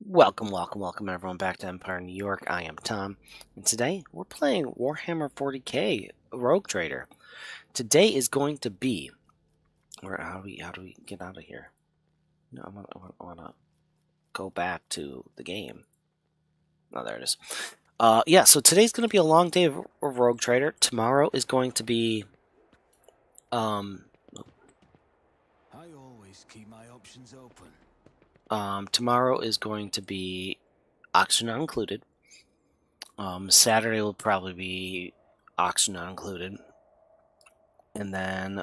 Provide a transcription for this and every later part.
Welcome everyone back to Empire New York. I am Tom, and today we're playing Warhammer 40k Rogue Trader. Today is going to be where how do we get out of here? No, I wanna go back to the game. Oh, there it is. Yeah. So today's going to be a long day of Rogue Trader. Tomorrow is going to be um I always keep my options open. tomorrow is going to be auction not included. Saturday will probably be auction not included. And then,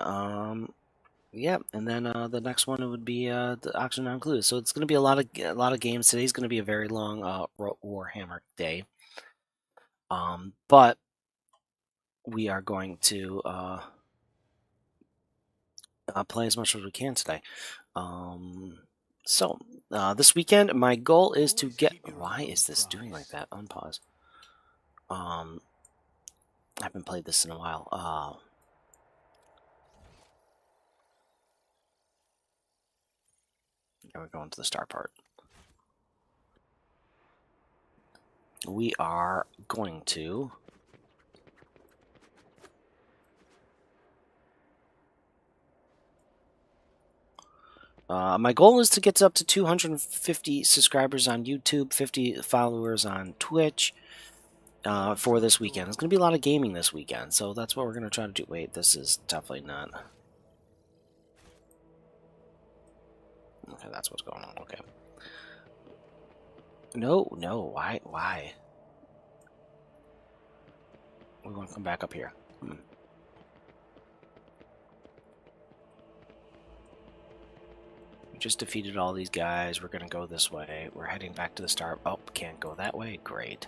yeah, and then the next one would be the auction not included. So it's going to be a lot of games. Today's going to be a very long Warhammer day. But we are going to play as much as we can today. So this weekend, my goal is to get. Why is this doing like that? Unpause. I haven't played this in a while. Now we're going to the start part. We are going to my goal is to get up to 250 subscribers on YouTube, 50 followers on Twitch for this weekend. It's going to be a lot of gaming this weekend, so that's what we're going to try to do. Wait, this is definitely not. Okay, that's what's going on. Okay. No, why? We want to come back up here. We just defeated all these guys. We're going to go this way. We're heading back to the start. Oh, can't go that way. Great.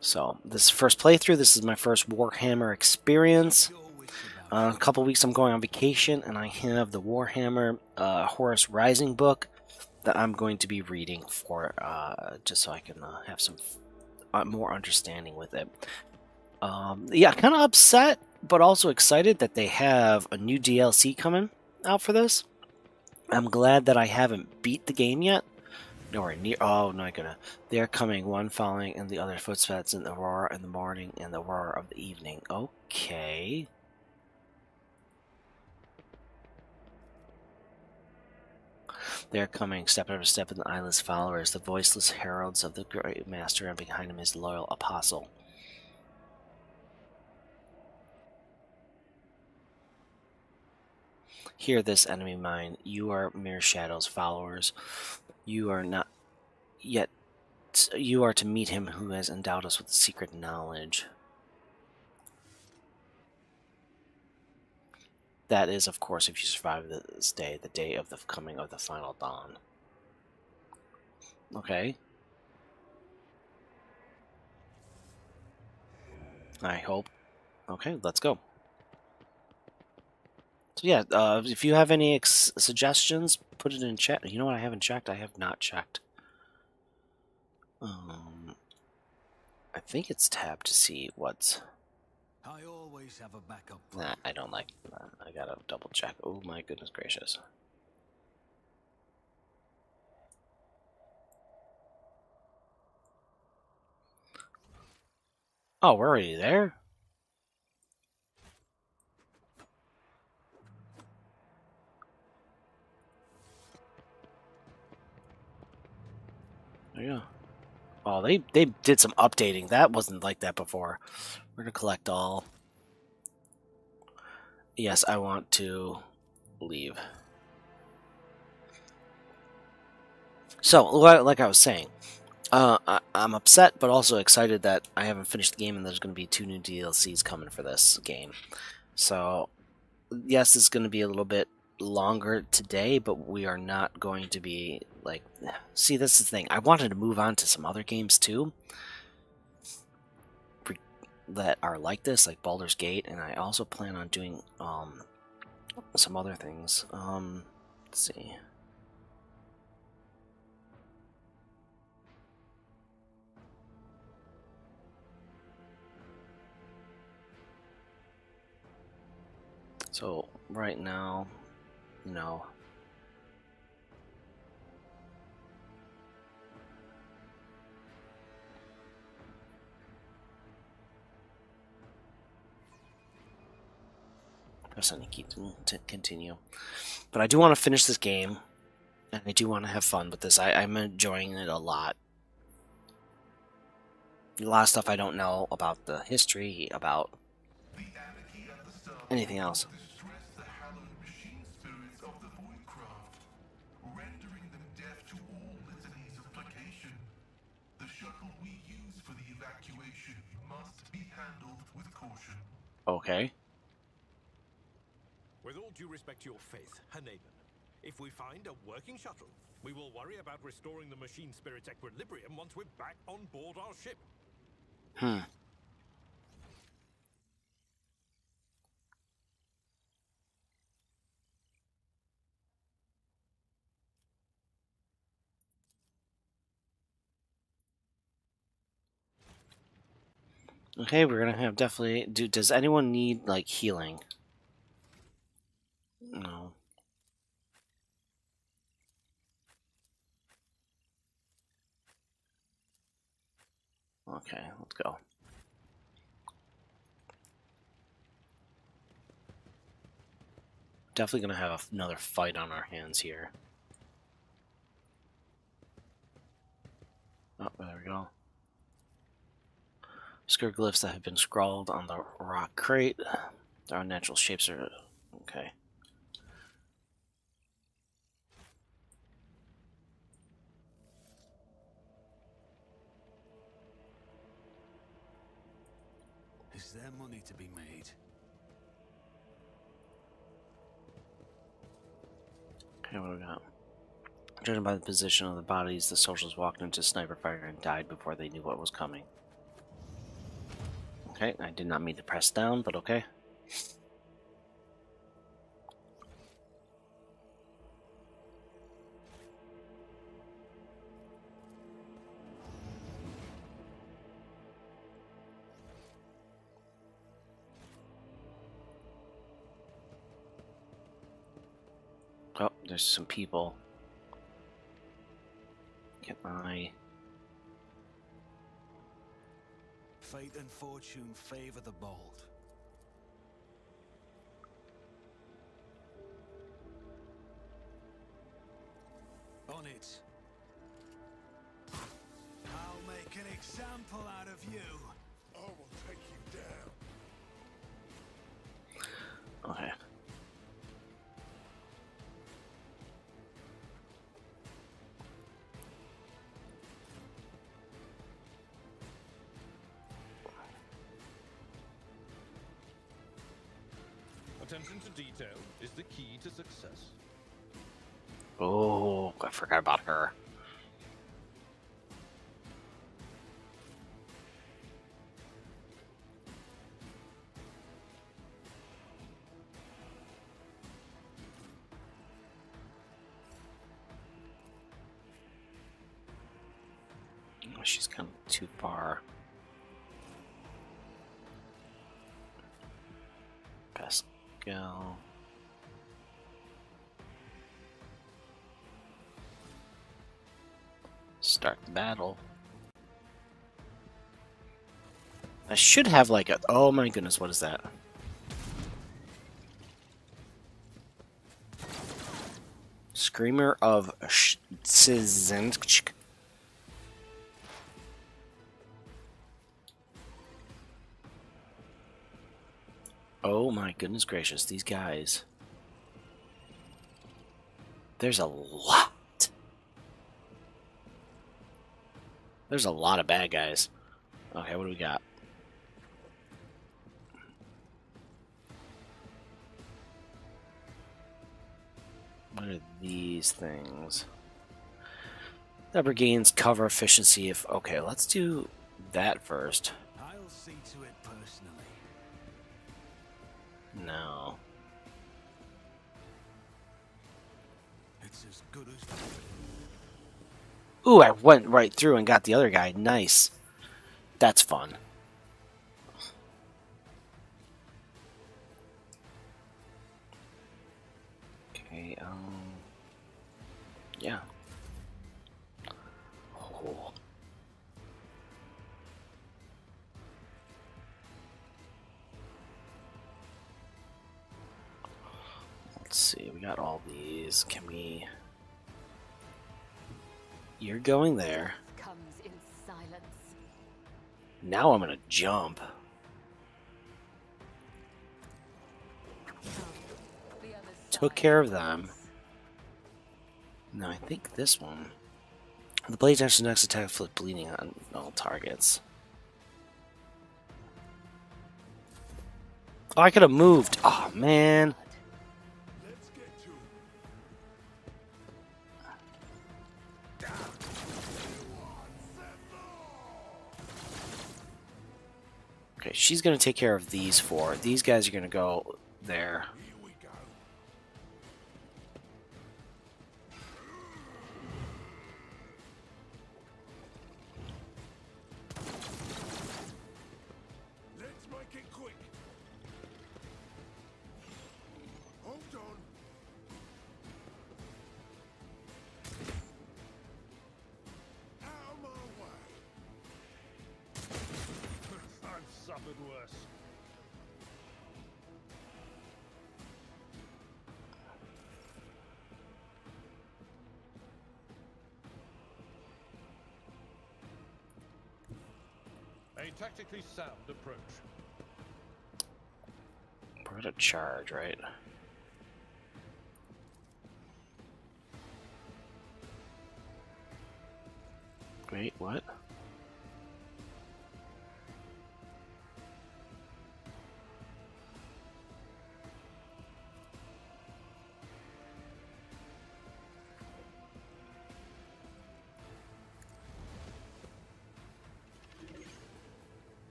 So, this first playthrough. This is my first Warhammer experience. A couple weeks I'm going on vacation, and I have the Warhammer Horus Rising book that I'm going to be reading for, just so I can have some more understanding with it. Yeah, kind of upset, but also excited that they have a new DLC coming out for this. I'm glad that I haven't beat the game yet. Nowhere near. Oh, not gonna. They're coming, one following, and the other footsteps in the aurora in the morning and the aurora of the evening. Okay. They are coming, step after step, in the eyeless followers, the voiceless heralds of the great master, and behind him his loyal apostle. Hear this, enemy mine. You are mere shadows, followers. You are not yet. You are to meet him who has endowed us with secret knowledge. That is, of course, if you survive this day, the day of the coming of the final dawn. Okay. I hope. Okay, let's go. So yeah, if you have any suggestions, put it in chat. You know what? I haven't checked. I have not checked. I think it's tabbed to see what's. I always have a backup Nah, I don't like that. I gotta double check. Oh my goodness gracious. Oh, we're already there? Yeah. Oh, they did some updating. That wasn't like that before. We're gonna collect all. Yes, I want to leave. So, like I was saying, I'm upset, but also excited that I haven't finished the game, and there's going to be 2 new DLCs coming for this game. So, yes, it's going to be a little bit longer today, but we are not going to be like. See, this is the thing. I wanted to move on to some other games too that are like this, like Baldur's Gate, and I also plan on doing some other things. Let's see. So right now, no. Press any key to continue. But I do want to finish this game, and I do want to have fun with this. I'm enjoying it a lot. A lot of stuff I don't know about the history, about anything else. Distress the hallowed machine spirits of the Voidcraft, rendering them deaf to all litanies of placation. The shuttle we use for the evacuation must be handled with caution. Okay. With all due respect to your faith, Hanaman, if we find a working shuttle, we will worry about restoring the machine spirit's equilibrium once we're back on board our ship. Okay, we're gonna have definitely. Does anyone need like healing? No. Okay, let's go. Definitely gonna have another fight on our hands here. Oh, there we go. Script that have been scrawled on the rock crate. Their unnatural shapes are okay. Is there money to be made? Okay, what do we got? Judging by the position of the bodies, the socials walked into sniper fire and died before they knew what was coming. Okay, I did not mean to press down, but okay. Oh, there's some people. Can I... Fate and fortune favor the bold. On it. I'll make an example out of you. I will take you down. Okay. Attention to detail is the key to success. Oh, I forgot about her. Oh, she's kind of too far. Pascal. Start the battle. I should have like a... Oh my goodness, what is that? Screamer of Szynsk. Oh my goodness gracious, these guys. There's a lot. There's a lot of bad guys. Okay, what do we got? What are these things? That regains cover efficiency if... Okay, let's do that first. I'll see to it personally. No. It's as good as... Ooh, I went right through and got the other guy. Nice. That's fun. Yeah. Oh. Let's see, we got all these. Can we... You're going there. Comes in silence. Now I'm gonna jump. The other Took side care of them. waits. No, I think this one. The blade actions next attack flip bleeding on all targets. Oh, I could have moved. Oh, man. Let's get to it. Okay, she's going to take care of these four. These guys are going to go there. Here we go. Let's make it quick. Hold on. Out of my way. I've suffered worse. A tactically sound approach. We're going to charge, right? Wait, what?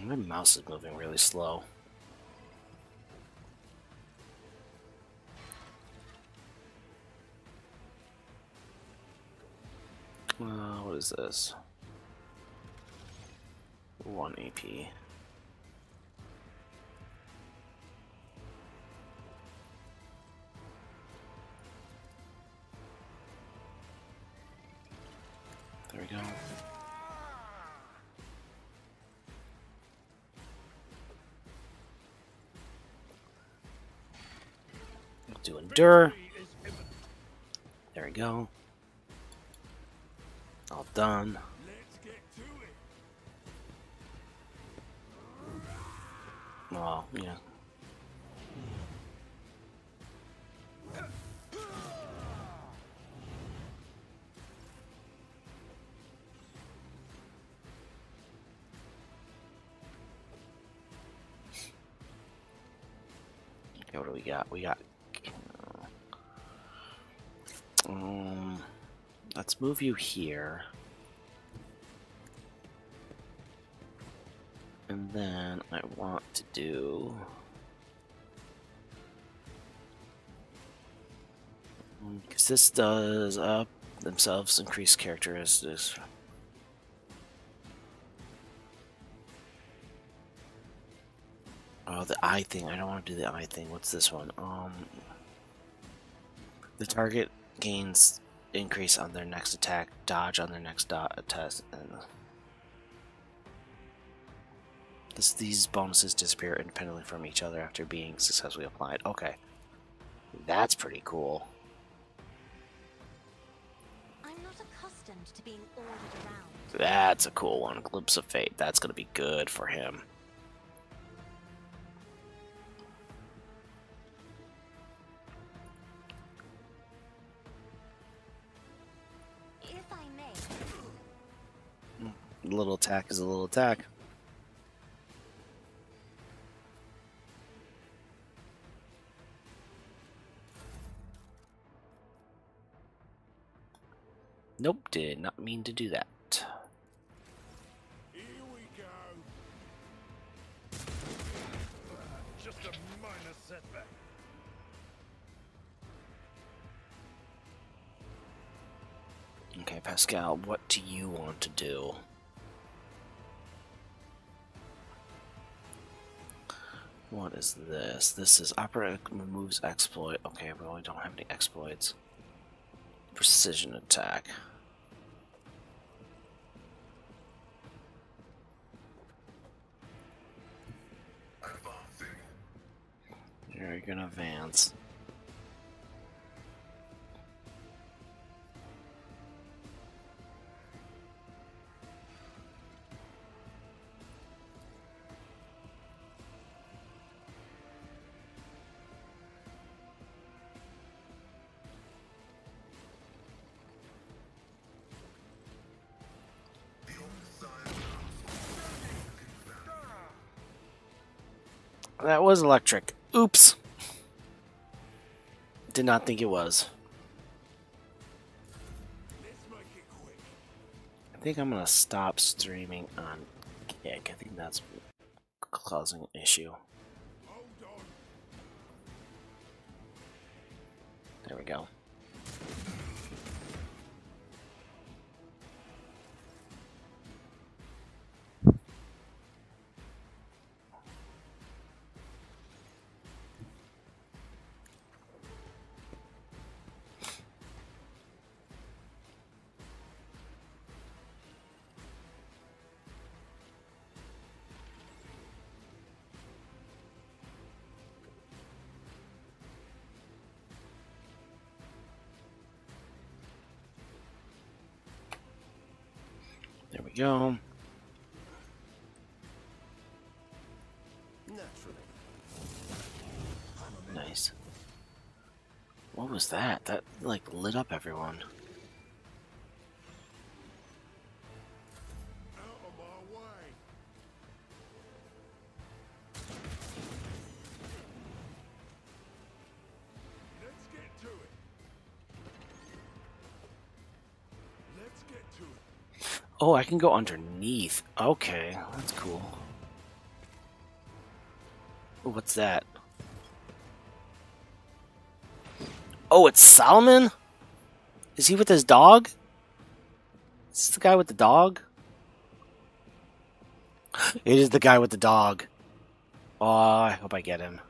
My mouse is moving really slow. What is this? 1 AP. There we go. Do endure. There we go. All done. Let's get to it. Well, yeah. Okay, what do we got? We got. Let's move you here. And then I want to do. Because this does up themselves increase characteristics. Oh, the eye thing. I don't want to do the eye thing. What's this one? The target gains increase on their next attack, dodge on their next test, and these bonuses disappear independently from each other after being successfully applied. Okay, that's pretty cool. I'm not accustomed to being ordered around. That's a cool one. Glimpse of Fate. That's gonna be good for him. If I may, A little attack is a little attack. Nope, did not mean to do that. Here we go. Just a minor setback. Okay, Pascal, what do you want to do? What is this? This is operator removes exploit. Okay, we really don't have any exploits. Precision attack. Advancing. You're gonna advance. The old side That was electric. Oops. Did not think it was. I think I'm gonna stop streaming on Kick. I think that's causing an issue. There we go. There we go. Nice. What was that? That like lit up everyone. out of my way. Let's get to it. Let's get to it. Oh, I can go underneath. Okay, that's cool. Oh, what's that? Oh, it's Solomon? Is he with his dog? Is this the guy with the dog? It is the guy with the dog. Oh, I hope I get him.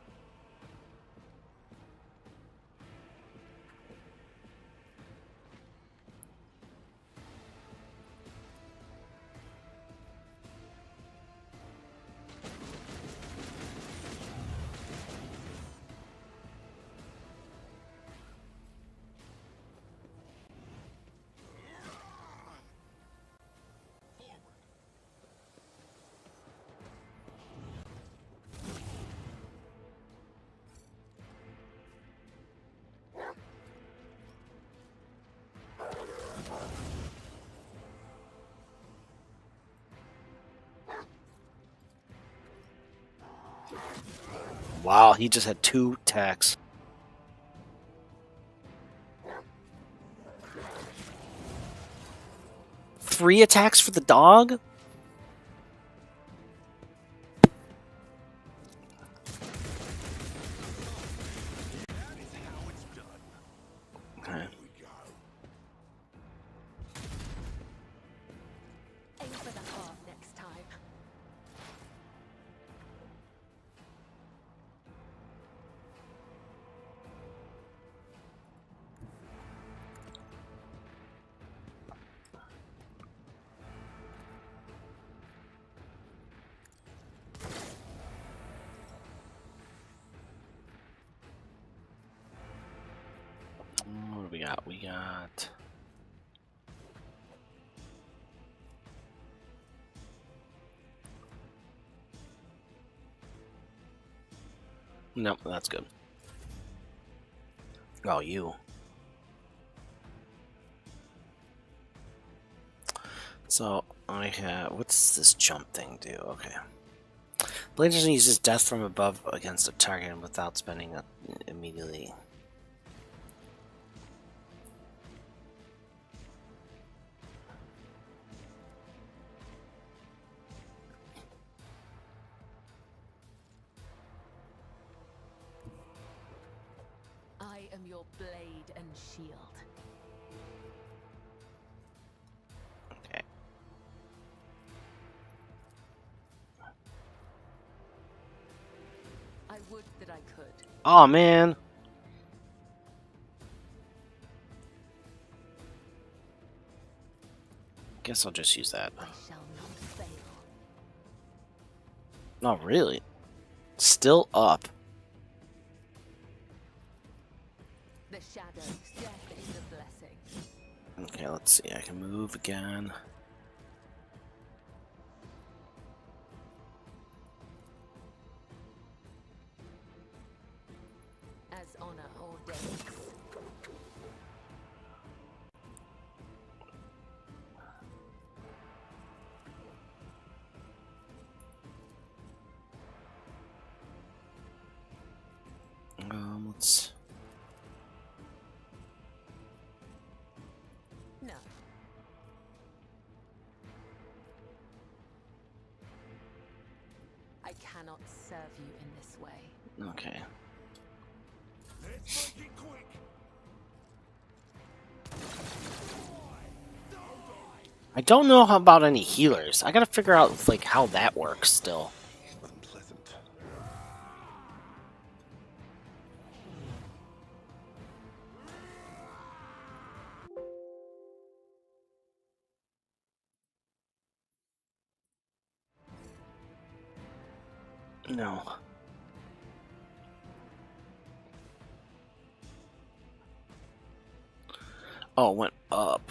Wow, he just had 2 attacks. Three attacks for the dog? Okay. Aim for the heart next time. What do we got? We got... Nope, that's good. Oh, you. So, I have... What's this jump thing do? Okay. Blazer uses death from above against a target without spending it immediately. I am your blade and shield. Okay. Oh man. Guess I'll just use that. I shall not fail. Oh, really? Still up. The shadows, death is a blessing. Okay, let's see. I can move again. As honor ordains. Let's. No. I cannot serve you in this way. Okay. Let's make it quick. I don't know how about any healers. I gotta figure out like how that works still. Unpleasant. No. Oh, it went up.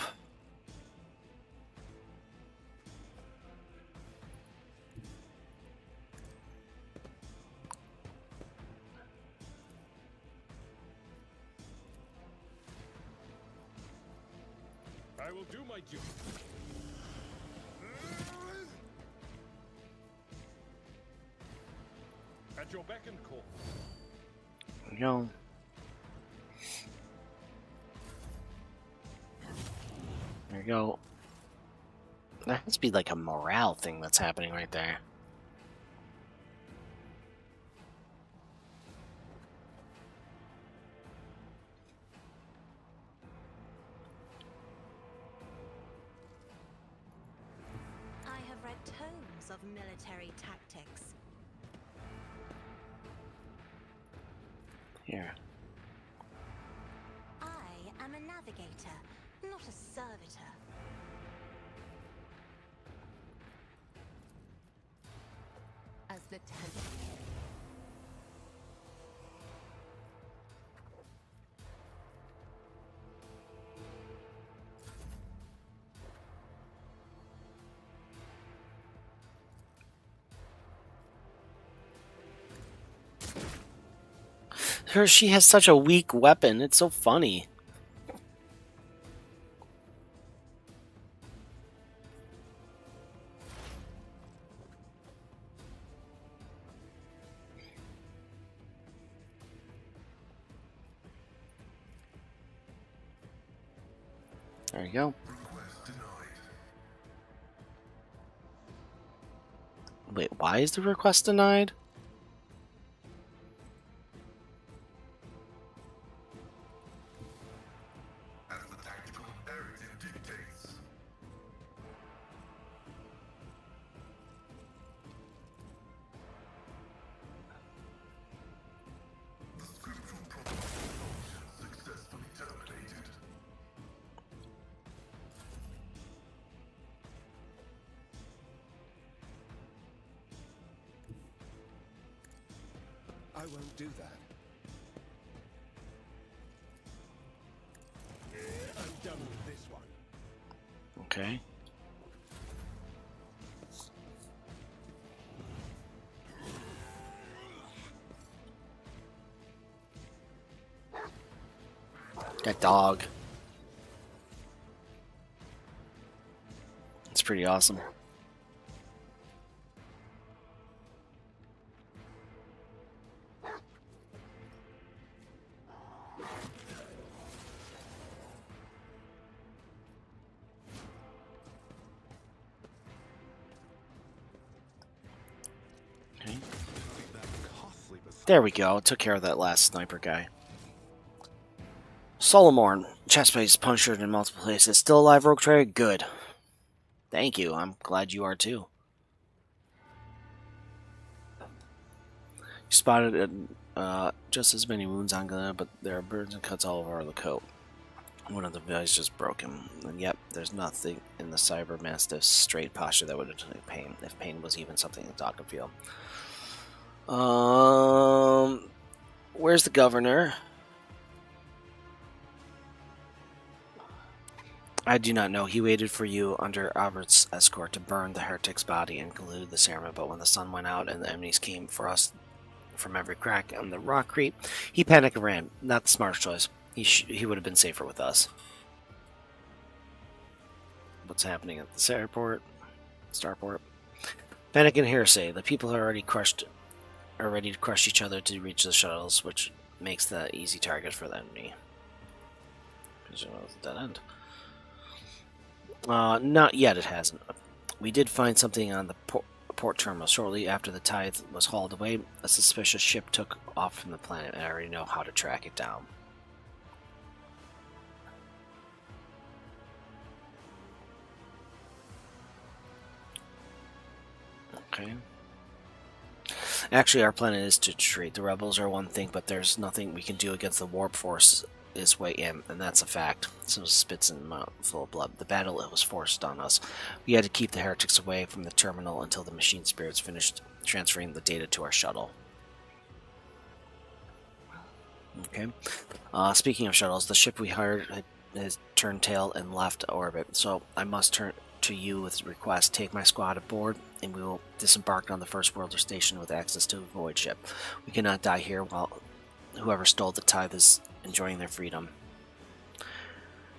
I will do my duty. At your beck and call. There we go. There we go. That has to be like a morale thing that's happening right there. I have read tomes of military tactics. Here. I am a navigator, not a servitor. As the tenth. She has such a weak weapon. It's so funny. There you go. Request denied. Wait, why is the request denied? As the tactical imperative dictates. The scriptural prophecy successfully terminated. I won't do that. I'm done with this one. Okay. That dog. It's pretty awesome. Okay. Costly beside. There we go. Took care of that last sniper guy. Solomorn. Chest plate is punctured in multiple places. Still alive, Rogue Trader? Good. Thank you. I'm glad you are too. You spotted Just as many wounds on Glenna, but there are burns and cuts all over the coat. One of the eyes just broken. And yep, there's nothing in the Cyber Mastiff's straight posture that would indicate pain, if pain was even something the dog could feel. Where's the governor? I do not know. He waited for you under Albert's escort to burn the heretic's body and conclude the ceremony, but when the sun went out and the enemies came for us from every crack on the rock creep, he panicked and ran. Not the smartest choice. He would have been safer with us. What's happening at the starport? Panic and hearsay. The people are ready to crush each other to reach the shuttles, which makes the easy target for the enemy. Because it's a dead end. Not yet, it hasn't. We did find something on the port terminal shortly after the tithe was hauled away. A suspicious ship took off from the planet, and I already know how to track it down. Okay. Actually, our plan is to treat the rebels are one thing, but there's nothing we can do against the warp force is way in, and that's a fact. So spits in mouth full of blood. The battle was forced on us. We had to keep the heretics away from the terminal until the machine spirits finished transferring the data to our shuttle. Okay. Speaking of shuttles, the ship we hired has turned tail and left orbit, so I must turn to you with request. Take my squad aboard, and we will disembark on the first worlder station with access to a void ship. We cannot die here while whoever stole the tithe is enjoying their freedom.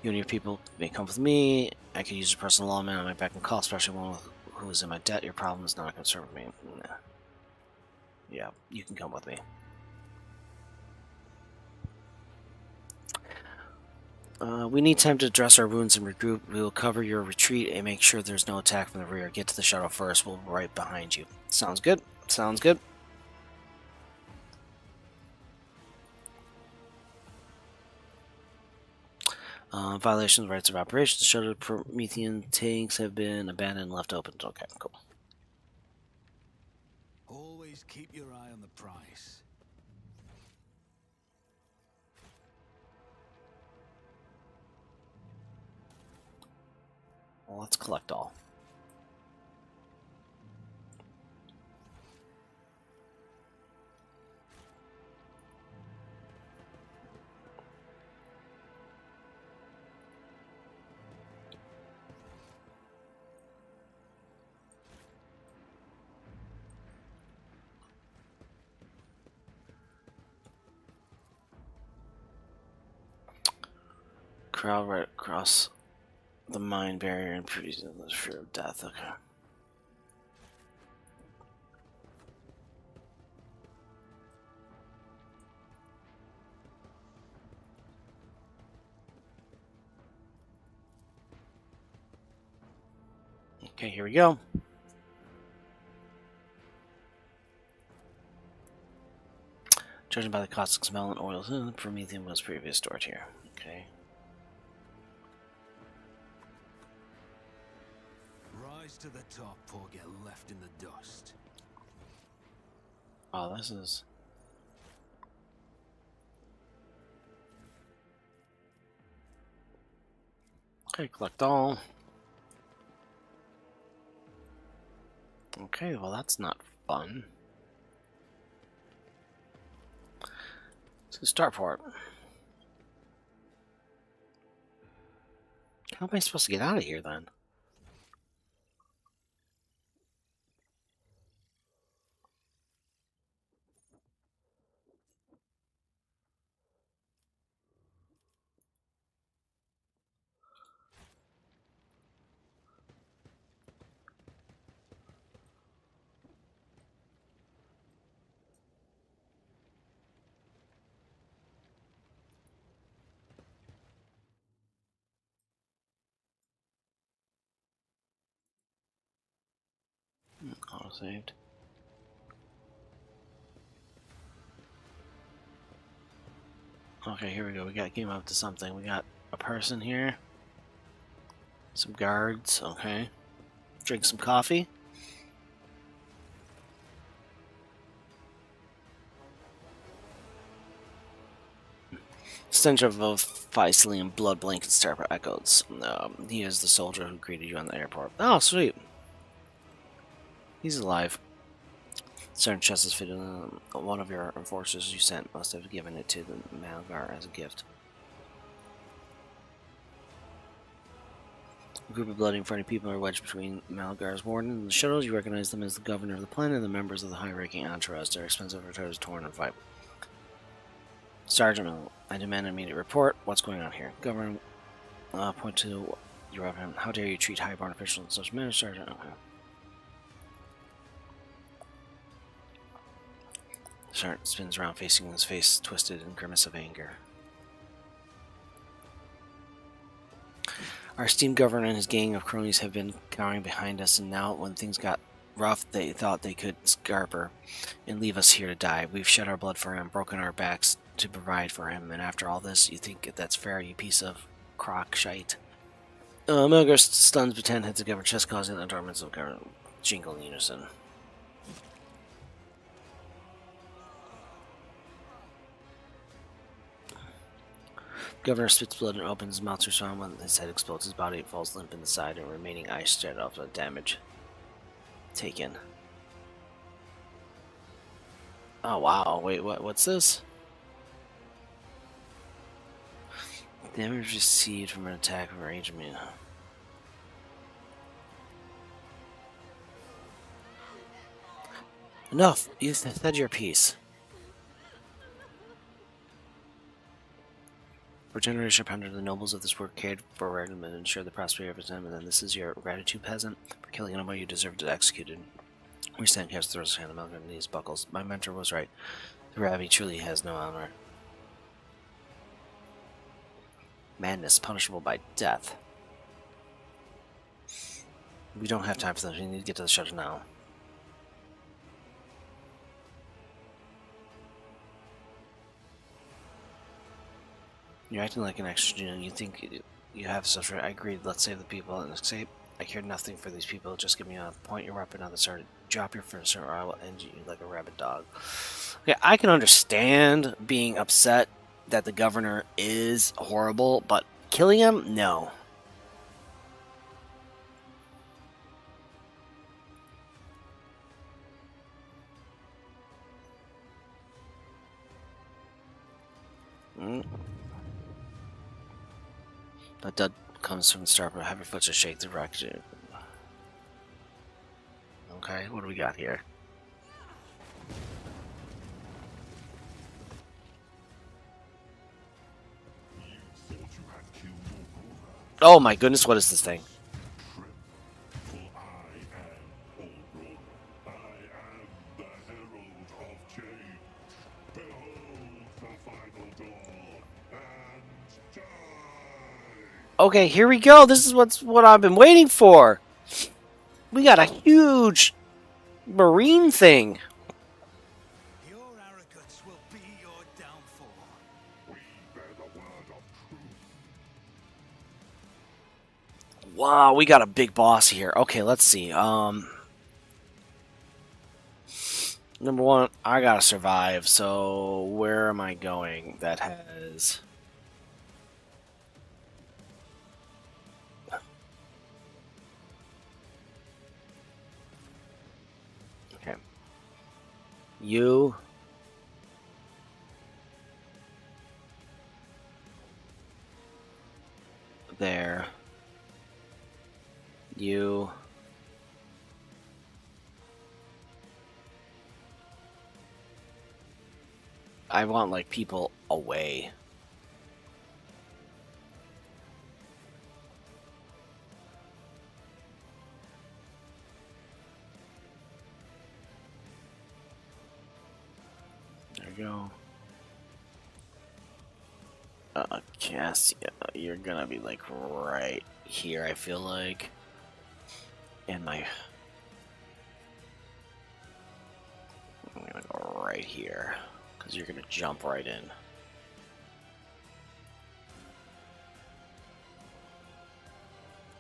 You and your people may come with me. I could use a personal lawman on my beck and call, especially one who is in my debt. Your problem is not a concern with me. Nah. Yeah, you can come with me. We need time to dress our wounds and regroup. We will cover your retreat and make sure there's no attack from the rear. Get to the shuttle first. We'll be right behind you. Sounds good? Sounds good. Violation of rights of operation. The shuttle Promethean tanks have been abandoned and left open. Okay, cool. Always keep your eye on the price. Well, let's collect all. Crowd right across the mind barrier and freezing the fear of death. Okay. Okay, here we go. Judging by the caustic smell and oils, Promethean was previously stored here. Okay. Rise to the top or get left in the dust. Oh, this is... Okay, collect all. Okay, well that's not fun. So starport. How am I supposed to get out of here then? Auto saved. Okay, here we go. We got game up to something. We got a person here. Some guards. Okay. Drink some coffee. Stench of both Faisali and blood blankets terror echoes. He is the soldier who greeted you on the airport. Oh, sweet. He's alive. Certain chest is fitted in. One of your forces you sent must have given it to the Malgar as a gift. A group of bloody and friendly people are wedged between Malgar's warden and the shuttles. You recognize them as the governor of the planet and the members of the high-ranking entourage. Their expensive returns torn and fight. Sergeant, I demand an immediate report. What's going on here? Governor, point to your weapon. How dare you treat high-born officials in such a manner, Sergeant? Okay. Sergeant spins around, facing his face twisted in grimace of anger. Our esteemed governor and his gang of cronies have been cowering behind us, and now, when things got rough, they thought they could scarper and leave us here to die. We've shed our blood for him, broken our backs to provide for him, and after all this, you think that's fair, you piece of crock shite? Melgar stuns Batan, hits the governor chest, causing the adornments of government jingle in unison. Governor spits blood and opens his mouth to respond. When his head explodes, his body falls limp in the side, and remaining eyes stare off the damage taken. Oh wow! Wait, what's this? Damage received from an attack of rage me. Enough! You said your piece. For generations under the nobles of this world cared for Ragnar and ensured the prosperity of his name, and then this is your gratitude, peasant. For killing anyone you deserve to be executed. We stand here, throws his hand among and knees buckles. My mentor was right. The Ravi truly has no honor. Madness, punishable by death. We don't have time for this. We need to get to the shutter now. You're acting like an extra. You think you have such right. I agreed. Let's save the people and escape. I care nothing for these people. Just give me a point your weapon on the start. Drop your furnace or I will end you like a rabid dog. Okay, I can understand being upset that the governor is horrible, but killing him? No. That dud comes from the start, but heavy foot to shake the rock. Okay, what do we got here? Oh my goodness, what is this thing? Okay, here we go. This is what I've been waiting for. We got a huge marine thing. Your arrogance will be your downfall. We bear the word of truth. Wow, we got a big boss here. Okay, let's see. Number one, I gotta survive. So where am I going? That has. Okay. You. There. You. I want, like, people away. There you go. Cassia, you're gonna be, like, right here, I feel like. And I'm gonna go right here. Because you're going to jump right in.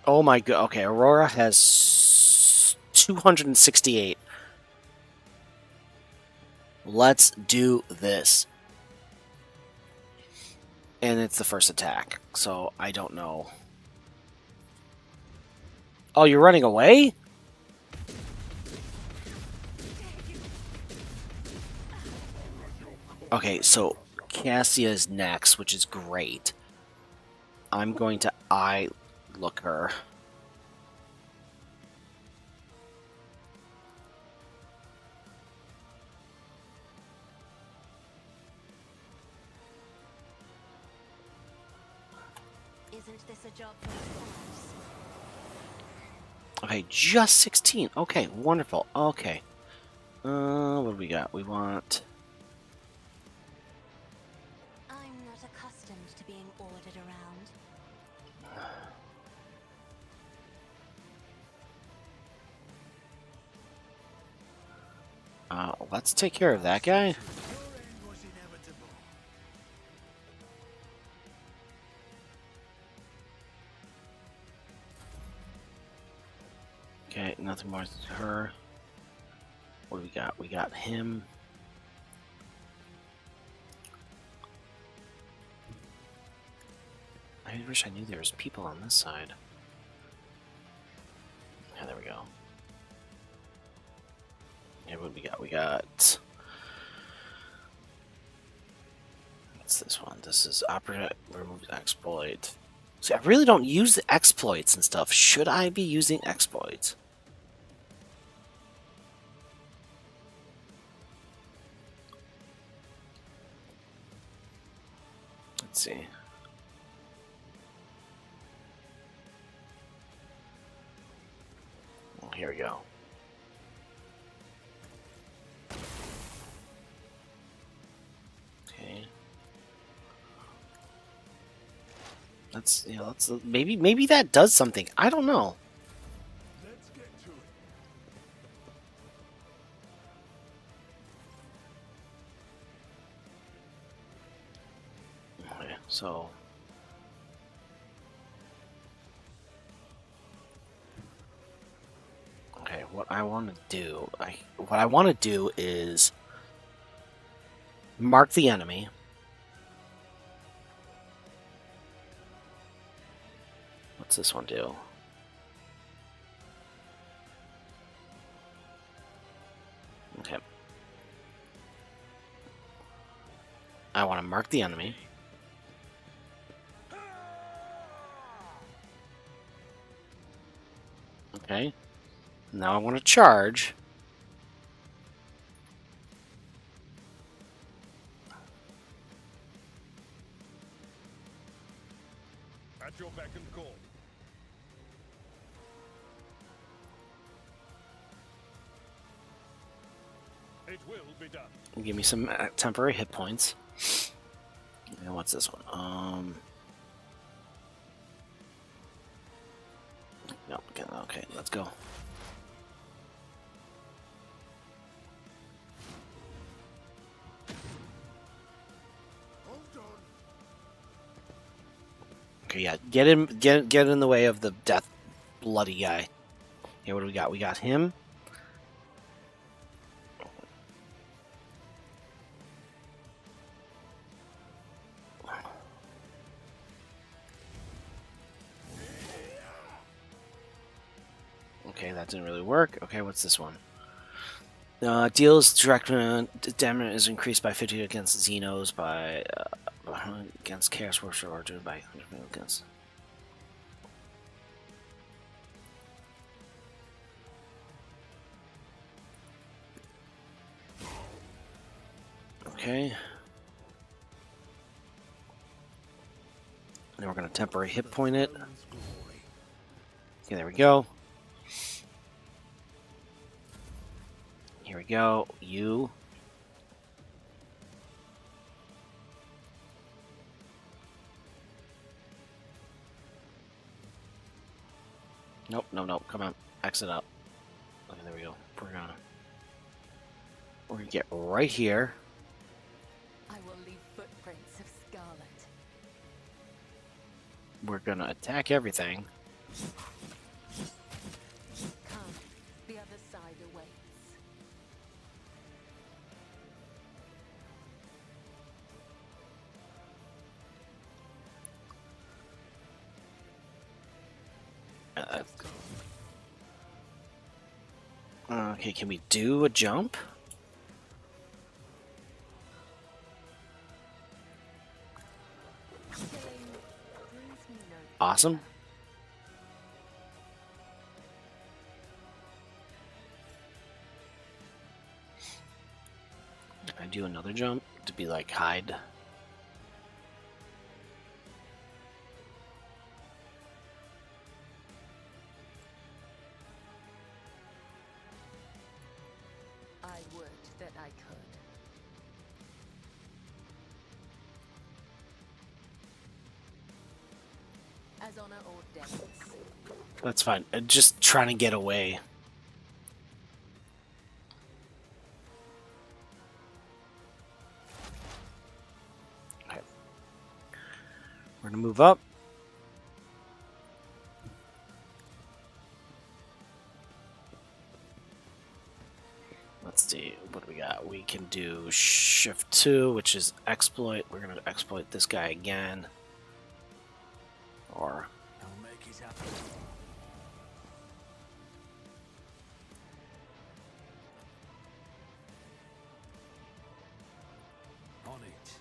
Oh my god. Okay, Aurora has 268. Let's do this. And it's the first attack, so I don't know. Oh, you're running away? Okay, so Cassia is next, which is great. I'm going to eye look her. Isn't this a job for ourselves? Okay, just 16. Okay, wonderful. Okay. What do we got? We want... I'm not accustomed to being ordered around. Let's take care of that guy. Your end was inevitable. Okay, nothing more to her. What do we got? We got him. I wish I knew there was people on this side. Yeah, there we go. Yeah, what do we got? We got... What's this one? This is Opera Removes Exploit. See, I really don't use the exploits and stuff. Should I be using exploits? Let's see. Well, here we go. Okay. Let's, you know, let's maybe that does something. I don't know. Let's get to it. Okay, so okay, what I want to do, is mark the enemy. What's this one do? Okay. I want to mark the enemy. Okay. Now I want to charge. At your beck and call. It will be done. Give me some temporary hit points. And what's this one? No, okay, let's go. Hold on. Okay, yeah, get in the way of the death bloody guy. Okay, what do we got? We got him. Okay, that didn't really work. Okay, what's this one? Deals direct damage is increased by 50 against Xenos, by against Chaos Warrior or doing by 100 against. Okay. Then we're going to temporary hit point it. Okay, there we go. Here we go. You. Nope, no, no. Come on. Exit out. Okay, there we go. We're gonna get right here. I will leave footprints of scarlet. We're gonna attack everything. Come, the other side awaits. Uh, okay, can we do a jump? Killing brings me no Awesome. I do another jump to be like hide. I would that I could. As honor ordains. That's fine. Just trying to get away. Okay. We're gonna move up. Let's see, what do we got? We can do shift 2, which is exploit. We're gonna exploit this guy again. Or I'll make it happen. On it.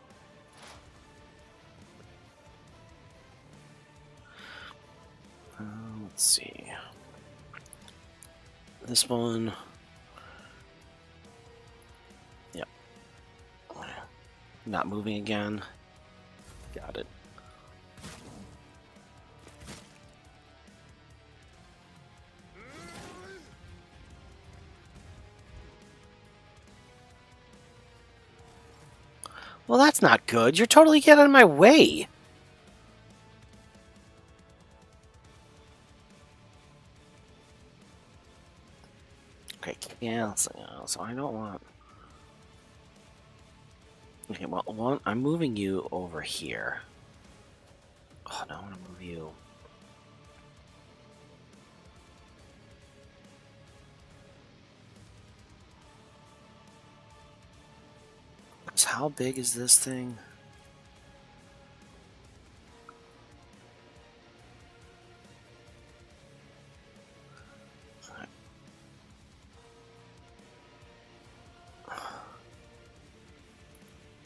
let's see. This one. Yep. Not moving again. Got it. Well, that's not good. You're totally getting out of my way. Okay, yeah, so I don't want... Okay, well, one, I'm moving you over here. Oh, no, I want to move you... How big is this thing?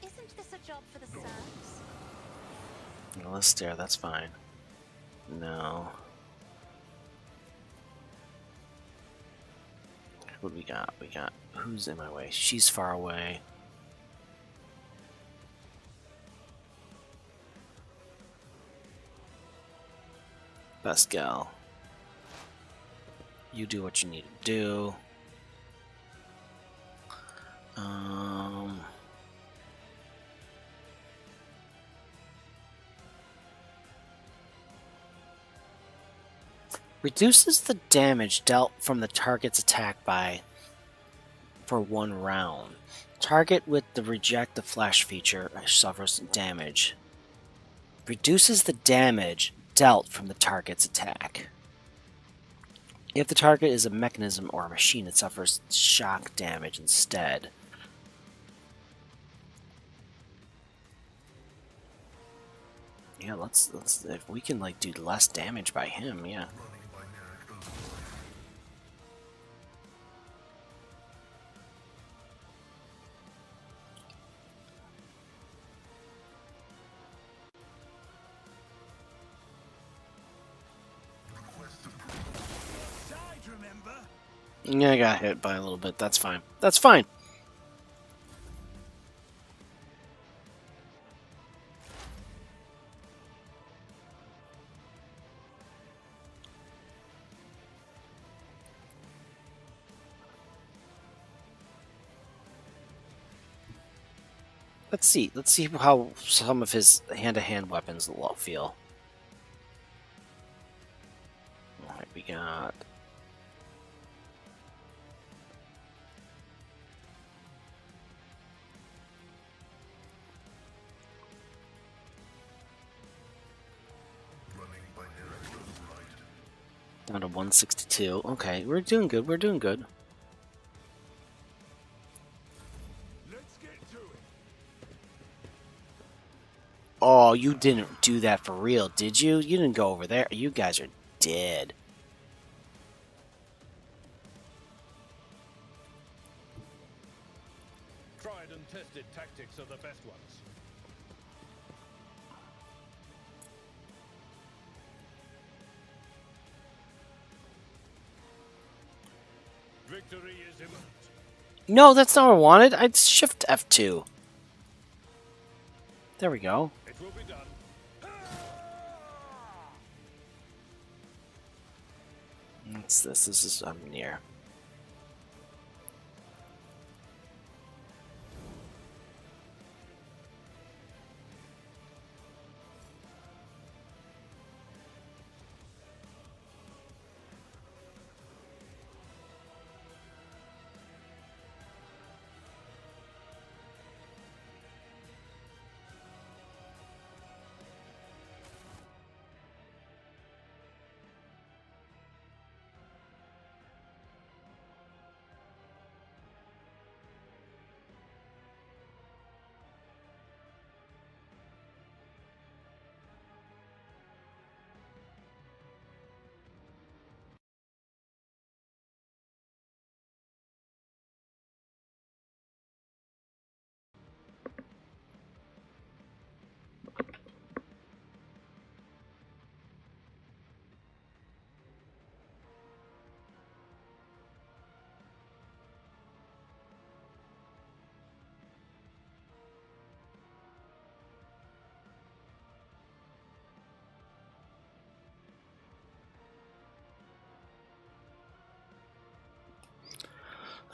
Isn't this a job for the serfs? No, let's stare, that's fine. No. What do we got? We got... Who's in my way? She's far away. Best gal. You do what you need to do. Reduces the damage dealt from the target's attack by for 1 round. Target with the reject the flash feature suffers damage. Reduces the damage dealt from the target's attack. If the target is a mechanism or a machine, it suffers shock damage instead. Yeah, let's if we can like do less damage by him, yeah. Side, remember? Yeah, I got hit by a little bit. That's fine. That's fine. Let's see. Let's see how some of his hand-to-hand weapons will feel. Alright, we got... down to 162. Okay, we're doing good. We're doing good. Let's get to it. Oh, you didn't do that for real, did you? You didn't go over there. You guys are dead. tested tactics are the best ones. Victory is imminent. No, that's not what I wanted. I'd shift F2. There we go. It will be done. What's this? This is I'm near.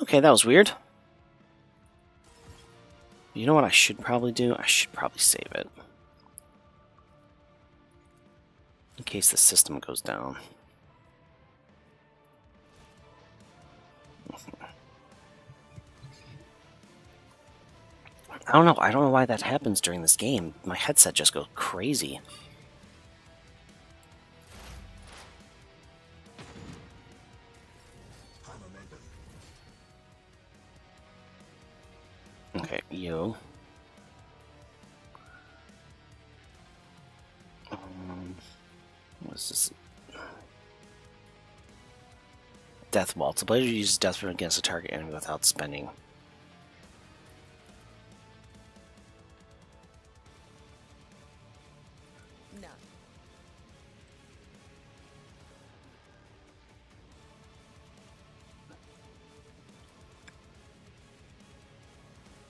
Okay, that was weird. You know what I should probably do? I should probably save it. In case the system goes down. I don't know. I don't know why that happens during this game. My headset just goes crazy. Okay, you. What's this? Death Waltz. The player uses death rune against a target enemy without spending. No.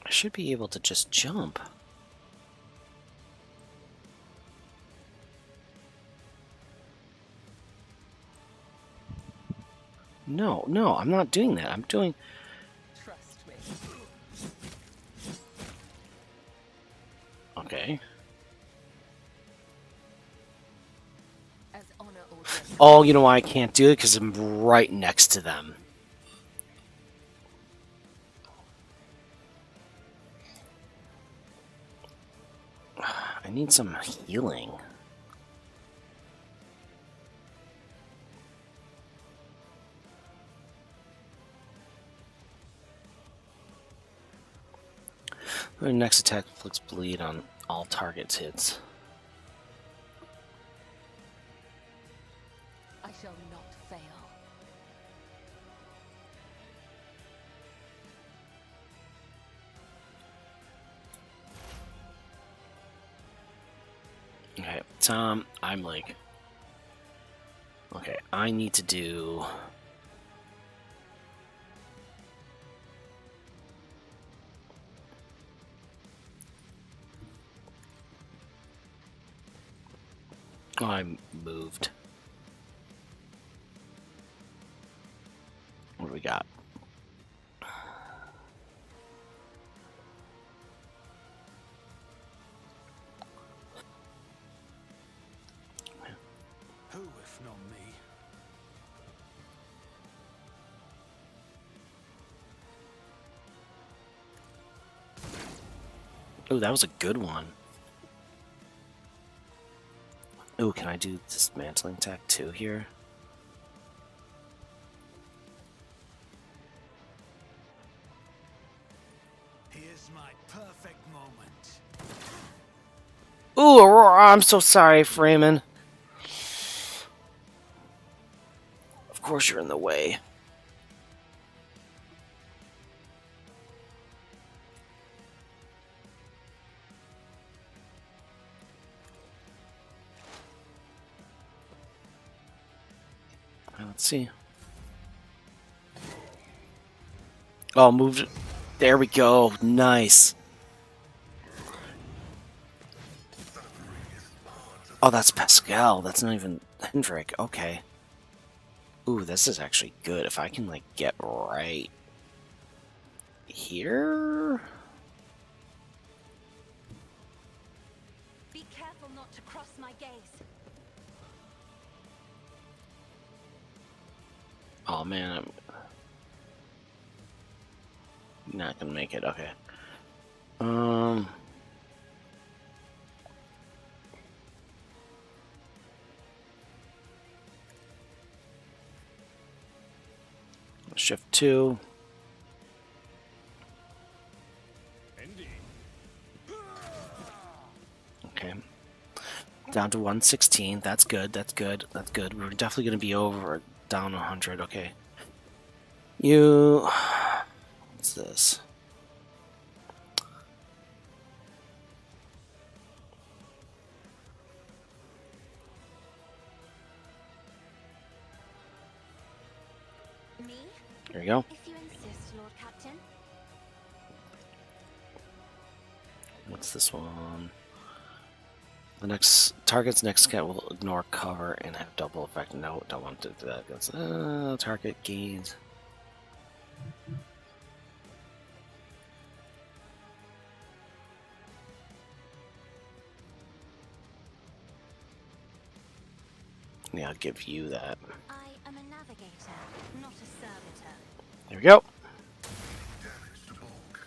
I should be able to just jump. No, no, I'm not doing that. I'm doing... Trust me. Okay. As honor orders. Oh, you know why I can't do it? Because I'm right next to them. I need some healing. The next attack inflicts bleed on all targets hits. I shall not fail. Okay, Tom, I'm like... Okay, I need to do... Oh, I'm moved. What do we got? Who, if not me? Oh, that was a good one. Oh, can I do dismantling attack 2 here? Here's my perfect moment. Ooh, Aurora, I'm so sorry, Freeman. Of course you're in the way. let's see. Oh, moved. There we go. Nice. Oh, that's Pascal. That's not even Hendrik. Okay. Ooh, this is actually good. If I can, like, get right here. Be careful not to cross my gaze. Oh man, I'm not gonna make it. Okay. Shift 2. Indeed. Okay. Down to 116. That's good. That's good. That's good. We're definitely gonna be over down 100. Okay. You. What's this? Me? There you go. If you insist, Lord Captain. What's this one? The next target's next scan will ignore cover and have double effect. No, don't want to do that. That's target gains. Yeah, I'll give you that. I am a navigator, not a servitor. There we go. Damage to bulk.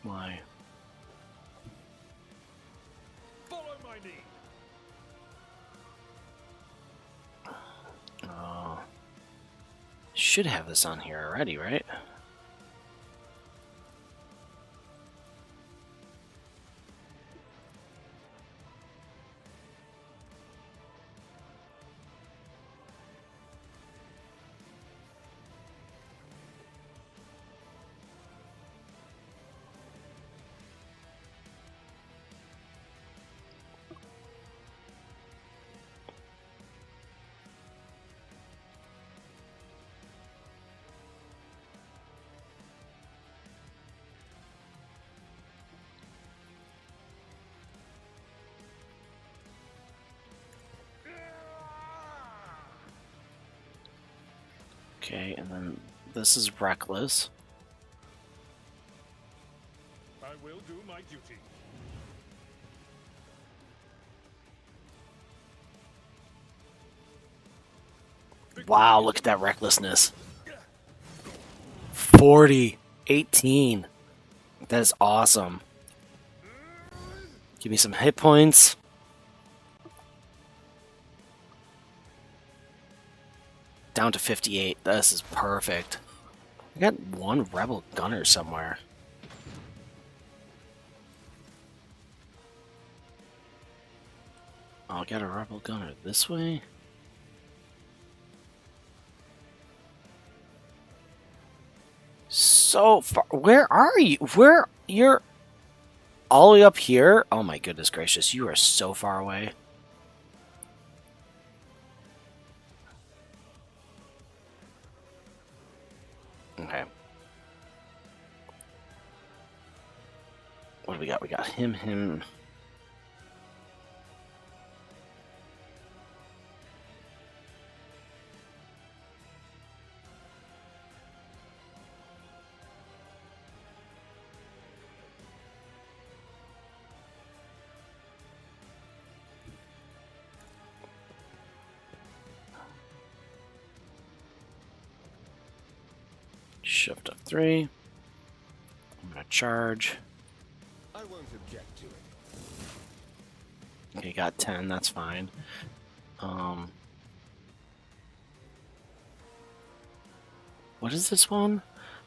Why? Follow my lead. Oh. Should have this on here already, right? Okay, and then this is reckless. I will do my duty. Wow, look at that recklessness. 40, 18. That is awesome. Give me some hit points. Down to 58. This is perfect. I got one rebel gunner somewhere. Oh, I got a rebel gunner this way. So far. Where are you? Where? You're all the way up here? Oh my goodness gracious. You are so far away. Okay. What do we got? We got him. Shift up 3. I'm gonna charge. I won't object to it. Okay, got 10, that's fine. What is this one?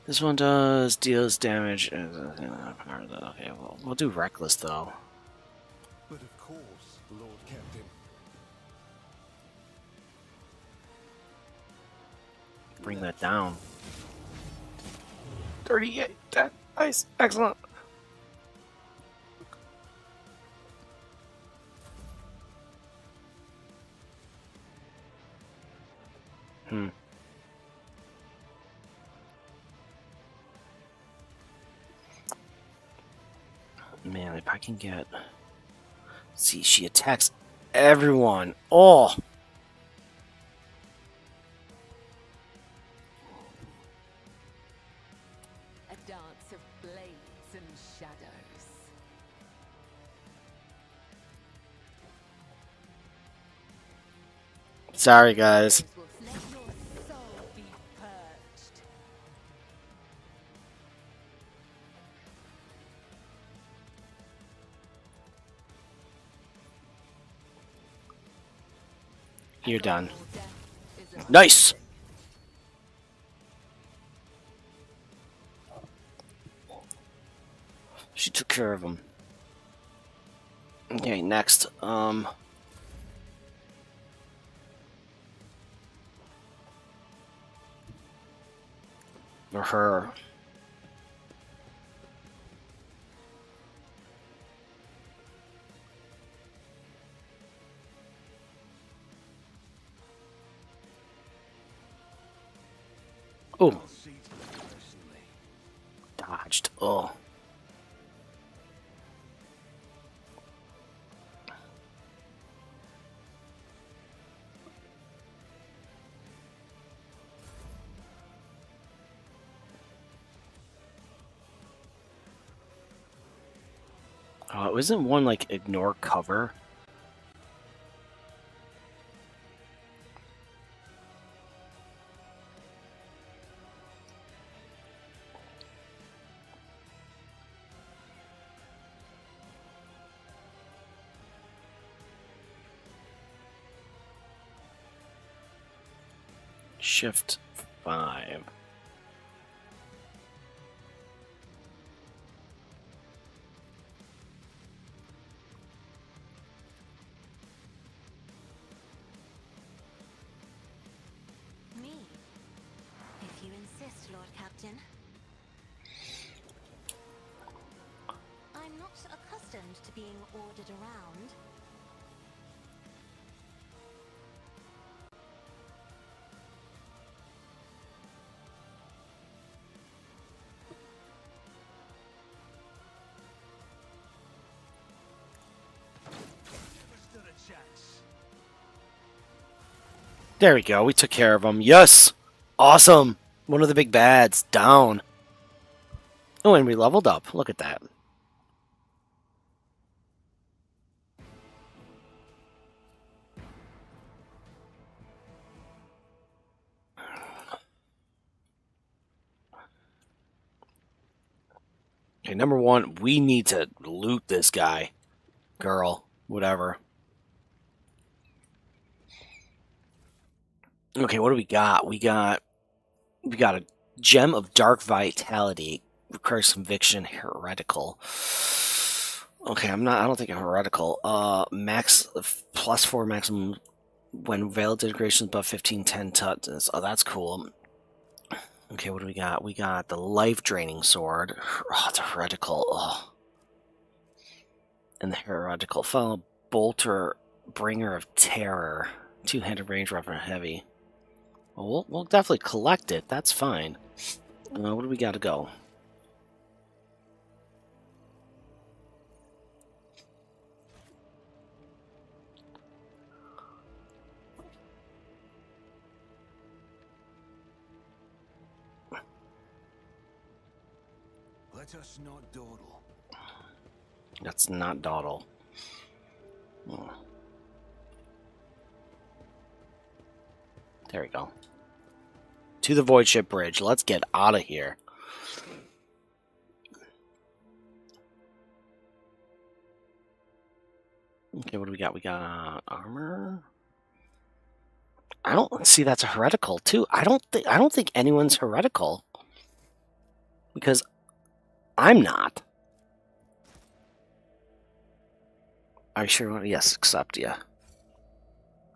This one deals damage. Okay, well, we'll do reckless though. But of course, Lord Captain. bring that down. 38. Nice. Excellent. Man, if I can get... See, she attacks everyone. Oh! A dance of blades and shadows. Sorry, guys. Let your soul be purged. You're done. All death is a Nice! She took care of him. Okay, next. Or her. Oh, I'll see to it personally. dodged. Oh. Isn't one like ignore cover? Shift 5. Me? If you insist, Lord Captain. I'm not accustomed to being ordered around. Never stood a chance. There we go. We took care of him. Yes! Awesome! One of the big bads. Down. Oh, and we leveled up. Look at that. Okay, number one, we need to loot this guy. Girl. Whatever. Okay, what do we got? We got a gem of dark vitality. Requires conviction. Heretical. Okay, I don't think I'm heretical. Max +4 maximum when veiled integration is above 1510 touches. Oh, that's cool. Okay, what do we got? We got the life draining sword. Oh, it's a heretical. Oh. And the heretical fellow bolter, bringer of terror. Two-handed range weapon heavy. Well, we'll definitely collect it. That's fine. What do we got to go? Let us not dawdle. That's not dawdle. Oh. There we go. To the Void Ship Bridge. Let's get out of here. Okay, what do we got? We got armor. I don't see that's a heretical too. I don't think anyone's heretical. Because I'm not. Are you sure? Yes, accept, yeah.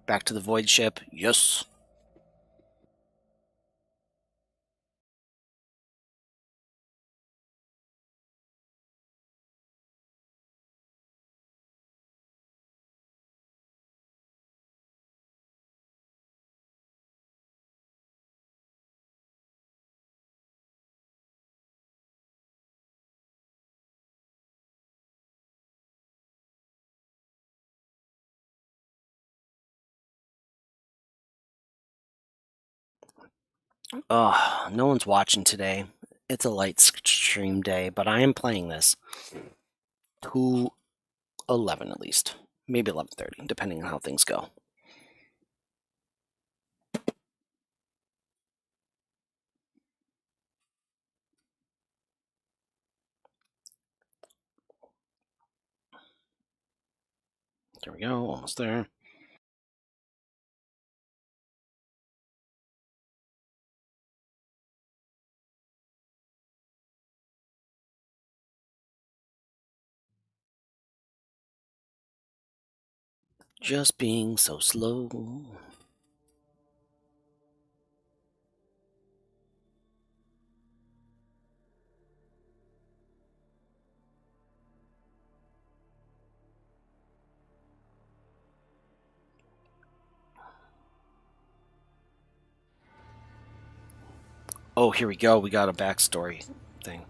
Back to the Void Ship. Yes. Oh, no one's watching today. It's a light stream day, but I am playing this to 11 at least. Maybe 11:30, depending on how things go. There we go, almost there. Just being so slow. Oh, here we go. We got a backstory thing.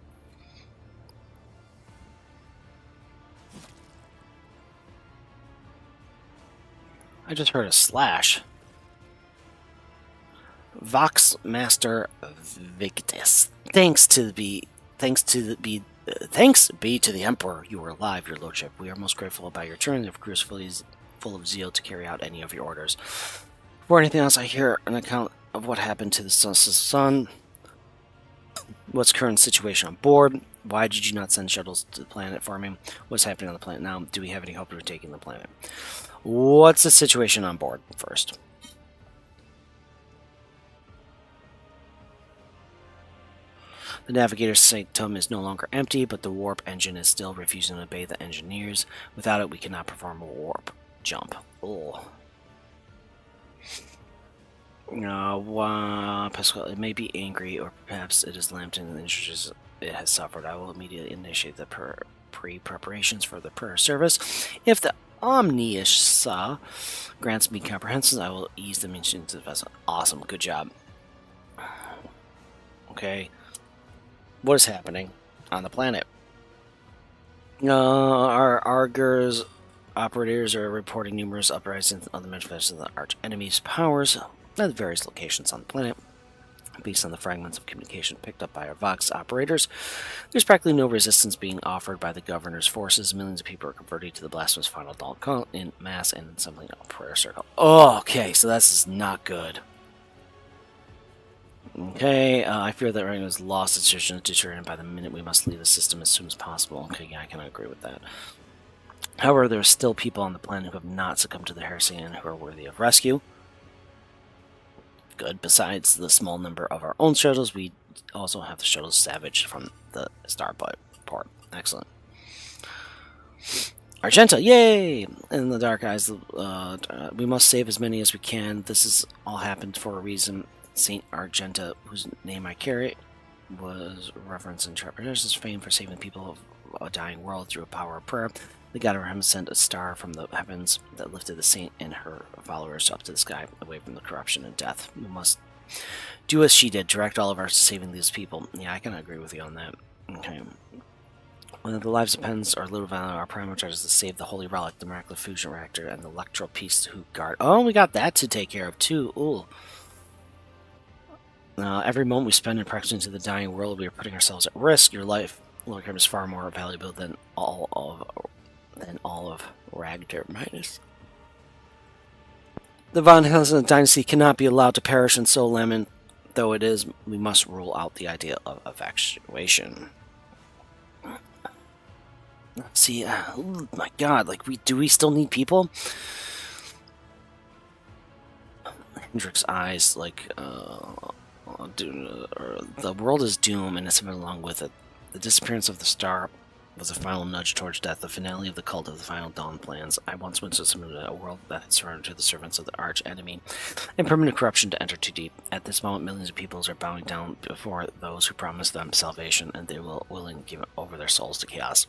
I just heard a slash. Vox Master Victus. Thanks be to the Emperor. You are alive, your lordship. We are most grateful about your return. If Cruz full of zeal to carry out any of your orders. Before anything else, I hear an account of what happened to the son. What's current situation on board? Why did you not send shuttles to the planet for me? What's happening on the planet now? Do we have any hope of retaking the planet? What's the situation on board first? The navigator's sanctum is no longer empty, but the warp engine is still refusing to obey the engineers. Without it, we cannot perform a warp jump. Oh. Pascal, it may be angry, or perhaps it is lamped in the injuries it has suffered. I will immediately initiate the pre-preparations for the prayer service. If the Omnius grants me comprehensions, I will ease them into the vessel. Awesome, good job. Okay. What is happening on the planet? Our Argers operators are reporting numerous uprisings on the manifestations of the arch enemy's powers at various locations on the planet. Based on the fragments of communication picked up by our Vox operators, there's practically no resistance being offered by the governor's forces. Millions of people are converting to the blasphemous final dawn call in mass and assembling a prayer circle. Oh, okay, so this is not good. Okay, I fear that Reagan has lost its vision to determine by the minute we must leave the system as soon as possible. Okay, yeah, I can agree with that. However, there are still people on the planet who have not succumbed to the heresy and who are worthy of rescue. Good. Besides the small number of our own shuttles, we also have the shuttles salvaged from the starport. Excellent. Argenta, yay! In the Dark Eyes, we must save as many as we can. This has all happened for a reason. Saint Argenta, whose name I carry, was referenced in Trepidation's fame for saving people of a dying world through a power of prayer. The god Abraham sent a star from the heavens that lifted the saint and her followers up to the sky, away from the corruption and death. We must do as she did, direct all of ours to saving these people. Yeah, I can agree with you on that. Okay. When the lives of pens are little value, our primary objective is to save the holy relic, the miraculous fusion reactor, and the electro piece who guard. Oh, we got that to take care of too. Ooh. Every moment we spend in proximity to the dying world, we are putting ourselves at risk. Your life, Lord, is far more valuable than all of Ragnar Midas. The Von Helsing dynasty cannot be allowed to perish, and so Lemon, though it is, we must rule out the idea of evacuation. See, oh my God, like do we still need people? Hendrick's eyes, like, the world is doomed, and it's something along with it. The disappearance of the star was a final nudge towards death, the finale of the cult of the final dawn plans. I once went to a world that had surrendered to the servants of the arch enemy, and permanent corruption to enter too deep. At this moment, millions of peoples are bowing down before those who promised them salvation, and they will willing to give over their souls to chaos.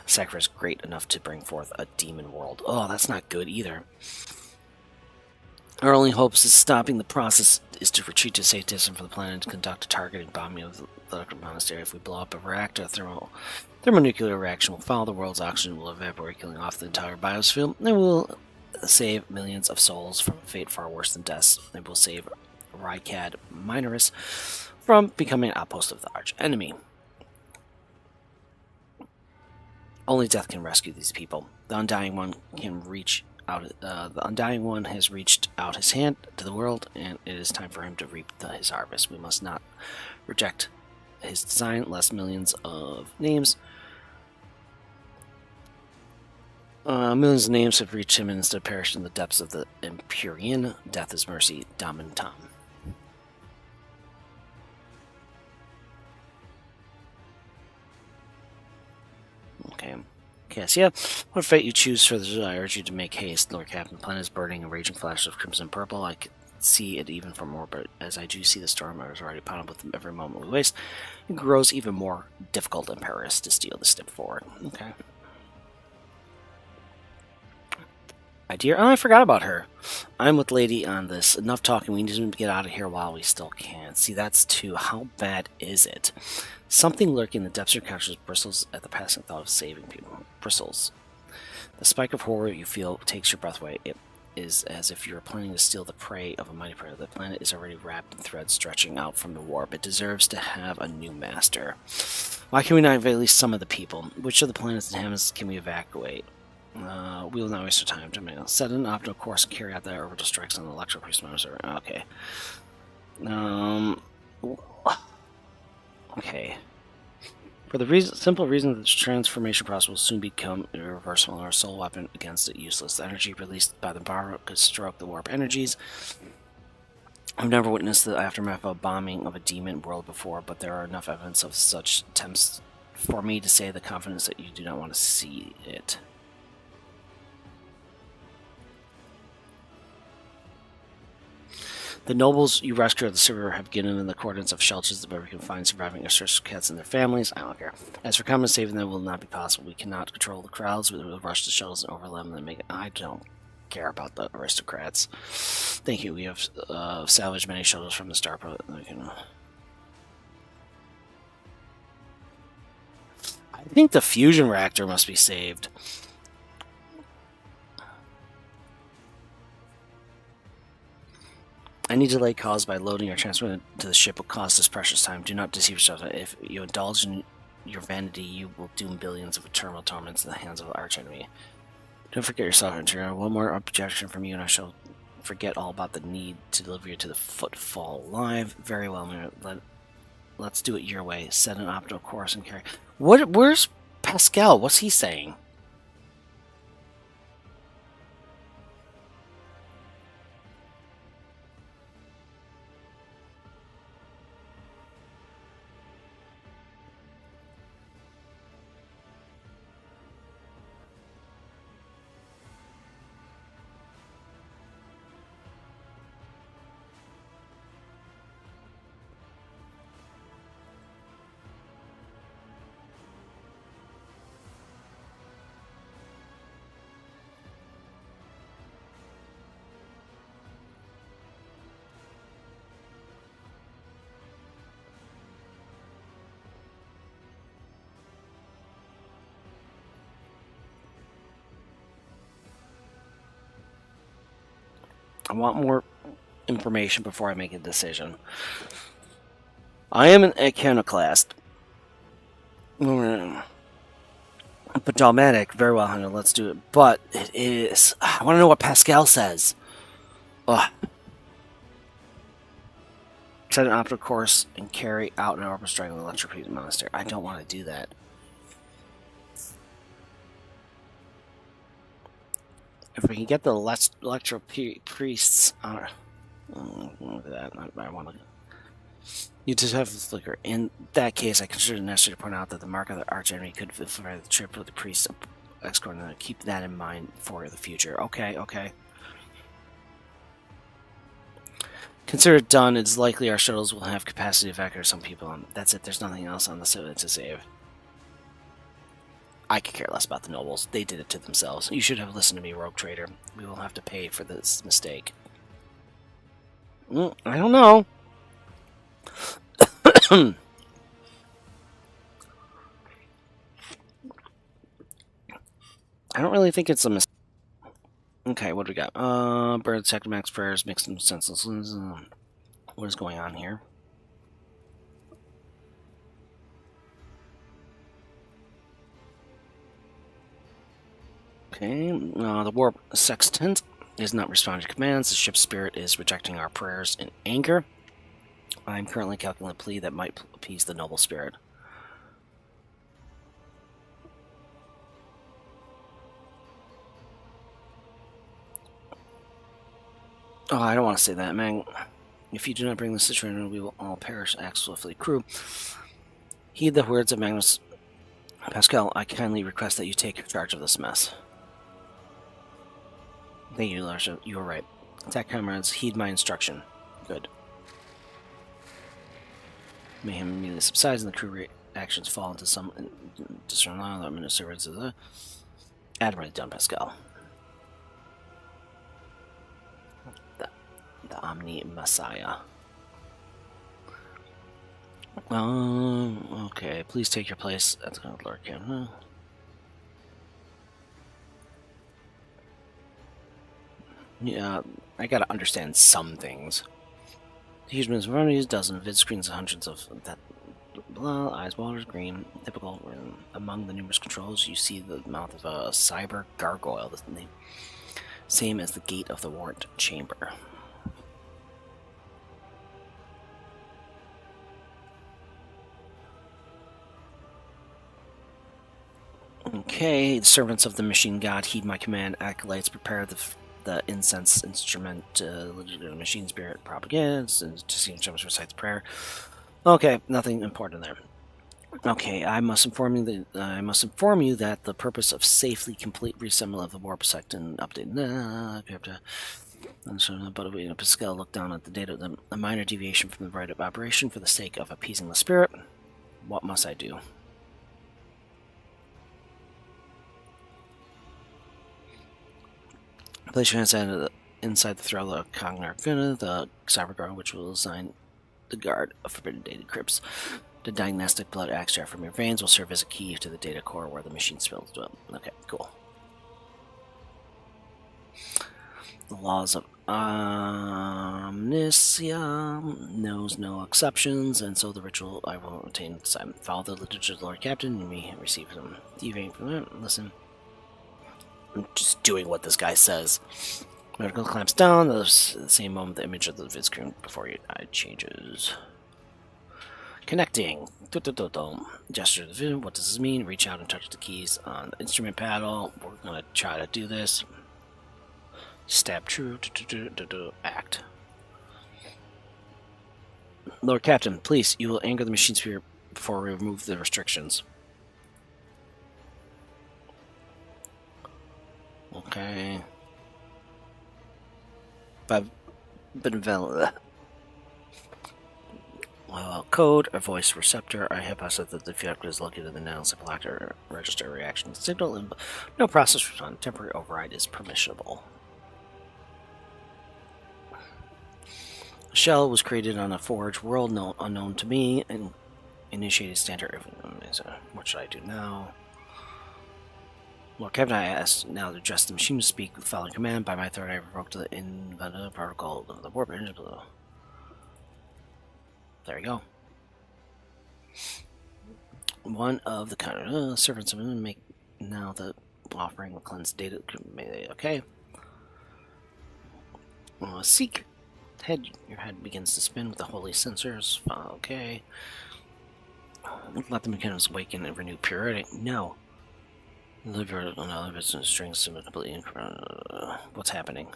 A sacrifice great enough to bring forth a demon world. Oh, that's not good either. Our only hopes is stopping the process is to retreat to safe distance from the planet and conduct a targeting bombing of the monastery. If we blow up a reactor, a thermonuclear reaction will follow. The world's oxygen will evaporate, killing off the entire biosphere. It will save millions of souls from a fate far worse than death. It will save Rykad Minoris from becoming an outpost of the arch enemy. Only death can rescue these people. The Undying One can reach out. The Undying One has reached out his hand to the world, and it is time for him to reap his harvest. We must not reject his design, lest millions of names have reached him and instead perished in the depths of the Empyrean. Death is mercy, Dom and Tom. Okay. Cassia, what fate you choose for this, I urge you to make haste. Lord Captain, the planet is burning in raging flashes of crimson and purple. I can see it even from orbit. As I do see the storm, I was already pounded with every moment we waste. It grows even more difficult and perilous to steal the step forward. Okay. My dear, oh, I forgot about her. I'm with Lady on this. Enough talking. We need to get out of here while we still can. See, that's two. How bad is it? Something lurking in the depths of your consciousness bristles at the passing thought of saving people. Bristles. The spike of horror you feel takes your breath away. It is as if you're planning to steal the prey of a mighty predator. The planet is already wrapped in threads stretching out from the warp. It deserves to have a new master. Why can we not invade at least some of the people? Which of the planet's inhabitants can we evacuate? We will not waste our time. Set an optimal course and carry out the orbital strikes on the electro priest monster. Okay. Okay. For the simple reason that this transformation process will soon become irreversible and our sole weapon against it useless. The energy released by the bar could stroke the warp energies. I've never witnessed the aftermath of a bombing of a demon world before, but there are enough evidence of such attempts for me to say the confidence that you do not want to see it. The nobles you rescued at the river have given in the coordinates of shelters where we can find surviving aristocrats and their families. I don't care. As for coming and saving them, will not be possible. We cannot control the crowds. We will rush the shuttles and overwhelm them and make it. I don't care about the aristocrats. Thank you. We have salvaged many shuttles from the starport. I think the fusion reactor must be saved. Any delay caused by loading or transferring to the ship will cost us precious time. Do not deceive yourself. If you indulge in your vanity, you will doom billions of eternal torments in the hands of the archenemy. Don't forget yourself, Antonio. One more objection from you, and I shall forget all about the need to deliver you to the footfall alive. Very well, let's do it your way. Set an optimal course and carry. Where's Pascal? What's he saying? I want more information before I make a decision. I am an iconoclast. But dogmatic, very well, Hunter, let's do it. But it is... I want to know what Pascal says. Ugh. Set an optical course and carry out an orbital strike on the electrocuted monster. I don't want to do that. If we can get the electro priests on look at that. I want to. You just have this flicker. In that case, I consider it necessary to point out that the mark of the archenemy could infiltrate the trip with the priests escorting them. Keep that in mind for the future. Okay, okay. Consider it done. It's likely our shuttles will have capacity to evacuate some people. That's it. There's nothing else on the civilian to save. I could care less about the nobles. They did it to themselves. You should have listened to me, rogue trader. We will have to pay for this mistake. I don't know. I don't really think it's a mistake. Okay, what do we got? Bird, second max prayers, mixed and senseless. what is going on here. Okay, the warp sextant is not responding to commands. The ship's spirit is rejecting our prayers in anger. I'm currently calculating a plea that might appease the noble spirit. Oh, I don't want to say that, man. If you do not bring the situation, we will all perish. Act swiftly, crew. Heed the words of Magnus Pascal. I kindly request that you take charge of this mess. Thank you, Larsa. You were right. Attack comrades, heed my instruction. Good. Mayhem immediately subsides and the crew reactions fall into some disregard. The minister of the Admiral done, Pascal. The Omni Messiah. Okay. Please take your place at the Lord Captain. Yeah, I gotta understand some things. Huge men's varieties, dozens of vid screens, hundreds of that. Blah, eyes, waters, green. Typical. Among the numerous controls, you see the mouth of a cyber gargoyle. The same as the gate of the warrant chamber. Okay, the servants of the machine god, heed my command. Acolytes, prepare the incense instrument, machine spirit propaganda, and to see each other recite the prayer. Okay, nothing important there. Okay, I must inform you that the purpose of safely complete reassembly of the warp sect and update. But Pascal looked down at the data. A minor deviation from the right of operation for the sake of appeasing the spirit. What must I do? Place your hands inside the throttle of Cognar Gunna, the cyber guard, which will assign the guard of forbidden data crypts. The diagnostic blood extract from your veins will serve as a key to the data core where the machine spills dwell. Okay, cool. The laws of Omniscia knows no exceptions, and so the ritual I will retain. Follow the literature of the Lord Captain. You may receive some deviating from it. Listen. I'm just doing what this guy says. Medical clamps down. The same moment the image of the vid screen before your eye changes. Connecting. Gesture to the video. What does this mean? Reach out and touch the keys on the instrument panel. We're gonna try to do this. Stab true. Act. Lord Captain, please, you will anger the machine spirit before we remove the restrictions. Okay. Code, a voice receptor. I hypothesize that the fiat is located in the nanosyphilactor register reaction signal, and no process response. Temporary override is permissionable. Shell was created on a forge world unknown to me and initiated standard. What should I do now? Lord Captain, I asked now to address the machine to speak with the following command. By my authority, I revoked the invalid protocol of the warp engine. There you go. One of the servants of make now the offering will cleanse data. Okay. Seek. Your head begins to spin with the holy sensors. Okay. Let the mechanisms awaken and renew purity. No. Liver on other business strings to completely. What's happening?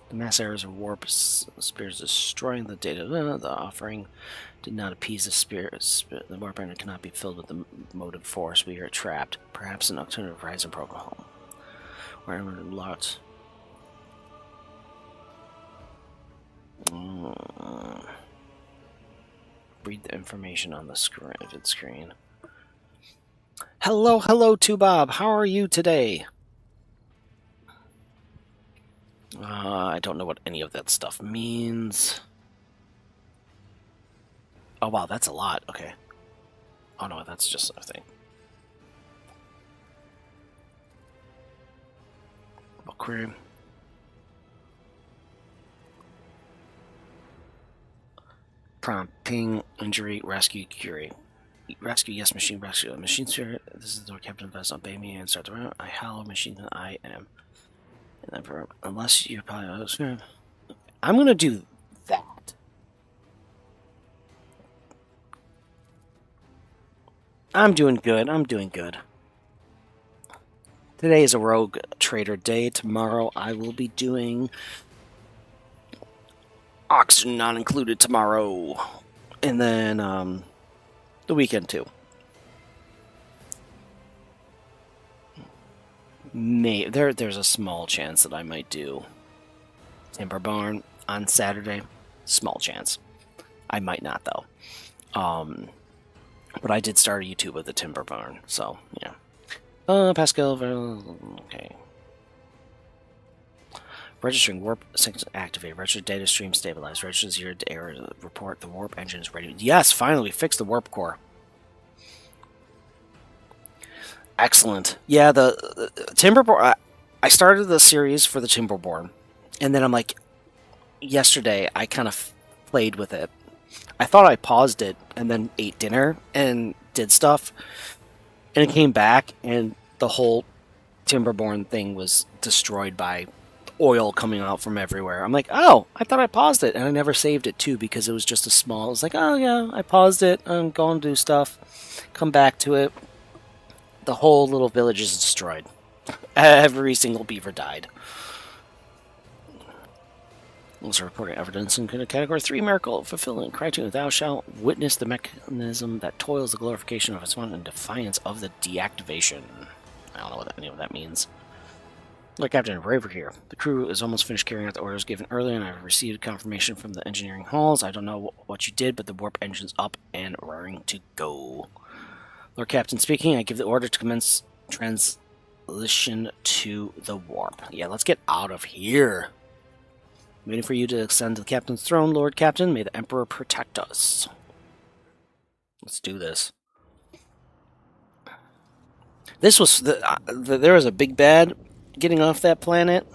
The mass errors of warp spirits destroying the data. The offering did not appease the spirit. The warp engine cannot be filled with the motive force. We are trapped. Perhaps an alternative horizon protocol. Wherever lots. Read the information on the screen. Hello, Bob. How are you today? I don't know what any of that stuff means. Oh wow, that's a lot. Okay. Oh no, that's just a thing. query. Prompt, ping, injury, rescue, query. Rescue, yes, machine, rescue. Machine spirit, this is the door captain advised, obey me and start the round. I hallow machine, I am. And then, unless you probably... I'm gonna do that. I'm doing good, I'm doing good. Today is a rogue trader day. Tomorrow I will be doing oxygen not included tomorrow. And then the weekend too. There's a small chance that I might do Timber Barn on Saturday. Small chance. I might not though. But I did start a YouTube with the Timber Barn, so yeah. Pascal, okay. Registering warp sync activate. Register data stream stabilized. Register 0 to error report. The warp engine is ready. Yes, finally we fixed the warp core. Excellent. Yeah, the Timberborn. I started the series for the Timberborn, and then I'm like, yesterday I kind of played with it. I thought I paused it and then ate dinner and did stuff, and it came back, and the whole Timberborn thing was destroyed by oil coming out from everywhere. I'm like, oh, I thought I paused it, and I never saved it too because it was just a small. It was like, oh yeah, I paused it. I'm going to do stuff. Come back to it. The whole little village is destroyed. Every single beaver died. Also reporting evidence in Category 3 miracle. Fulfilling criteria. Thou shalt witness the mechanism that toils the glorification of its one in defiance of the deactivation. I don't know what any of that means. Look, Captain Braver here. The crew is almost finished carrying out the orders given earlier, and I've received confirmation from the engineering halls. I don't know what you did, but the warp engine's up and raring to go. Lord Captain speaking, I give the order to commence transition to the warp. Yeah, let's get out of here. Waiting for you to ascend to the captain's throne, Lord Captain. May the Emperor protect us. Let's do this. This was there was a big bad getting off that planet.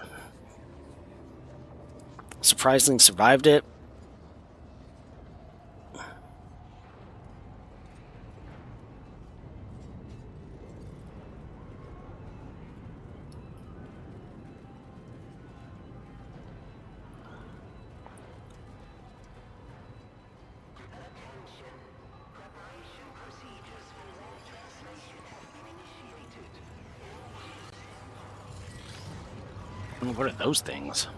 Surprisingly survived it. What are those things?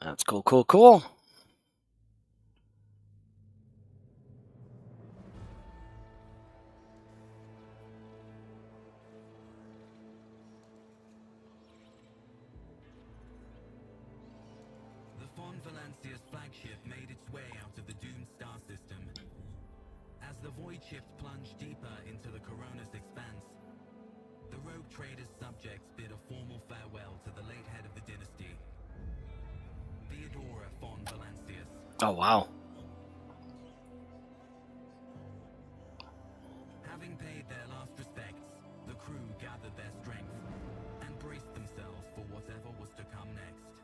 That's cool, cool, cool. Valencia's flagship made its way out of the doomed star system. As the void ships plunged deeper into the Corona's expanse, the rogue trader's subjects bid a formal farewell to the late head of the dynasty, Theodora von Valancius. Oh, wow. Having paid their last respects, the crew gathered their strength and braced themselves for whatever was to come next.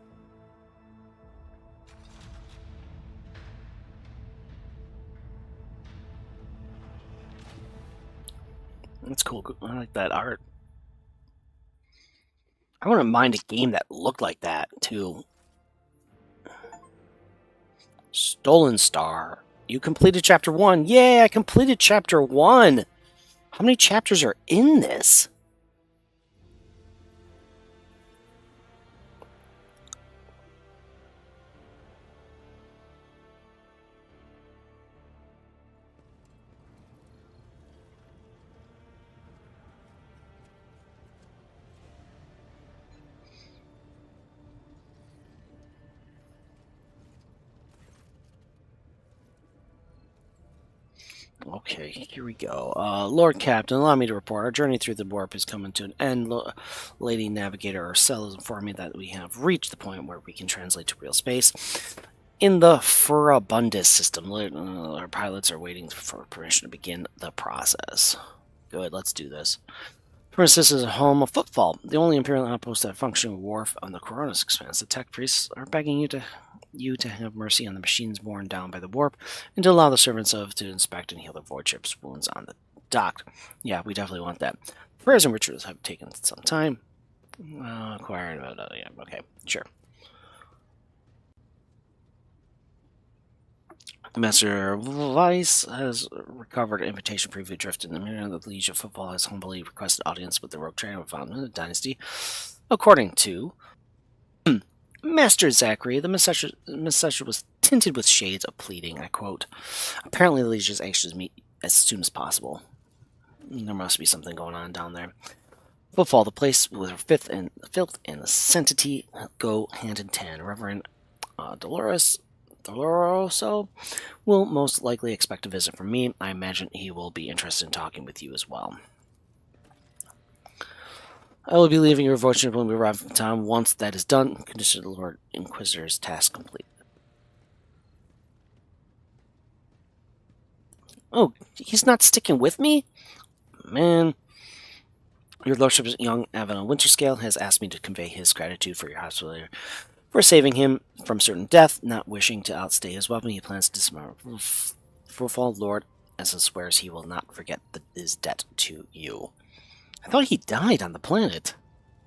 That's cool. I like that art. I wouldn't mind a game that looked like that, too. Stolen Star. You completed Chapter 1. Yay, I completed Chapter 1. How many chapters are in this? Okay, here we go. Lord Captain, allow me to report. Our journey through the warp is coming to an end. Lady Navigator Ursel has informed me that we have reached the point where we can translate to real space. In the Furabundus system, our pilots are waiting for permission to begin the process. Good, let's do this. First, this is a home of Footfall, the only Imperial outpost that functioning wharf on the Coronis Expanse. The tech priests are begging you to have mercy on the machines borne down by the warp, and to allow the servants to inspect and heal the void ship's wounds on the dock. Yeah, we definitely want that. Prayers and rituals have taken some time. Acquiring, yeah, okay, sure. Master Weiss has recovered an invitation previously drifted in the mirror. The Liege of Football has humbly requested audience with the rogue trader found in the dynasty. According to Master Zachary, the message was tinted with shades of pleading. I quote, apparently the Liege is anxious to meet as soon as possible. There must be something going on down there. Footfall, the place with her filth and the sanctity go hand in hand. Reverend Doloroso will most likely expect a visit from me. I imagine he will be interested in talking with you as well. I will be leaving your voyage when we arrive in town. Once that is done, condition the Lord Inquisitor's task complete. Oh, he's not sticking with me? Man. Your Lordship's young Avenel Winterscale has asked me to convey his gratitude for your hospitality. For saving him from certain death, not wishing to outstay his welcome, he plans to dismount. Footfall Lord Essen swears he will not forget his debt to you. I thought he died on the planet.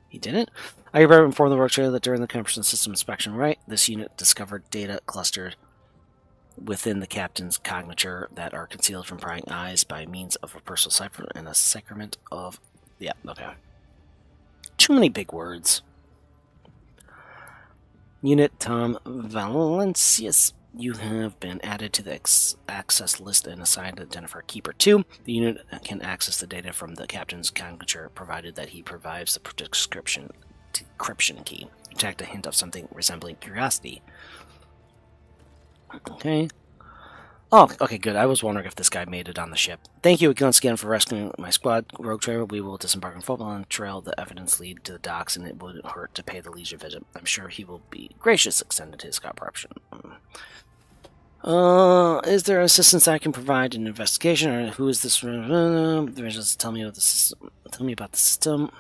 He didn't? I remember informed the rogue trader that during the compression system inspection, right, this unit discovered data clustered within the captain's cogniture that are concealed from prying eyes by means of a personal cipher and a sacrament of... Yeah, okay. Too many big words. Unit Tom Valencius, you have been added to the access list and assigned to Jennifer Keeper 2. The unit can access the data from the captain's cogniture, provided that he provides the decryption key. Detect a hint of something resembling curiosity. Okay. Oh, okay, good. I was wondering if this guy made it on the ship. Thank you once again for rescuing my squad, Rogue Trader. We will disembark on Football and trail the evidence lead to the docks, and it wouldn't hurt to pay the Legion a visit. I'm sure he will be gracious extended his cooperation. Is there assistance I can provide in investigation, or who is this? Tell me about the system. Tell me about the system.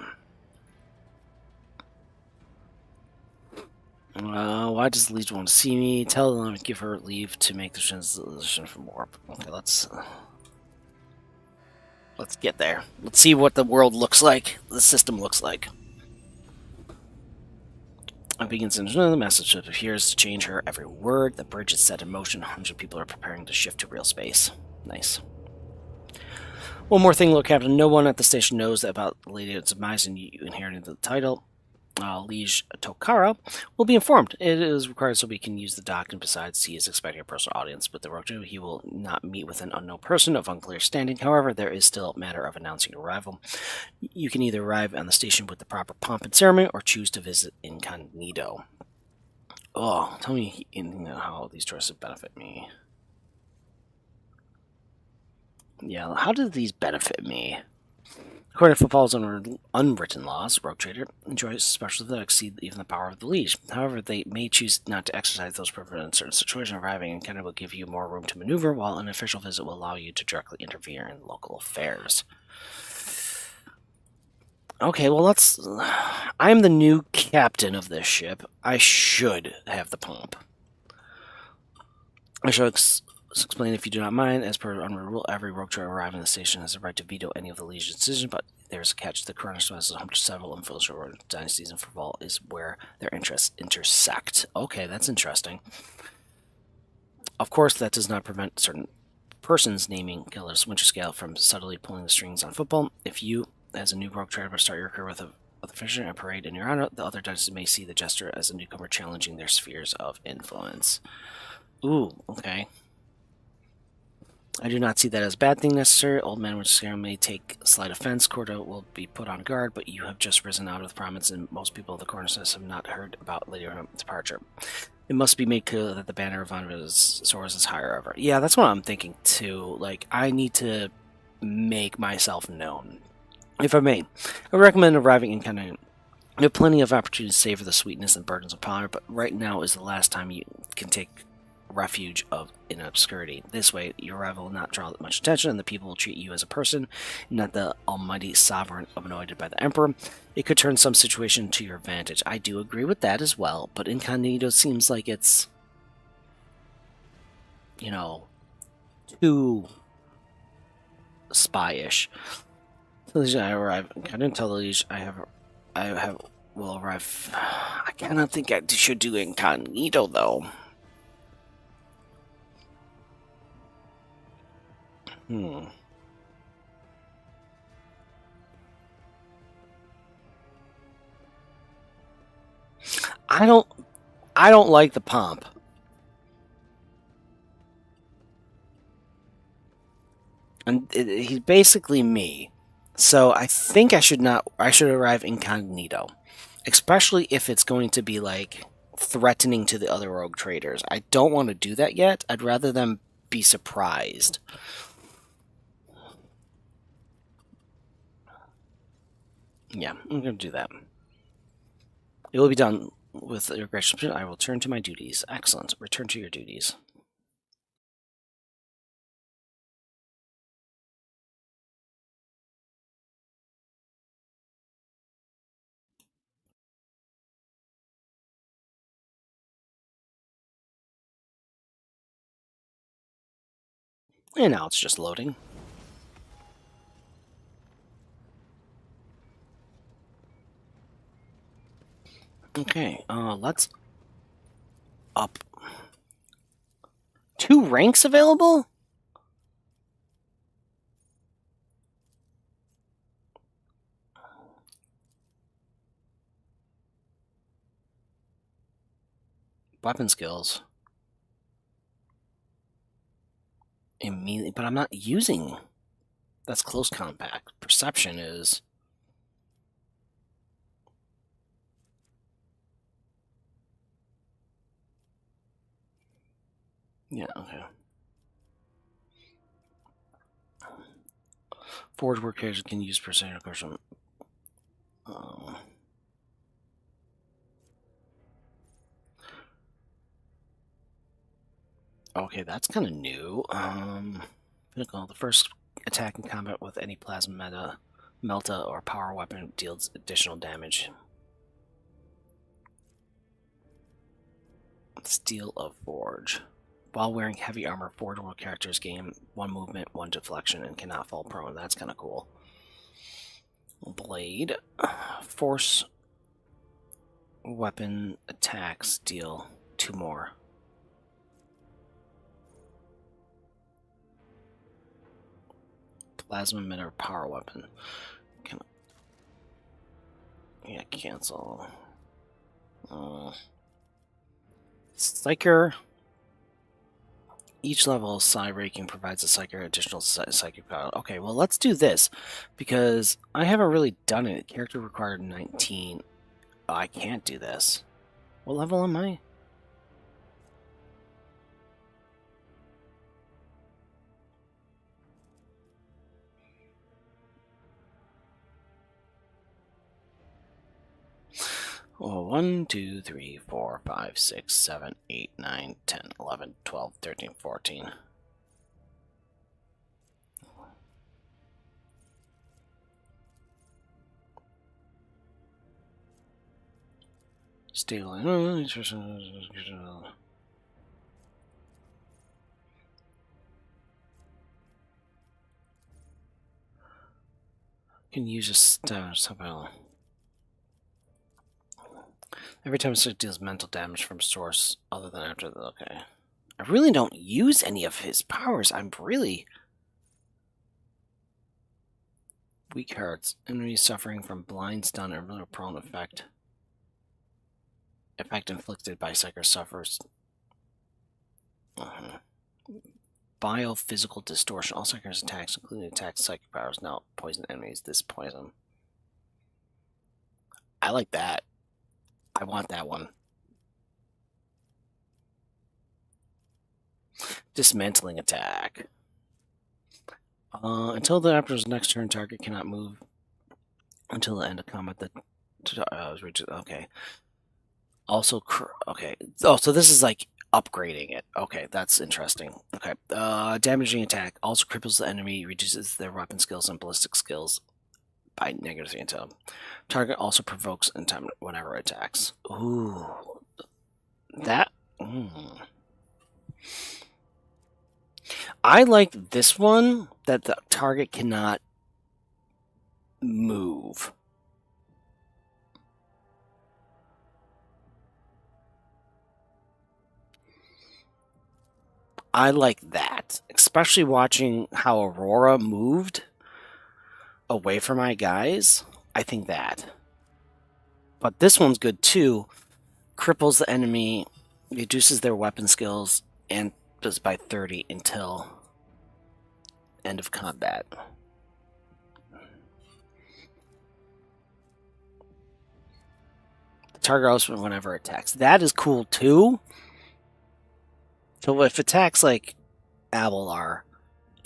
Why does the Legion want to see me? Tell them to give her leave to make the transition from warp. Okay, let's get there. Let's see what the world looks like, the system looks like. It begins in the message appears to change her every word. The bridge is set in motion. 100 people are preparing to shift to real space. Nice. One more thing, Lord Captain. No one at the station knows about Lady's demise and you inheriting the title. Liege Tokara will be informed. It is required so we can use the dock, and besides, he is expecting a personal audience with the Rogue. He will not meet with an unknown person of unclear standing. However, there is still a matter of announcing arrival. You can either arrive on the station with the proper pomp and ceremony, or choose to visit incognito. Oh, tell me how these choices benefit me. Yeah, how do these benefit me? According to Football's unwritten laws, Rogue Trader enjoys specials that exceed even the power of the Liege. However, they may choose not to exercise those privileges in certain situations. Arriving in Canada will give you more room to maneuver, while an official visit will allow you to directly interfere in local affairs. Okay, well, I'm the new captain of this ship. I should have the pomp. I shall explain if you do not mind. As per unwritten rule, every rogue trader arriving at the station has the right to veto any of the Legion's decisions, but there's a catch. The Coronis is home to several infiltrated dynasties, and Football is where their interests intersect. Okay, that's interesting. Of course, that does not prevent certain persons naming Killers Winterscale from subtly pulling the strings on Football. If you, as a new rogue trader, start your career with a fisher and parade in your honor, the other dynasties may see the gesture as a newcomer challenging their spheres of influence. Ooh, okay. I do not see that as a bad thing necessarily. Old Man Winterscale may take slight offense. Cordo will be put on guard, but you have just risen out of the prominence, and most people of the Cornices have not heard about Lady Warhammer's departure. It must be made clear that the banner of Vandra's source is higher ever. Yeah, that's what I'm thinking too. Like, I need to make myself known. If I may, I recommend arriving in Canada. You have plenty of opportunity to savor the sweetness and burdens of power, but right now is the last time you can take refuge in obscurity. This way, your arrival will not draw that much attention, and the people will treat you as a person, not the almighty sovereign anointed by the emperor. It could turn some situation to your advantage. I do agree with that as well, but incognito seems like it's, you know, too spy-ish. Tell the Liege I arrive. I didn't tell the Liege I will arrive. I kind of think I should do incognito though. I don't like the pomp. And he's basically me. So I think I should arrive incognito. Especially if it's going to be like threatening to the other rogue traders. I don't want to do that yet. I'd rather them be surprised. Yeah, I'm going to do that. It will be done with your gracious permission. I will turn to my duties. Excellent. Return to your duties. And now it's just loading. Okay, let's up. 2 ranks available? Weapon skills. Immediately, but I'm not using. That's close combat. Perception is. Yeah, okay. Forge work characters can use precision question. Okay, that's kind of new. The first attack in combat with any plasma melta or power weapon deals additional damage. Steel of Forge. While wearing heavy armor, Forge world characters gain 1 movement, 1 deflection, and cannot fall prone. That's kind of cool. Blade. Force weapon attacks deal 2 more. Plasma emitter power weapon. Yeah, cancel. Psyker. Each level of Psi Raking provides a Psyker additional psychic power. Okay, well, let's do this, because I haven't really done it. Character required 19. Oh, I can't do this. What level am I? Oh, 1, 2, 3, 4, 5, 6, 7, 8, 9, 10, 11, 12, 13, 14. Stable. Can use a something. Every time it deals mental damage from source other than after the. Okay. I really don't use any of his powers. I'm really. Weak hearts. Enemies suffering from blind, stun, or little prone effect. Effect inflicted by Psyker suffers. Biophysical distortion. All Psyker's attacks, including attacks, psychic powers, now poison enemies. This poison. I like that. I want that one. Dismantling attack. Until the Emperor's next turn, target cannot move until the end of combat. Okay. Also, okay. Oh, so this is like upgrading it. Okay, that's interesting. Okay. Damaging attack also cripples the enemy, reduces their weapon skills and ballistic skills by -3 until. Target also provokes in time whenever it attacks. Ooh. That. I like this one, that the target cannot move. I like that, especially watching how Aurora moved away from my guys. I think that. But this one's good too. Cripples the enemy, reduces their weapon skills, and does by 30 until end of combat. The target also whenever it attacks. That is cool too. So if it attacks like Abelard,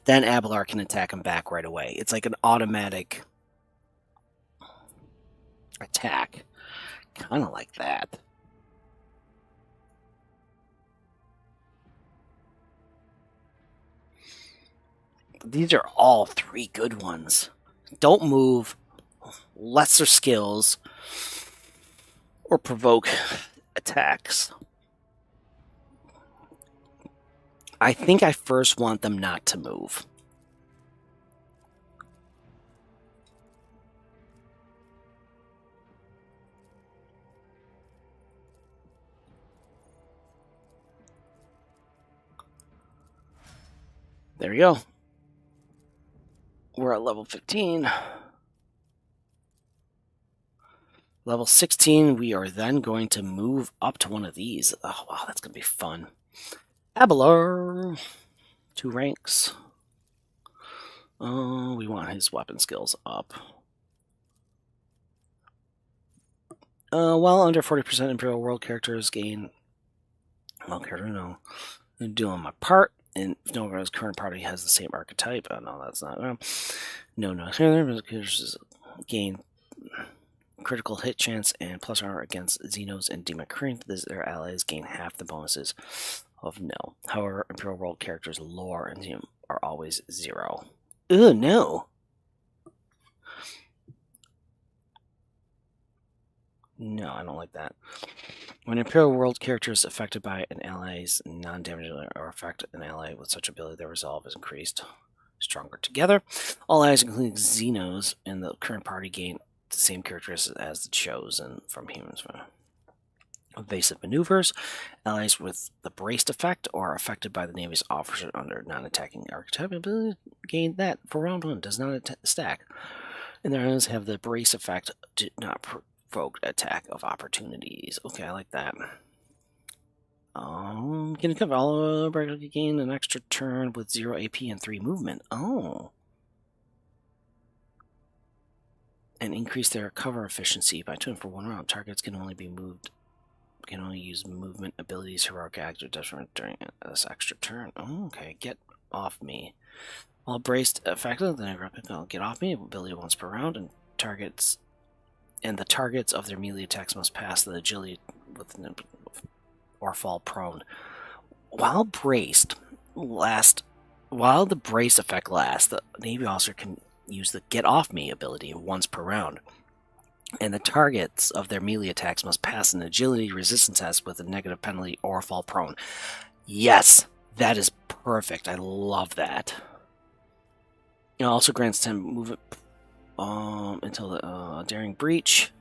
then Abelard can attack him back right away. It's like an automatic attack. Kind of like that. These are all 3 good ones. Don't move, lesser skills, or provoke attacks. I think I first want them not to move. There we go. We're at level 15. Level 16, we are then going to move up to one of these. Oh, wow, that's going to be fun. Abelard. 2 ranks. We want his weapon skills up. While under 40% Imperial World characters gain... Well, character, no. I'm doing my part. And if no one's current party has the same archetype. Oh, no, that's not. No. Gain critical hit chance and plus armor against Xenos and Democrene. Their allies gain half the bonuses of no. However, Imperial World characters' lore and Xenom are always 0. Ugh, no. No, I don't like that. When an Imperial World character is affected by an ally's non-damaging or affect an ally with such ability, their resolve is increased. Stronger together. All allies, including Xenos in the current party, gain the same characteristics as the chosen from humans. Evasive maneuvers. Allies with the braced effect or affected by the Navy's officer under non-attacking archetype ability gain that for round 1. Does not stack. And their allies have the brace effect, do not provoke attack of opportunities. Okay, I like that. Can you cover all gain an extra turn with 0 AP and 3 movement? Oh. And increase their cover efficiency by 2 for 1 round. Targets can only be moved. Can only use movement abilities, heroic act, or detriment during this extra turn. Oh, okay. Get off me. While braced effective, then I'll get off me. Ability once per round, and targets. And the targets of their melee attacks must pass the agility with or fall prone. While braced while the brace effect lasts, the Navy officer can use the get off me ability once per round. And the targets of their melee attacks must pass an agility resistance test with a negative penalty or fall prone. Yes, that is perfect. I love that. It also grants 10 movement until the daring breach.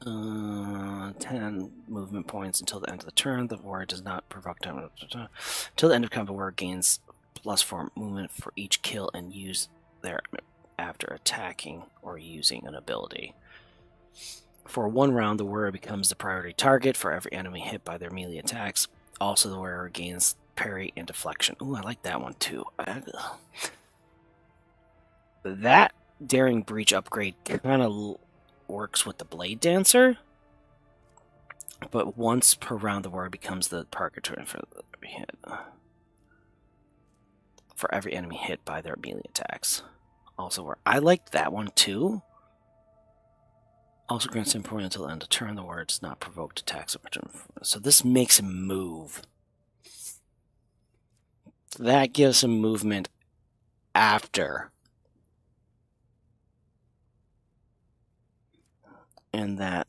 10 movement points until the end of the turn. The warrior does not provoke damage. Until the end of combat, warrior gains +4 movement for each kill and use their after attacking or using an ability. For 1 round, the warrior becomes the priority target for every enemy hit by their melee attacks. Also, the warrior gains parry and deflection. Ooh, I like that one too. That daring breach upgrade kind of works with the blade dancer, but once per round, the warrior becomes the target for every hit. for every enemy hit by their melee attacks. Also, where I liked that one too. Also grants him point until the end of turn. The warrior does not provoke attacks. So this makes him move. That gives him movement after. And that.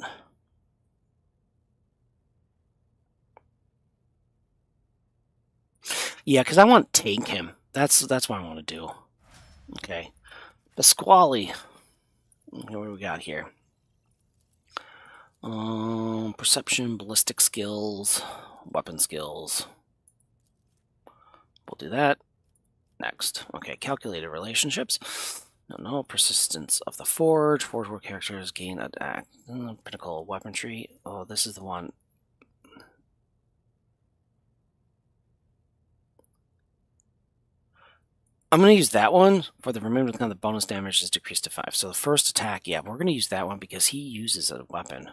Yeah, because I want to tank him. That's what I want to do. Okay. Pasquale. What do we got here? Perception, ballistic skills, weapon skills. We'll do that. Next. Okay, calculated relationships. No, persistence of the forge. Forge work characters gain attack. Pinnacle weaponry. Oh, this is the one. I'm going to use that one for the remainder of the bonus damage is decreased to 5. So the first attack, yeah, we're going to use that one because he uses a weapon.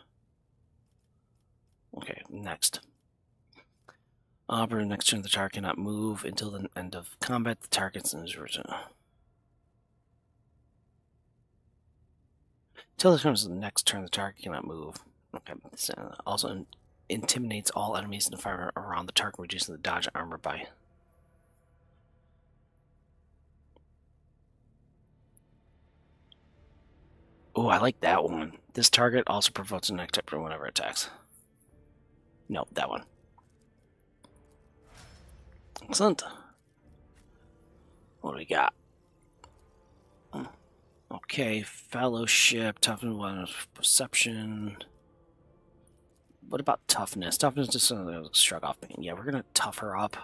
Okay, next. Next turn, the target cannot move until the end of combat. The target's in his original. Until the next turn, the target cannot move. Okay, this also intimidates all enemies in the fire around the target, reducing the dodge armor by. Oh, I like that one. This target also provokes an attack whenever it attacks. No, that one. Excellent. What do we got? Okay, fellowship, toughness, perception. What about toughness? Toughness just shrug off pain. Yeah, we're gonna tough her up.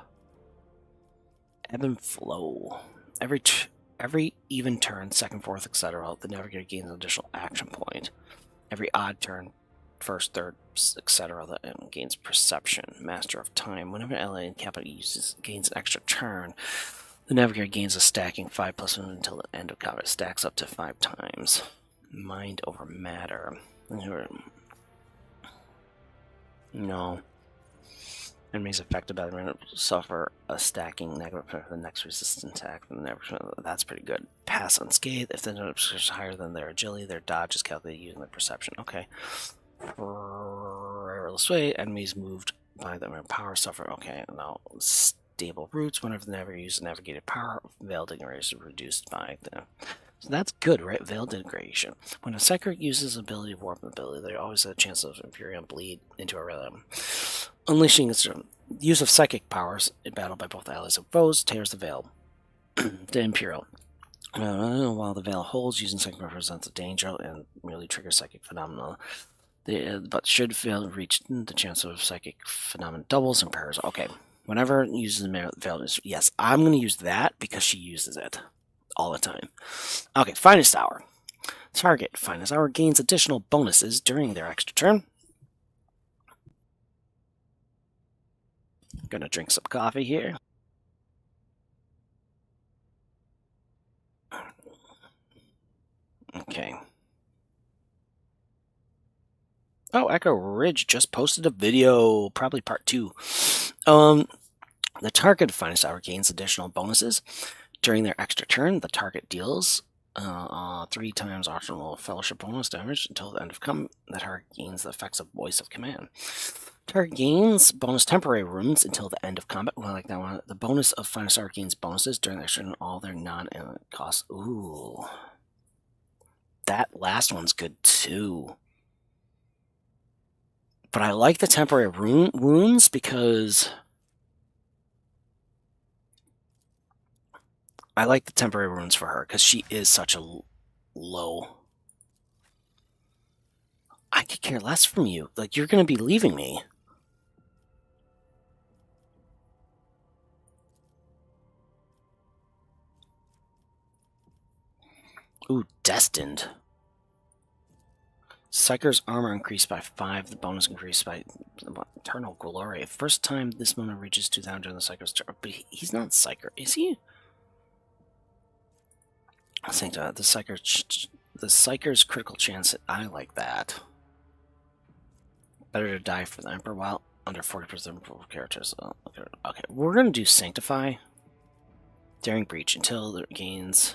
Ebb and flow. Every even turn, second, fourth, etc., the navigator gains an additional action point. Every odd turn, first, third, etc., that gains perception. Master of time. Whenever an ally in capital gains an extra turn, the navigator gains a stacking 5+1 until the end of combat. Stacks up to 5 times. Mind over matter. No. Enemies affected by the random suffer a stacking negative for the next resistant attack. That's pretty good. Pass unscathed. If the negative is higher than their agility, their dodge is calculated using their perception. Okay. This way, enemies moved by their power suffer. Okay, now stable roots. Whenever the navigator uses navigated power, veiled integration is reduced by the. So that's good, right? Veiled integration. When a psyker uses ability of warp ability, they always have a chance of Imperium bleed into a rhythm. Unleashing its use of psychic powers in battle by both allies and foes tears the veil. The Imperial. While the veil holds, using psychic represents a danger and merely triggers psychic phenomena. But should fail to reach the chance of psychic phenomenon doubles and pairs. Okay. Whenever it uses the veil, yes, I'm going to use that because she uses it all the time. Okay, Finest Hour. Target Finest Hour gains additional bonuses during their extra turn. Gonna drink some coffee here. Okay. Oh, Echo Ridge just posted a video, probably part 2. The target Finest Hour gains additional bonuses. During their extra turn, the target deals 3 times optional fellowship bonus damage until the end of combat. The target gains the effects of Voice of Command. Target gains bonus temporary runes until the end of combat. Well, I like that one. The bonus of Finest Hour gains bonuses during their turn, all their non-enemy costs. Ooh. That last one's good too. But I like the temporary wounds because I like the temporary runes for her because she is such a low. I could care less from you. Like, you're going to be leaving me. Ooh, Destined. Psyker's armor increased by 5. The bonus increased by Eternal Glory. First time this moment reaches 2,000 during the Psyker's turn. But he's not Psyker, is he? I think the Psyker's critical chance. I like that. Better to die for the Emperor while under 40% of characters. Okay, we're gonna do Sanctify. Daring Breach until it gains.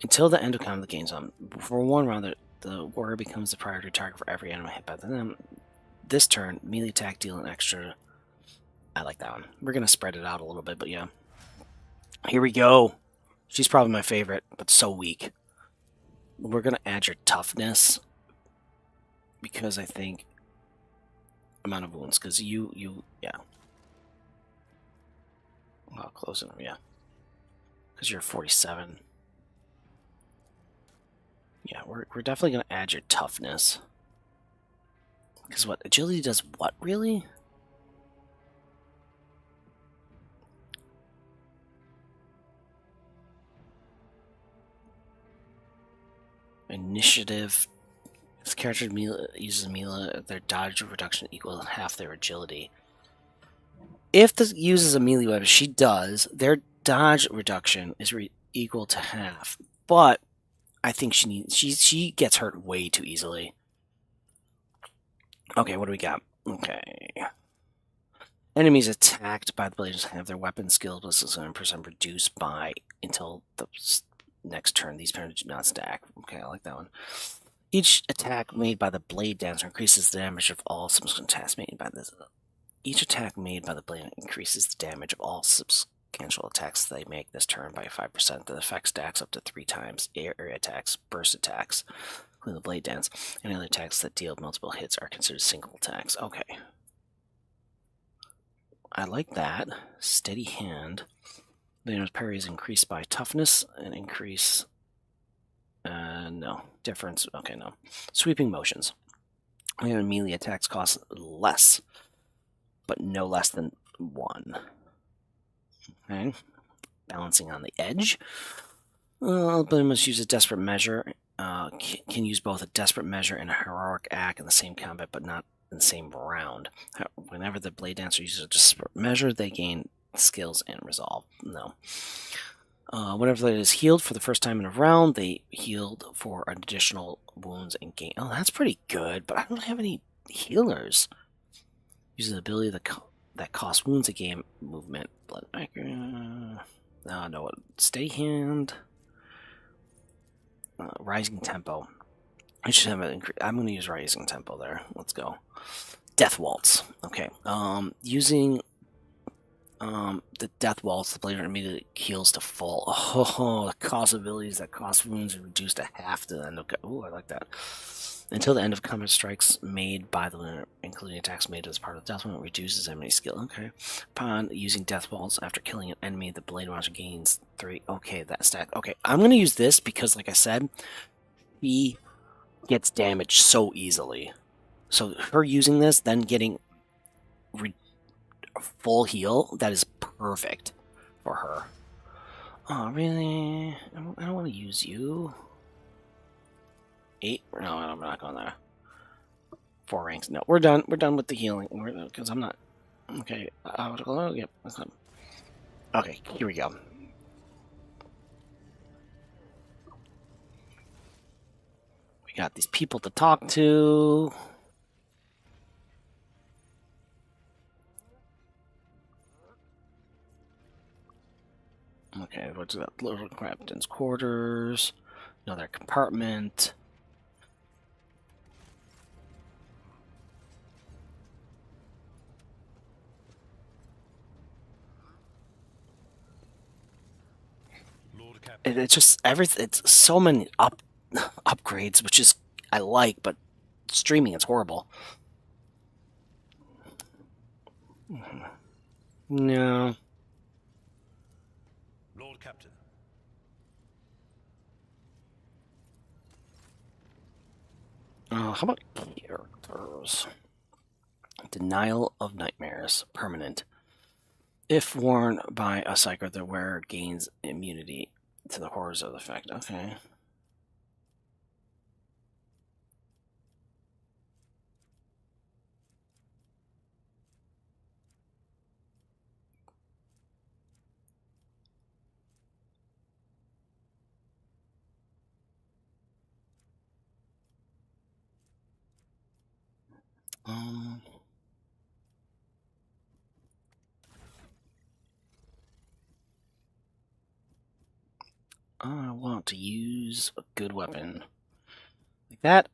Until the end of combat gains on. For one round, the warrior becomes the priority target for every enemy hit by them. This turn, melee attack deal an extra. I like that one. We're gonna spread it out a little bit, but yeah. Here we go. She's probably my favorite, but so weak. We're gonna add your toughness because I think amount of wounds, because yeah. Well, close enough, yeah. Because you're 47. Yeah, we're definitely gonna add your toughness. Because what agility does what really? Initiative. This character uses melee, their dodge reduction equal to half their agility. If this uses a melee weapon, she does. Their dodge reduction is equal to half, but I think she gets hurt way too easily. Okay, what do we got? Okay. Enemies attacked by the blades have their weapon skills plus 7% reduced by until the next turn. These parents do not stack. Okay, I like that one. Each attack made by the blade dancer increases the damage of all subsequent attacks made by this. Each attack made by the blade increases the damage of all substantial attacks they make this turn by 5%. The effect stacks up to 3 times. Area attacks, burst attacks, including the blade dance, and other attacks that deal multiple hits are considered single attacks. Okay. I like that. Steady hand. The parry is increased by toughness and increase. No. Difference. Okay, no. Sweeping motions. Melee attacks cost less, but no less than 1. Okay. Balancing on the edge. But must use a desperate measure. Can use both a desperate measure and a heroic act in the same combat, but not in the same round. Whenever the blade dancer uses a desperate measure, they gain skills and resolve. No. Whenever it is healed for the first time in a round, they healed for additional wounds and gain. Oh, that's pretty good, but I don't have any healers. Uses the ability that costs wounds a game movement. Blood. No. Steady hand. Rising tempo. I should have an I'm going to use rising tempo there. Let's go. Death Waltz. Okay. Using the Death Waltz, the blade immediately heals to full. Oh, the cost abilities that cost wounds are reduced to half to the end of. Ooh, I like that. Until the end of combat strikes made by the winner, including attacks made as part of the death one, reduces enemy skill. Okay. Upon using Death Waltz after killing an enemy, the blade monster gains 3. Okay, that stack. Okay, I'm going to use this because, like I said, he gets damaged so easily. So her using this, then getting full heal, that is perfect for her. Oh, really? I don't want to use you. 8? No, I'm not going there. 4 ranks. No, we're done. We're done with the healing. Because I'm not. Okay. Yep. Okay, here we go. We got these people to talk to. Okay, what's that? Little captain's quarters. Another compartment. It's just everything. It's so many upgrades, which is I like, but streaming is horrible. No. Lord Captain. How about characters? Denial of Nightmares. Permanent. If worn by a psyker, the wearer gains immunity to the horrors of the effect. Okay. Um. I want to use a good weapon. Like that,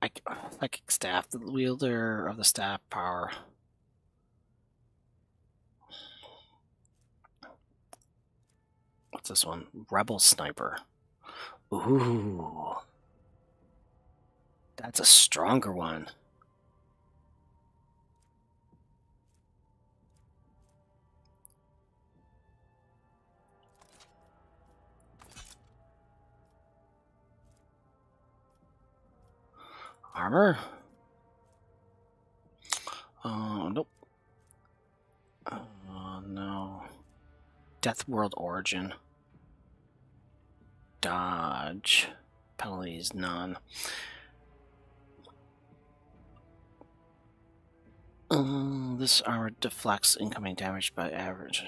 psychic staff, the wielder of the staff power. What's this one? Rebel sniper. Ooh. That's a stronger one. Armor? Nope. No. Death World Origin. Dodge. Penalties, none. This armor deflects incoming damage by average.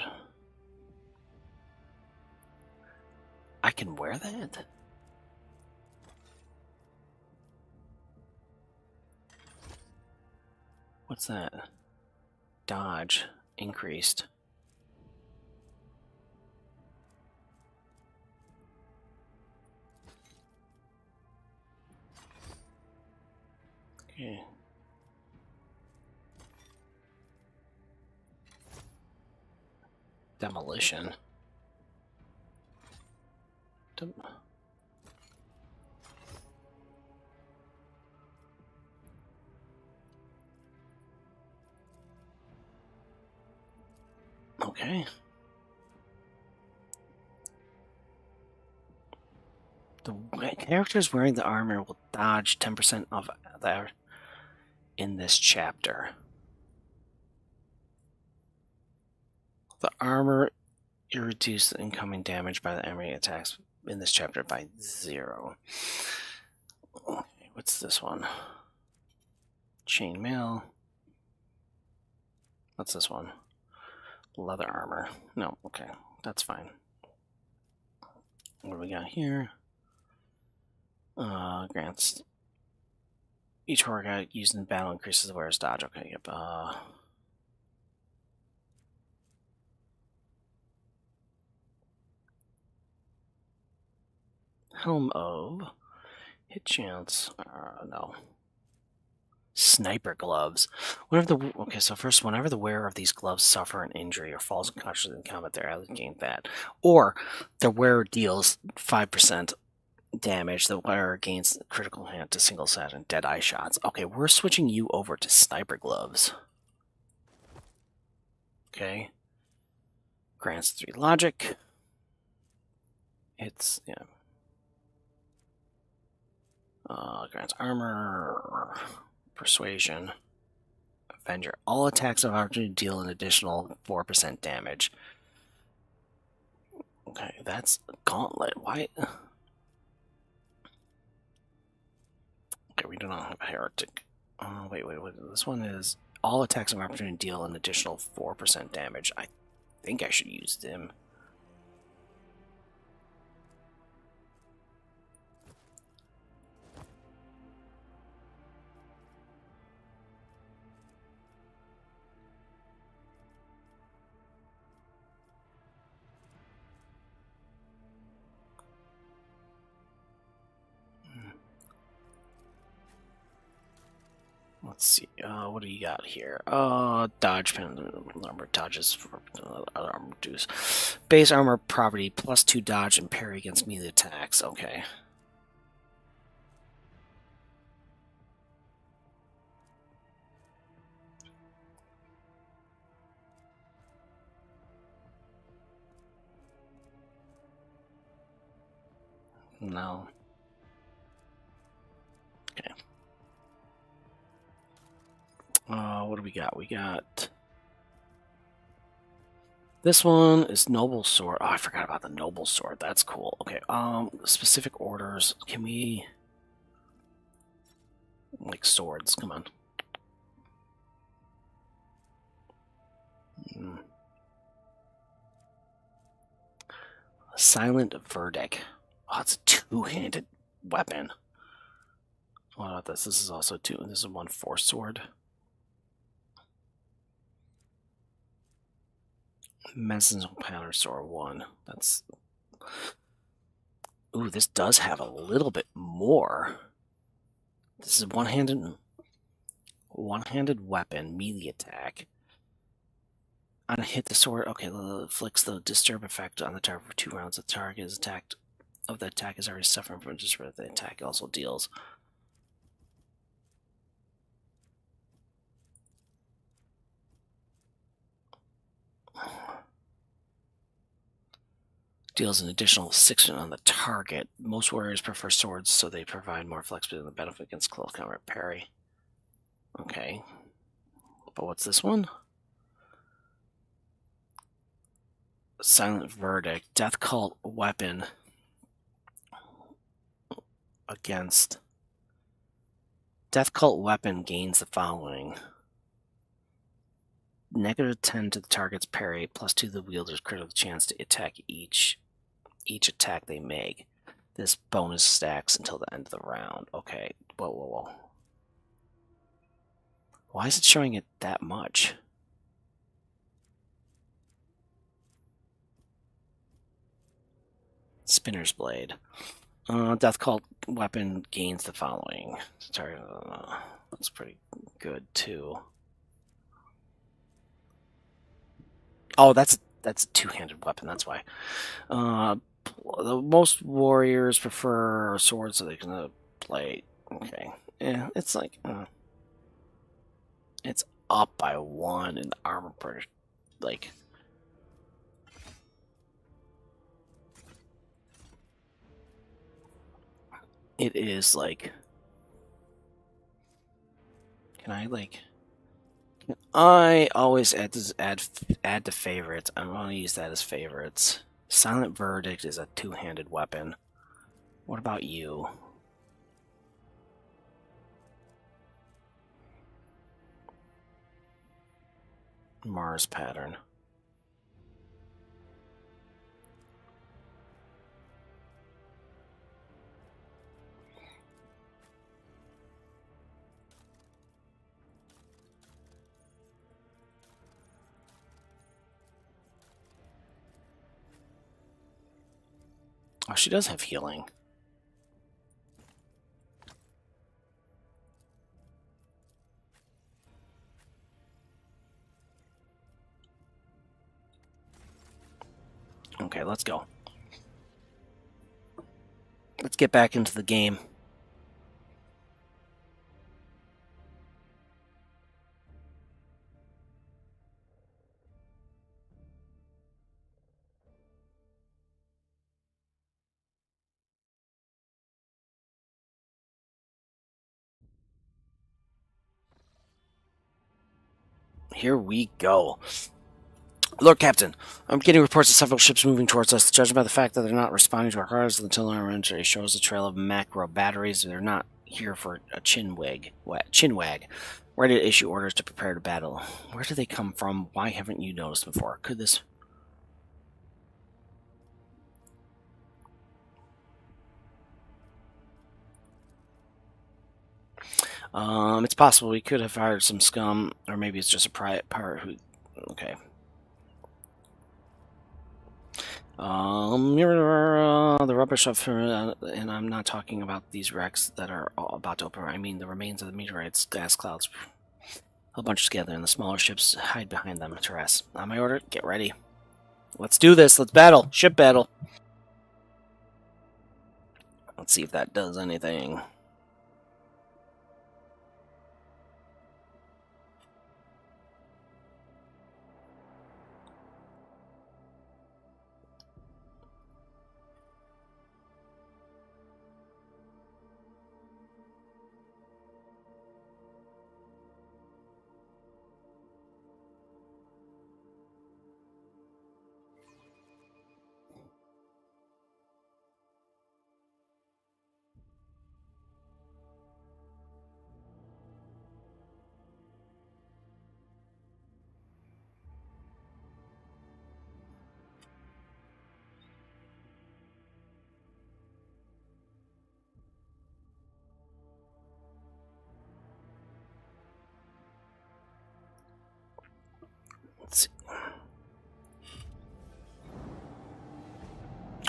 I can wear that? What's that? Dodge increased. Okay. Demolition. Okay. The characters wearing the armor will dodge 10% of their in this chapter. The armor reduces the incoming damage by the enemy attacks in this chapter by 0. Okay, what's this one? Chainmail. What's this one? Leather armor. No, okay, that's fine. What do we got here? Grants. Each horror guy used in battle increases the wearer's dodge. Okay, yep. Helm of. Hit chance. No. Sniper gloves. So first, whenever the wearer of these gloves suffer an injury or falls unconscious in combat, they're able to gain that. Or the wearer deals 5% damage. The wearer gains critical hit to single set and dead eye shots. Okay, we're switching you over to sniper gloves. Okay. Grants 3 logic. It's grants armor. Persuasion. Avenger. All attacks of opportunity deal an additional 4% damage. Okay, that's Gauntlet. Why? Okay, we do not have a Heretic. Wait. This one is all attacks of opportunity deal an additional 4% damage. I think I should use them. Let's see. What do you got here? Dodge pen number dodges for other armor reduce. Base armor property +2 dodge and parry against melee attacks. Okay. No. Okay. What do we got? We got this one is Noble Sword. Oh, I forgot about the Noble Sword. That's cool. Okay. Specific orders. Can we like swords? Come on. Silent Verdict. Oh, it's a 2-handed weapon. What about this? This is also 2. This is 1 force sword. Medicine Powder Sword 1. That's. Ooh, this does have a little bit more. This is one-handed weapon, melee attack. On a hit, the sword inflicts the disturb effect on the target for 2 rounds. The target is attacked of the attack is already suffering from disturb. The attack also deals an additional 6 on the target. Most warriors prefer swords, so they provide more flexibility in the benefit against close combat parry. Okay. But what's this one? Silent Verdict. Death Cult weapon against... Death Cult weapon gains the following. -10 to the target's parry, +2 to the wielder's critical chance to attack each attack they make. This bonus stacks until the end of the round. Okay, whoa. Why is it showing it that much? Spinner's Blade. Death Cult weapon gains the following. That's pretty good, too. Oh, that's a two-handed weapon, that's why. Most warriors prefer swords so they can play. Okay. Yeah, it's like... it's up by 1 in the armor per... Like... It is like... Can I, like... I always add to favorites. I'm going to use that as favorites. Silent Verdict is a two-handed weapon. What about you? Mars pattern. Oh, she does have healing. Okay, let's go. Let's get back into the game. Here we go. Lord Captain, I'm getting reports of several ships moving towards us. Judging by the fact that they're not responding to our cars, the artillery entry shows a trail of macro batteries. They're not here for a chinwag. Ready to issue orders to prepare to battle. Where do they come from? Why haven't you noticed before? Could this... It's possible we could have hired some scum, or maybe it's just a pirate who... Okay. The rubbish of and I'm not talking about these wrecks that are about to open. I mean the remains of the meteorites, gas clouds. A bunch together, and the smaller ships hide behind them to rest. On my order, get ready. Let's do this. Let's battle. Ship battle. Let's see if that does anything.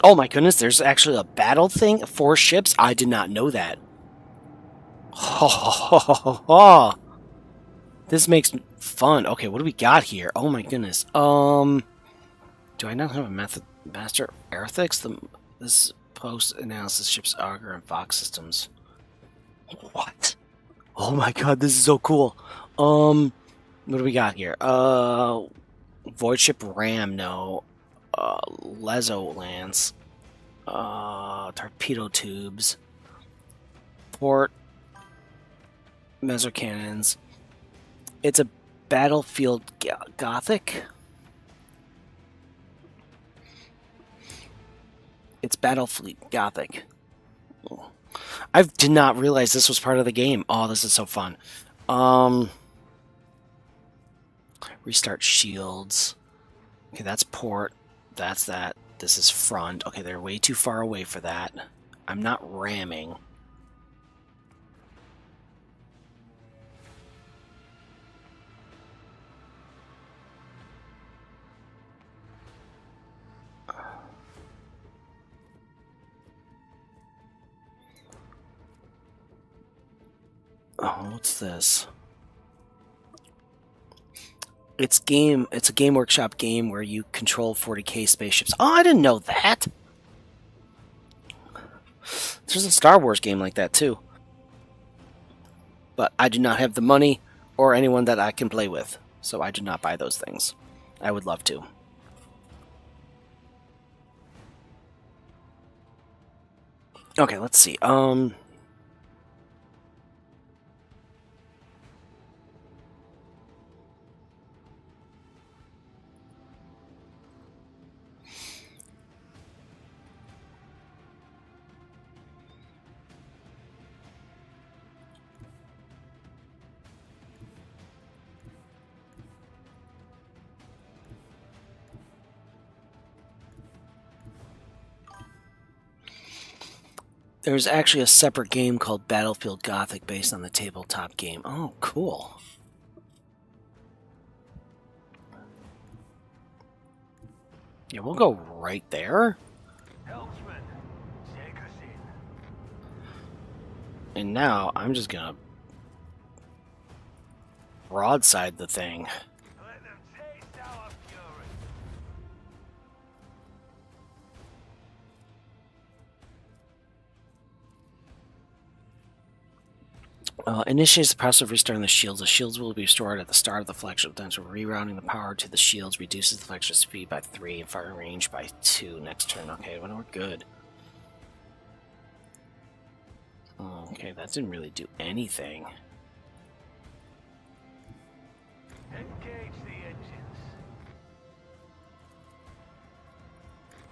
Oh my goodness, there's actually a battle thing? 4 ships? I did not know that. This makes fun. Okay, what do we got here? Oh my goodness. Do I not have a master ethics? This post analysis ships auger and Fox systems. What? Oh my god, this is so cool. What do we got here? Void ship Ram, no. Lezo Lance. Torpedo tubes. Port. Meso cannons. It's a battlefield Gothic. It's Battlefleet Gothic. Oh. I did not realize this was part of the game. Oh, this is so fun. Restart shields. Okay, that's port. That's that. This is front. Okay, they're way too far away for that. I'm not ramming. Oh, what's this? It's a Game Workshop game where you control 40k spaceships. Oh, I didn't know that. There's a Star Wars game like that too. But I do not have the money or anyone that I can play with, so I do not buy those things. I would love to. Okay, let's see. There's actually a separate game called Battlefield Gothic based on the tabletop game. Oh, cool. Yeah, we'll go right there. Helmsman, take us in. And now I'm just gonna broadside the thing. Let them taste our fury. Initiates the process of restarting the shields. The shields will be restored at the start of the flagship. Then rerouting the power to the shields reduces the flagship speed by 3 and fire range by 2 next turn. Okay, well, we're good. Okay, that didn't really do anything. Engage the engines.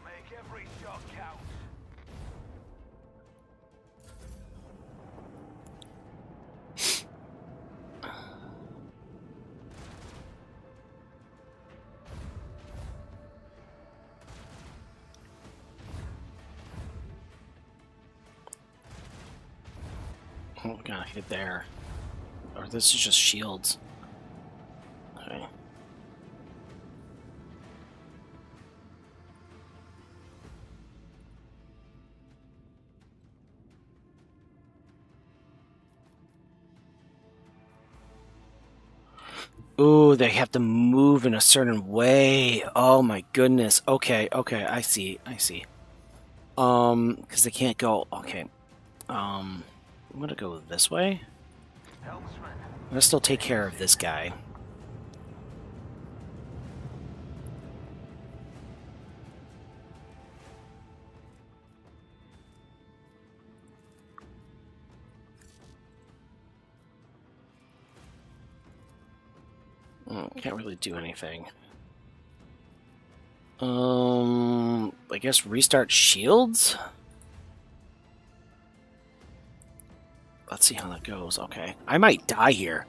Make every shot count. Oh, we gotta hit there. Or this is just shields. Okay. Ooh, they have to move in a certain way. Oh my goodness. Okay, okay, I see, I see. Because they can't go. Okay. I'm gonna go this way. Helmsman, I'm gonna still take care of this guy. Can't really do anything. I guess restart shields? Let's see how that goes. Okay. I might die here.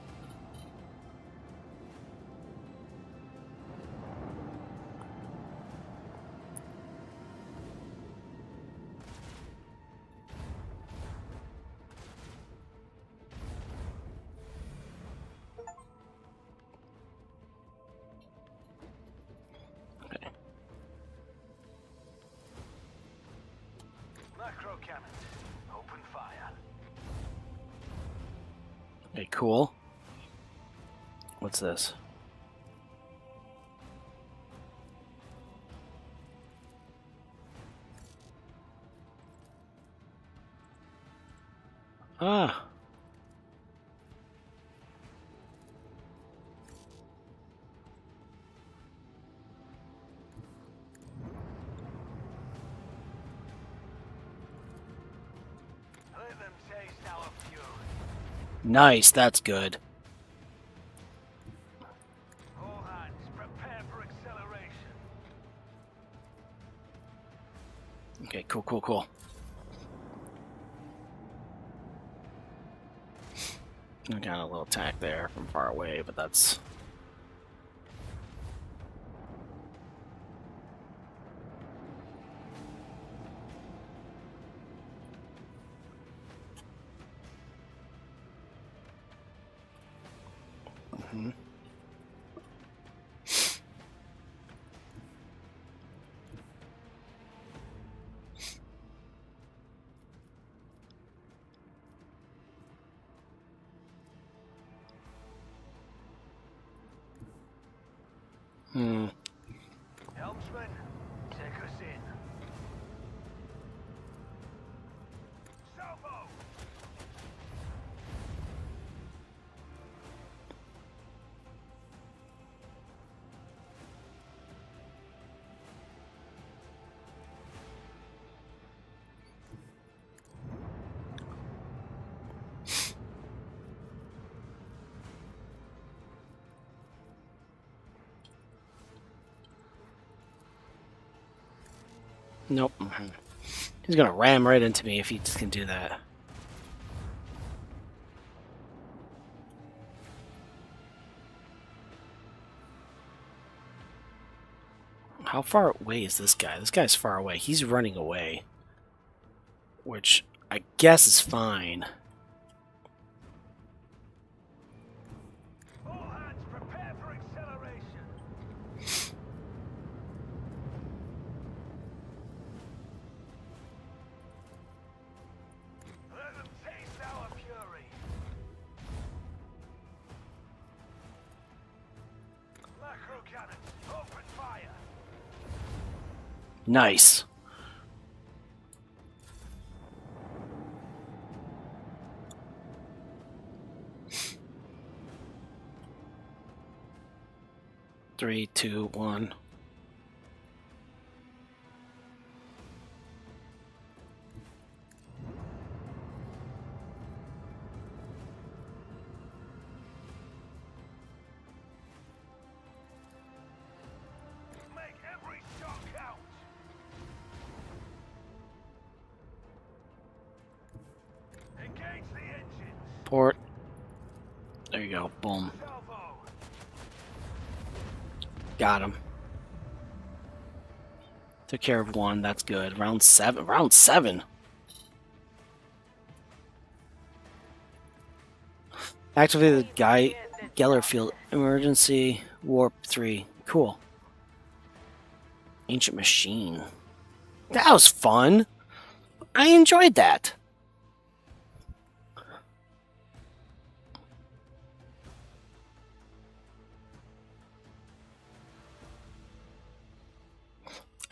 fire. Okay, cool. What's this? Ah. Let them taste our fury. Nice, that's good. All hands, prepare for acceleration. Okay, cool, cool, cool. I got a little attack there from far away, but that's... Mhm. Hmm. Helmsman, take us in. Salvo! Nope. Mhm. He's gonna ram right into me if he just can do that. How far away is this guy? This guy's far away. He's running away. Which I guess is fine. All hands, prepare for acceleration. Let them taste our fury. Macro cannons, open fire. Nice. Three, two, one. Make every shot count. Engage the engines. Port. There you go. Boom. Salvo. Got him. Took care of one. That's good. Round 7. Round 7. Activated the Guy Geller Field Emergency Warp 3. Cool. Ancient Machine. That was fun. I enjoyed that.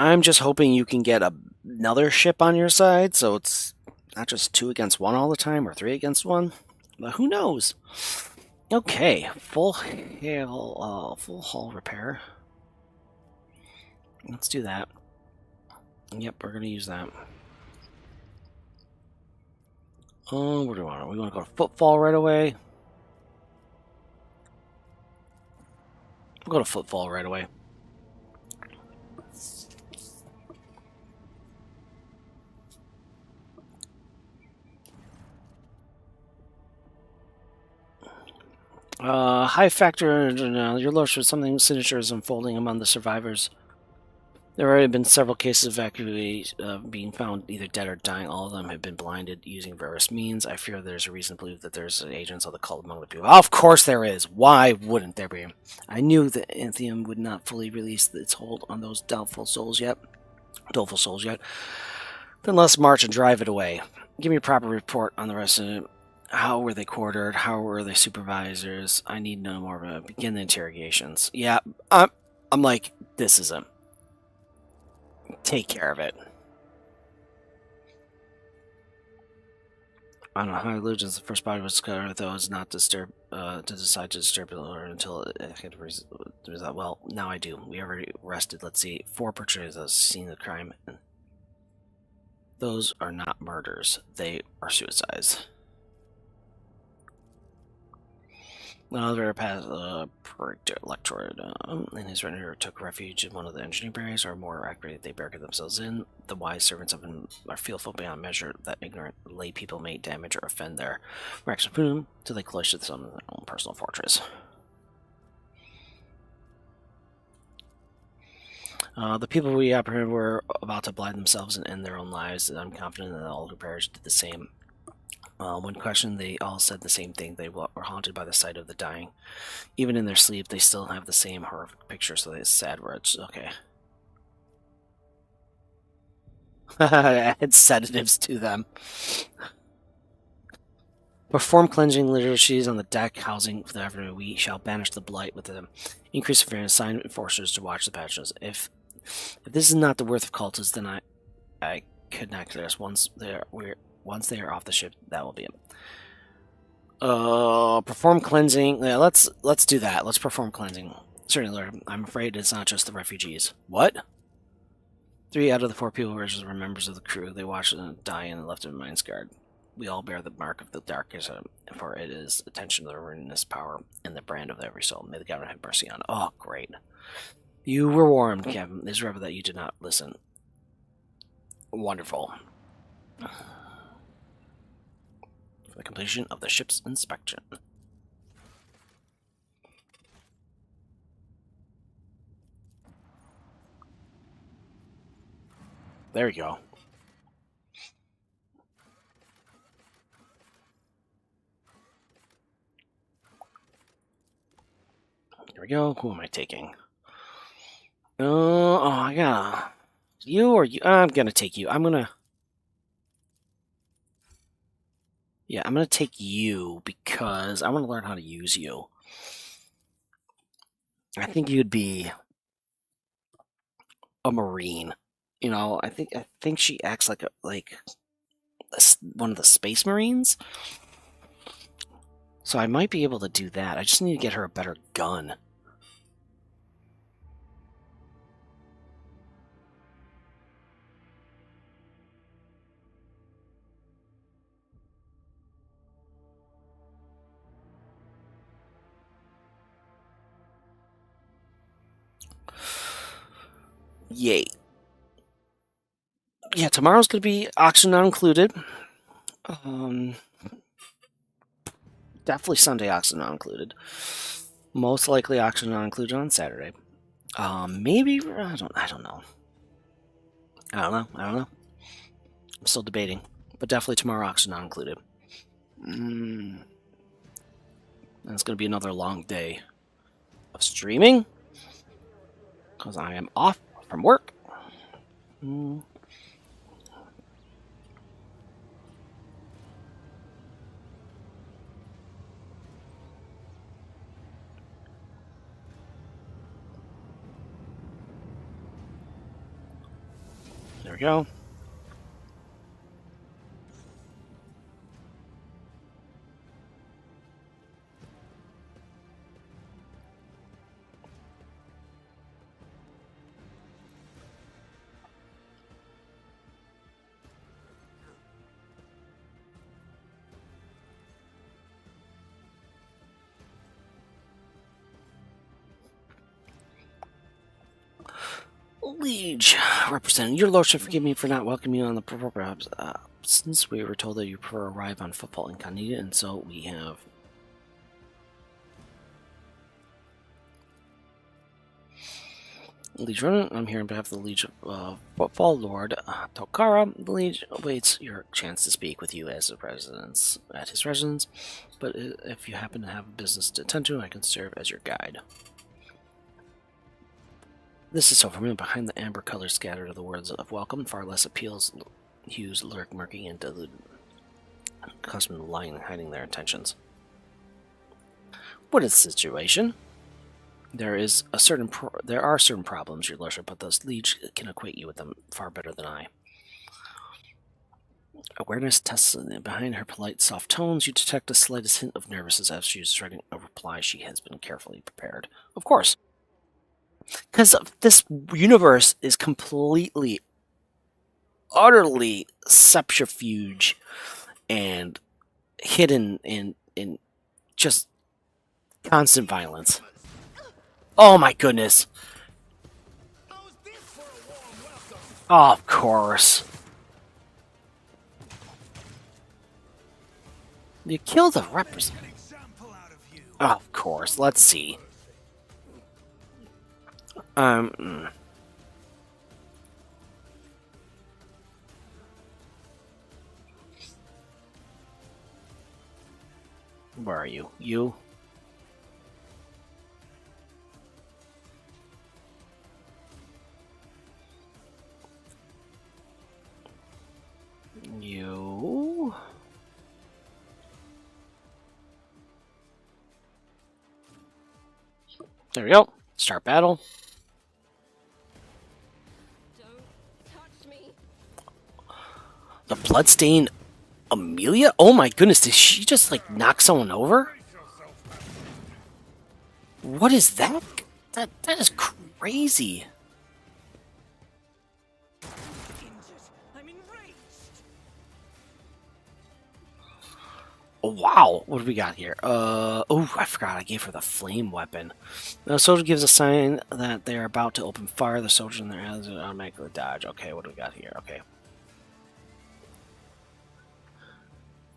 I'm just hoping you can get another ship on your side, so it's not just 2 against 1 all the time, or 3 against 1. But who knows? Okay, full hull repair. Let's do that. Yep, we're gonna use that. Oh, what do we want? We want to go to footfall right away. We'll go to footfall right away. High factor, your lord shows something sinister is unfolding among the survivors. There have already been several cases of evacuees being found either dead or dying. All of them have been blinded using various means. I fear there's a reason to believe that there's agents of the cult among the people. Of course there is! Why wouldn't there be? I knew that Anthium would not fully release its hold on those doleful souls yet. Then let's march and drive it away. Give me a proper report on the rest of it. How were they quartered? How were they supervisors? I need no more of it. Begin the interrogations. Yeah, I'm like, this is a... Take care of it. I don't know how religions the first body was discovered, though it's not disturb to decide to disturb it until it had result. Well, now I do. We already arrested, let's see, 4 portrays of scene of the crime. Those are not murders. They are suicides. Another electorate in his render took refuge in one of the engineering barriers, or more accurately, they barricaded themselves in. The wise servants of him are fearful beyond measure that ignorant lay people may damage or offend their Maximum till they cloistered some in their own personal fortress. The people we apprehended were about to blind themselves and end their own lives, and I'm confident that all who perished did the same. When questioned, they all said the same thing. They were haunted by the sight of the dying. Even in their sleep, they still have the same horrific picture, so they sad words. Okay. Add sedatives to them. Perform cleansing liturgies on the deck housing for the afternoon. We shall banish the blight with them. Increase fairness, assign enforcers to watch the patches. If this is not the worth of cultists, then I could not clear us. Once they are off the ship, that will be it. Perform cleansing. Yeah, let's do that. Let's perform cleansing. Certainly, Lord. I'm afraid it's not just the refugees. What? 3 out of the 4 people were members of the crew. They watched them die and left in Mind's Guard. We all bear the mark of the darkness, for it is attention to the ruinous power and the brand of every soul. May the governor have mercy on. Oh, great. You were warned, Captain. It is rare that you did not listen. Wonderful. For the completion of the ship's inspection. There we go. Here we go. Who am I taking? I gotta... You or you? I'm gonna take you. Yeah, I'm gonna take you because I want to learn how to use you. I think you'd be a Marine. You know, I think she acts like one of the Space Marines. So I might be able to do that. I just need to get her a better gun. Yay. Yeah, tomorrow's going to be oxygen not included. Definitely Sunday oxygen not included. Most likely oxygen not included on Saturday. Maybe I don't know. I don't know. I'm still debating, but definitely tomorrow oxygen not included. And it's going to be another long day of streaming because I am off from work. There we go. Liege, representing your lordship, forgive me for not welcoming you on the proper since we were told that you prefer arrive on football incognito, and so we have. Liege, I'm here on behalf of the Liege Football Lord Tokara. The Liege awaits your chance to speak with you as the president's at his residence, but if you happen to have business to attend to, I can serve as your guide. This is so familiar. Behind the amber colors scattered are the words of welcome, far less appeals, hues lurk murky and diluted. accustomed to lying and hiding their intentions. What is the situation? There are certain problems, your lordship, but those Liege can acquaint you with them far better than I. Awareness tests behind her polite, soft tones. You detect the slightest hint of nervousness as she is writing a reply. She has been carefully prepared. Of course. Because this universe is completely, utterly subterfuge and hidden in just constant violence. Oh my goodness. Oh, of course. You killed a representative. Oh, of course. Let's see. Where are you? You? You? There we go. Start battle. The Bloodstained Amelia? Oh my goodness, did she just like knock someone over? What is that? That is crazy. Oh, wow, what do we got here? Oh, I forgot I gave her the flame weapon. The soldier gives a sign that they are about to open fire. The soldier in their hands automatically dodge. Okay, what do we got here? Okay.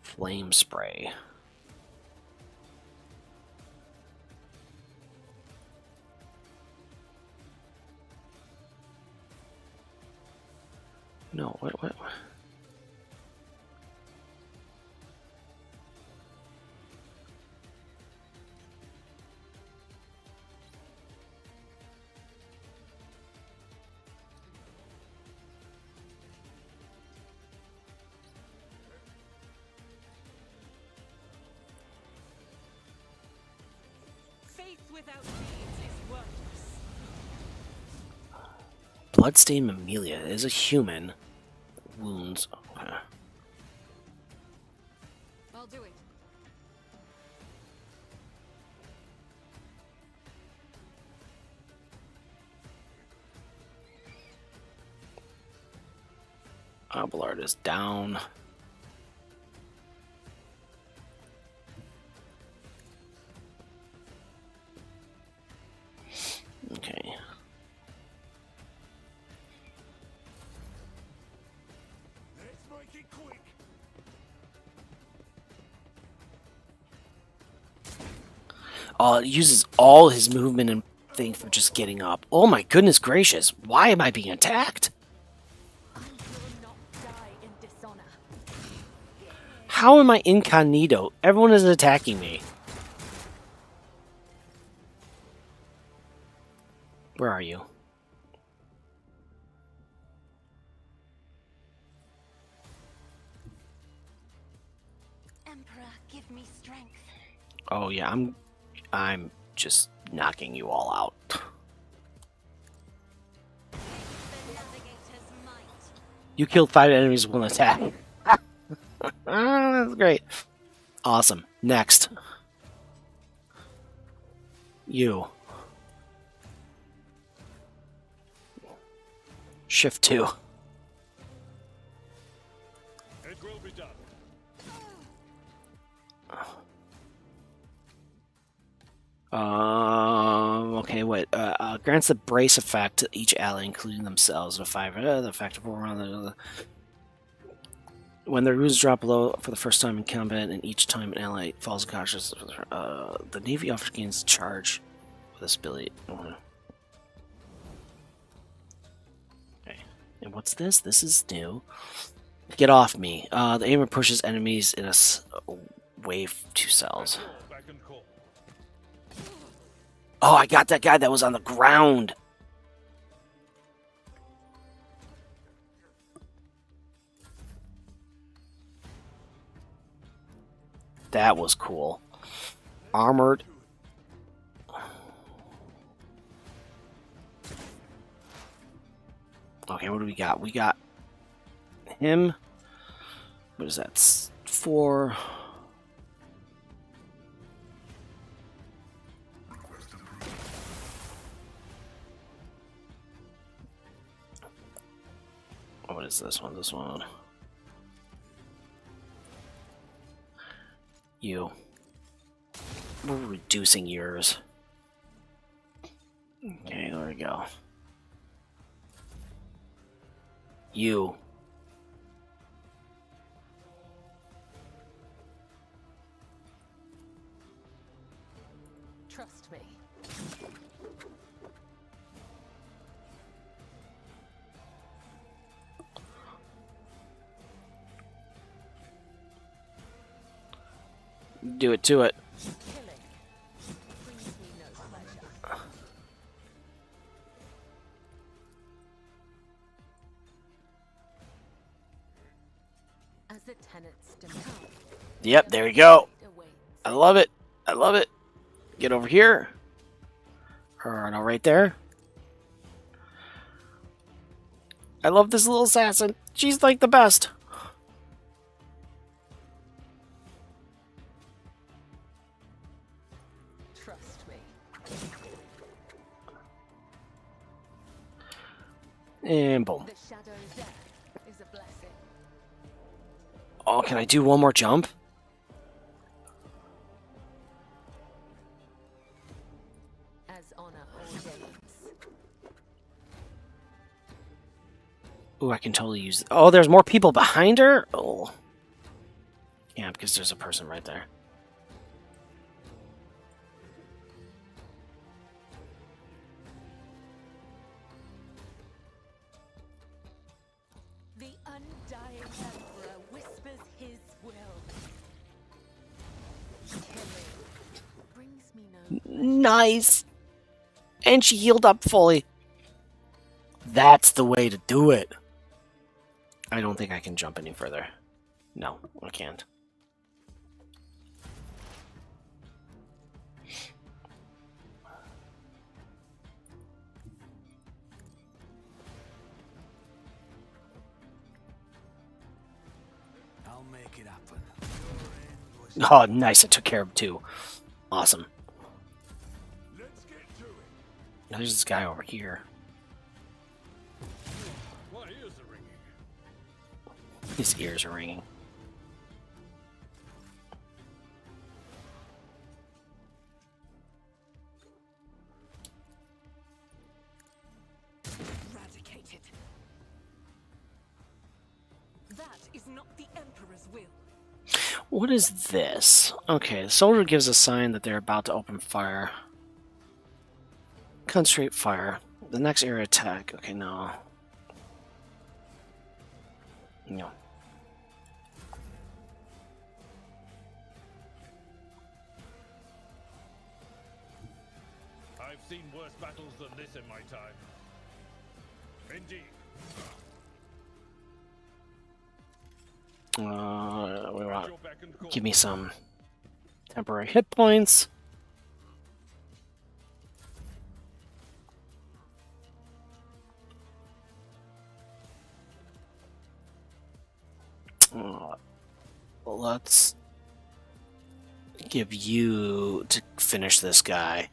Flame spray. No, what? Faith without deeds is worthless. Bloodstained Amelia is a human. Wounds. Okay. I'll do it. Abelard is down. Okay. Let's make it quick. It uses all his movement and thing for just getting up. Oh my goodness gracious! Why am I being attacked? I will not die in dishonor. How am I incognito? Everyone is attacking me. Where are you? Emperor, give me strength. Oh yeah, I'm just knocking you all out. The navigator's might. You killed 5 enemies with 1 attack. That's great. Awesome. Next. You. Shift 2. It will be done. Okay, wait. Grants the brace effect to each ally, including themselves. The 5. The effect of around when their runes drop low for the first time in combat, and each time an ally falls unconscious, the Navy officer gains charge with this ability. Okay. And what's this? This is new. Get off me. The aimer pushes enemies in a wave 2 cells. Back and call. Oh, I got that guy that was on the ground. That was cool. Armored. Okay, what do we got? We got him. What is that? 4. What is this one? This one. You. We're reducing yours. Okay, there we go. You. Trust me. Do it to it. Killing brings me no pleasure. As the tenants demand. Yep, there we go. Awaits. I love it. I love it. Get over here. Or no, right there. I love this little assassin. She's like the best. Trust me. And boom. The shadow's death is a blessing. Oh, can I do one more jump? As honor ordains. Ooh, I can totally use... Oh, there's more people behind her? Oh. Yeah, because there's a person right there. The undying emperor whispers his will. Killing brings me no Nice! And she healed up fully. That's the way to do it. I don't think I can jump any further. No, I can't. I'll make it happen. Oh, nice. I took care of him too. Awesome. Let's get to it. There's this guy over here. My ears are ringing. His ears are ringing. eradicated. That is not the emperor's will. What is this? Okay, the soldier gives a sign that they're about to open fire. Concentrate fire. The next area attack. Okay, no. No. I've seen worse battles than this in my time. Indeed. We want Your beck and call. give me some temporary hit points. Let's give you to finish this guy.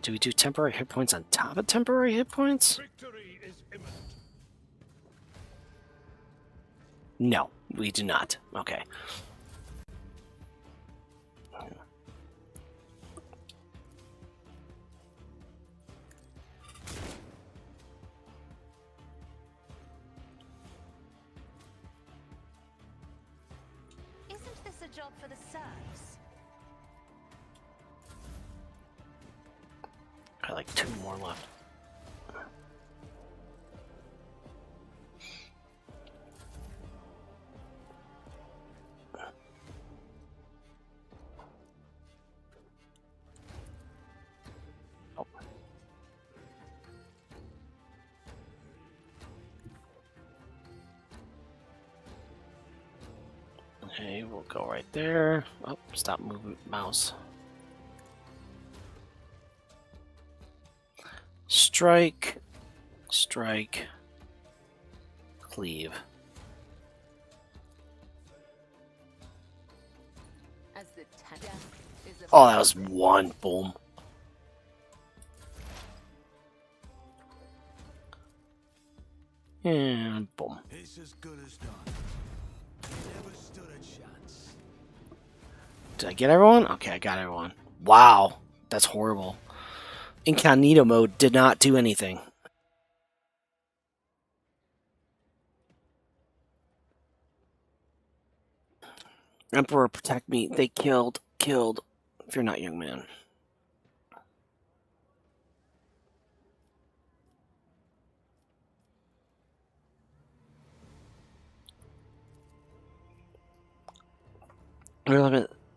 Do we do temporary hit points on top of temporary hit points? Victory is imminent. No, we do not. Okay. Isn't this a job for the serfs? I like 2 more left. Okay, we'll go right there. Oh, stop moving, mouse. Strike, strike, cleave. As the death is a Oh, that was one. Boom. And boom. It's as good as done. Never stood a chance. Did I get everyone? Okay, I got everyone. Wow, that's horrible. Incognito mode did not do anything. Emperor, protect me. They killed. If you're not young man.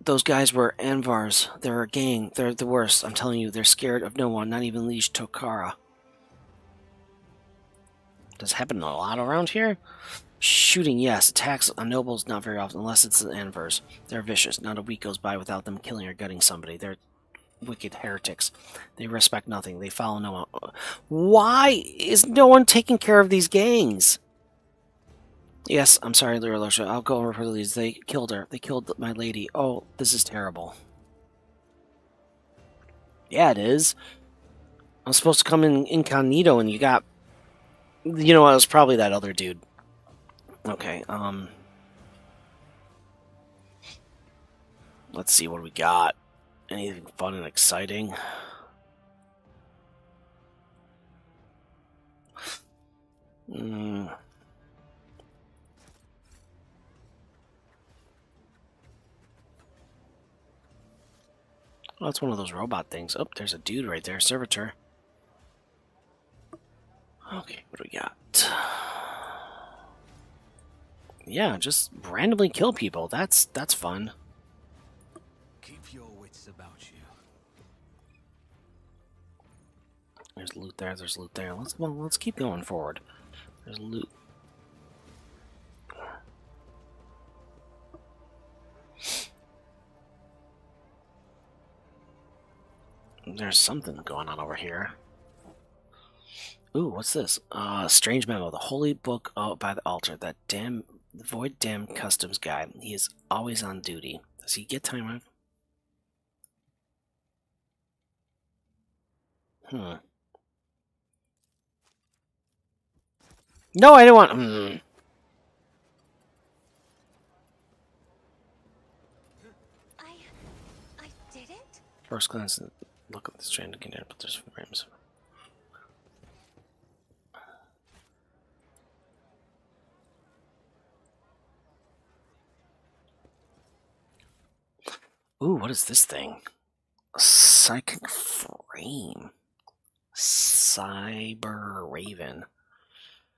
Those guys were Anvars. They're a gang. They're the worst. I'm telling you, they're scared of no one, not even Liege Tokara. Does it happen a lot around here? Shooting, yes. Attacks on nobles, not very often, unless it's the Anvars. They're vicious. Not a week goes by without them killing or gutting somebody. They're wicked heretics. They respect nothing. They follow no one. Why is no one taking care of these gangs? Yes, I'm sorry, Lyra Lusha. I'll go over for the leads. They killed her. They killed my lady. Oh, this is terrible. Yeah, it is. I'm supposed to come in incognito and you got... You know what, it was probably that other dude. Okay, let's see what we got. Anything fun and exciting? Oh, it's one of those robot things. Oh, there's a dude right there, servitor. Okay, what do we got? Yeah, just randomly kill people. That's fun. Keep your wits about you. There's loot there. There's loot there. Let's keep going forward. There's loot. There's something going on over here. Ooh, what's this? Strange memo. The holy book by the altar. That damn void damn customs guy. He is always on duty. Does he get time off? No, I didn't want. I did it? First glance, look at the strand again, but there's frames. Ooh, what is this thing? A psychic frame. Cyber Raven.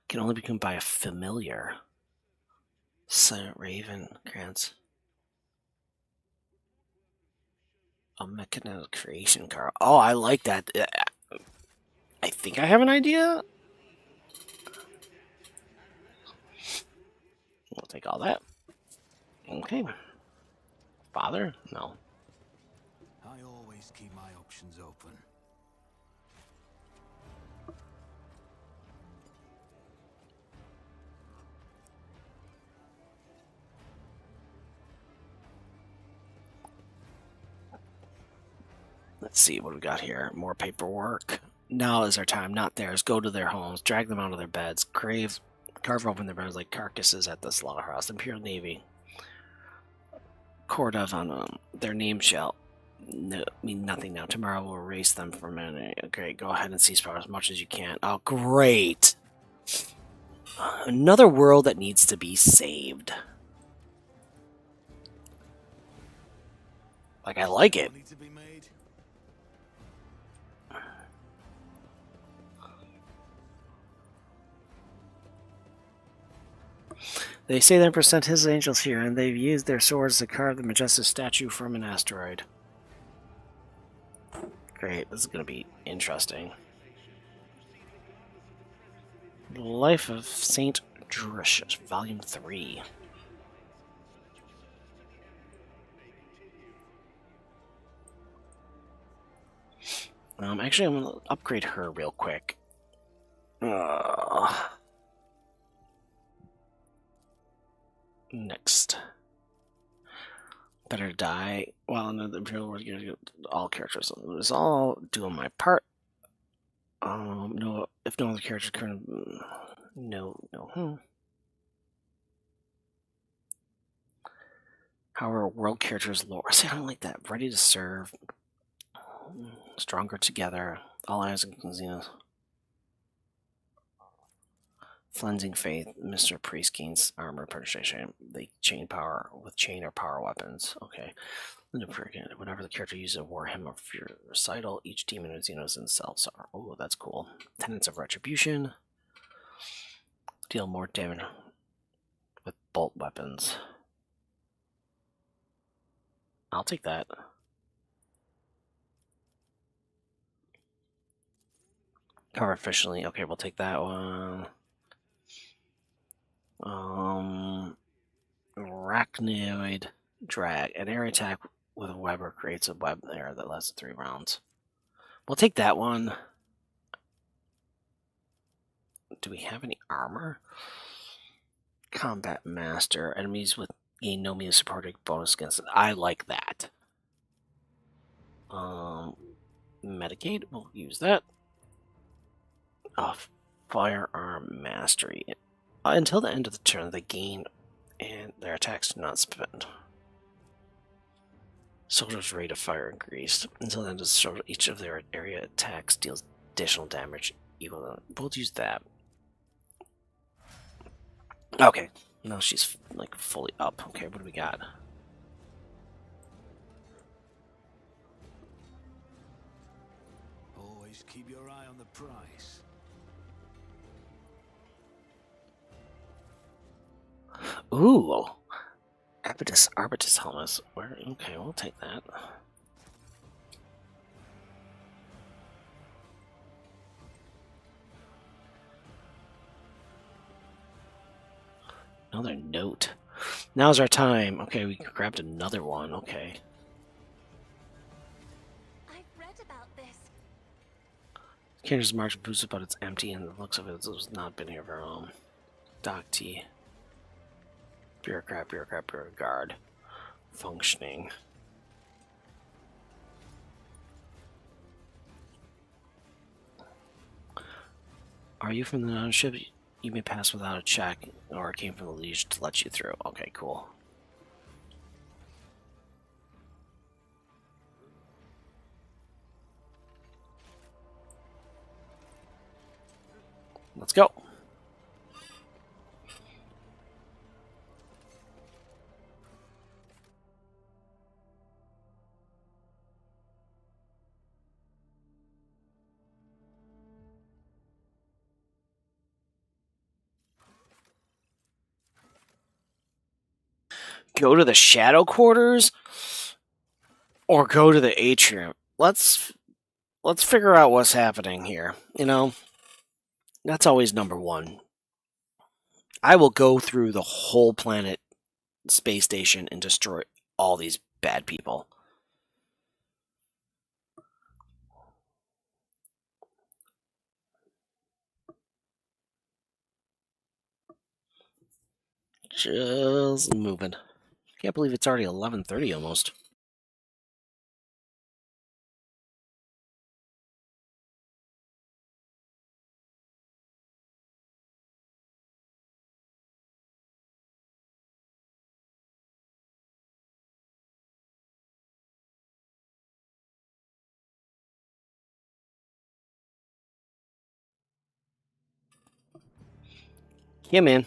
Can only be become by a familiar. Silent Raven grants a mechanical creation card. Oh, I like that. I think I have an idea. We'll take all that. Okay. Father? No. I always keep my options open. Let's see what we got here. More paperwork. Now is our time, not theirs. Go to their homes, drag them out of their beds, carve open their beds like carcasses at the slaughterhouse. Imperial Navy. Court of on their name shall mean nothing now. Tomorrow we'll erase them for a minute. Great, go ahead and seize power as much as you can. Oh, great! Another world that needs to be saved. Like, I like it. Money to be made. They say the Emperor sent his angels here, and they've used their swords to carve the majestic statue from an asteroid. Great, this is going to be interesting. Life of Saint Drush, Volume 3. Actually, I'm gonna upgrade her real quick. Next. Better die while in the Imperial War. All characters. It's all doing my part. No, if no other characters current. No. However, world characters lore. See, I don't like that. Ready to serve. Stronger together. All eyes and casinos. Cleansing Faith, Mr. Priest gains armor penetration. They chain power with chain or power weapons. Okay. Whenever the character uses a Warhammer for your recital, each demon and Xenos themselves are. Oh, that's cool. Tenets of Retribution. Deal more damage with bolt weapons. I'll take that. Cover efficiently. Okay, we'll take that one. Arachnoid drag. An air attack with a Weber creates a web there that lasts 3 rounds. We'll take that one. Do we have any armor? Combat Master. Enemies with gain no means supporting bonus against it. I like that. Medicaid. We'll use that. Firearm Mastery. Until the end of the turn, they gain and their attacks do not spend. Soldiers' rate of fire increased. Until the end of the turn, each of their area attacks deals additional damage equal to. We'll use that. Okay. Now she's like fully up. Okay, what do we got? Always keep your eye on the price. Ooh. Arbitus helmets. Okay, we'll take that. Another note. Now's our time. Okay, we grabbed another one. Okay. I've read about this. Character's march boosted, but it's empty, and the looks of it has not been here very long. Doc T. Bureaucrat, guard. Functioning. Are you from the non-ship? You may pass without a check, or it came from the Legion to let you through. Okay, cool. Let's go. Go to the shadow quarters or go to the atrium. Let's figure out what's happening here. You know, that's always number one. I will go through the whole planet space station and destroy all these bad people. Just moving. Can't believe it's already 11:30 almost. Yeah, man.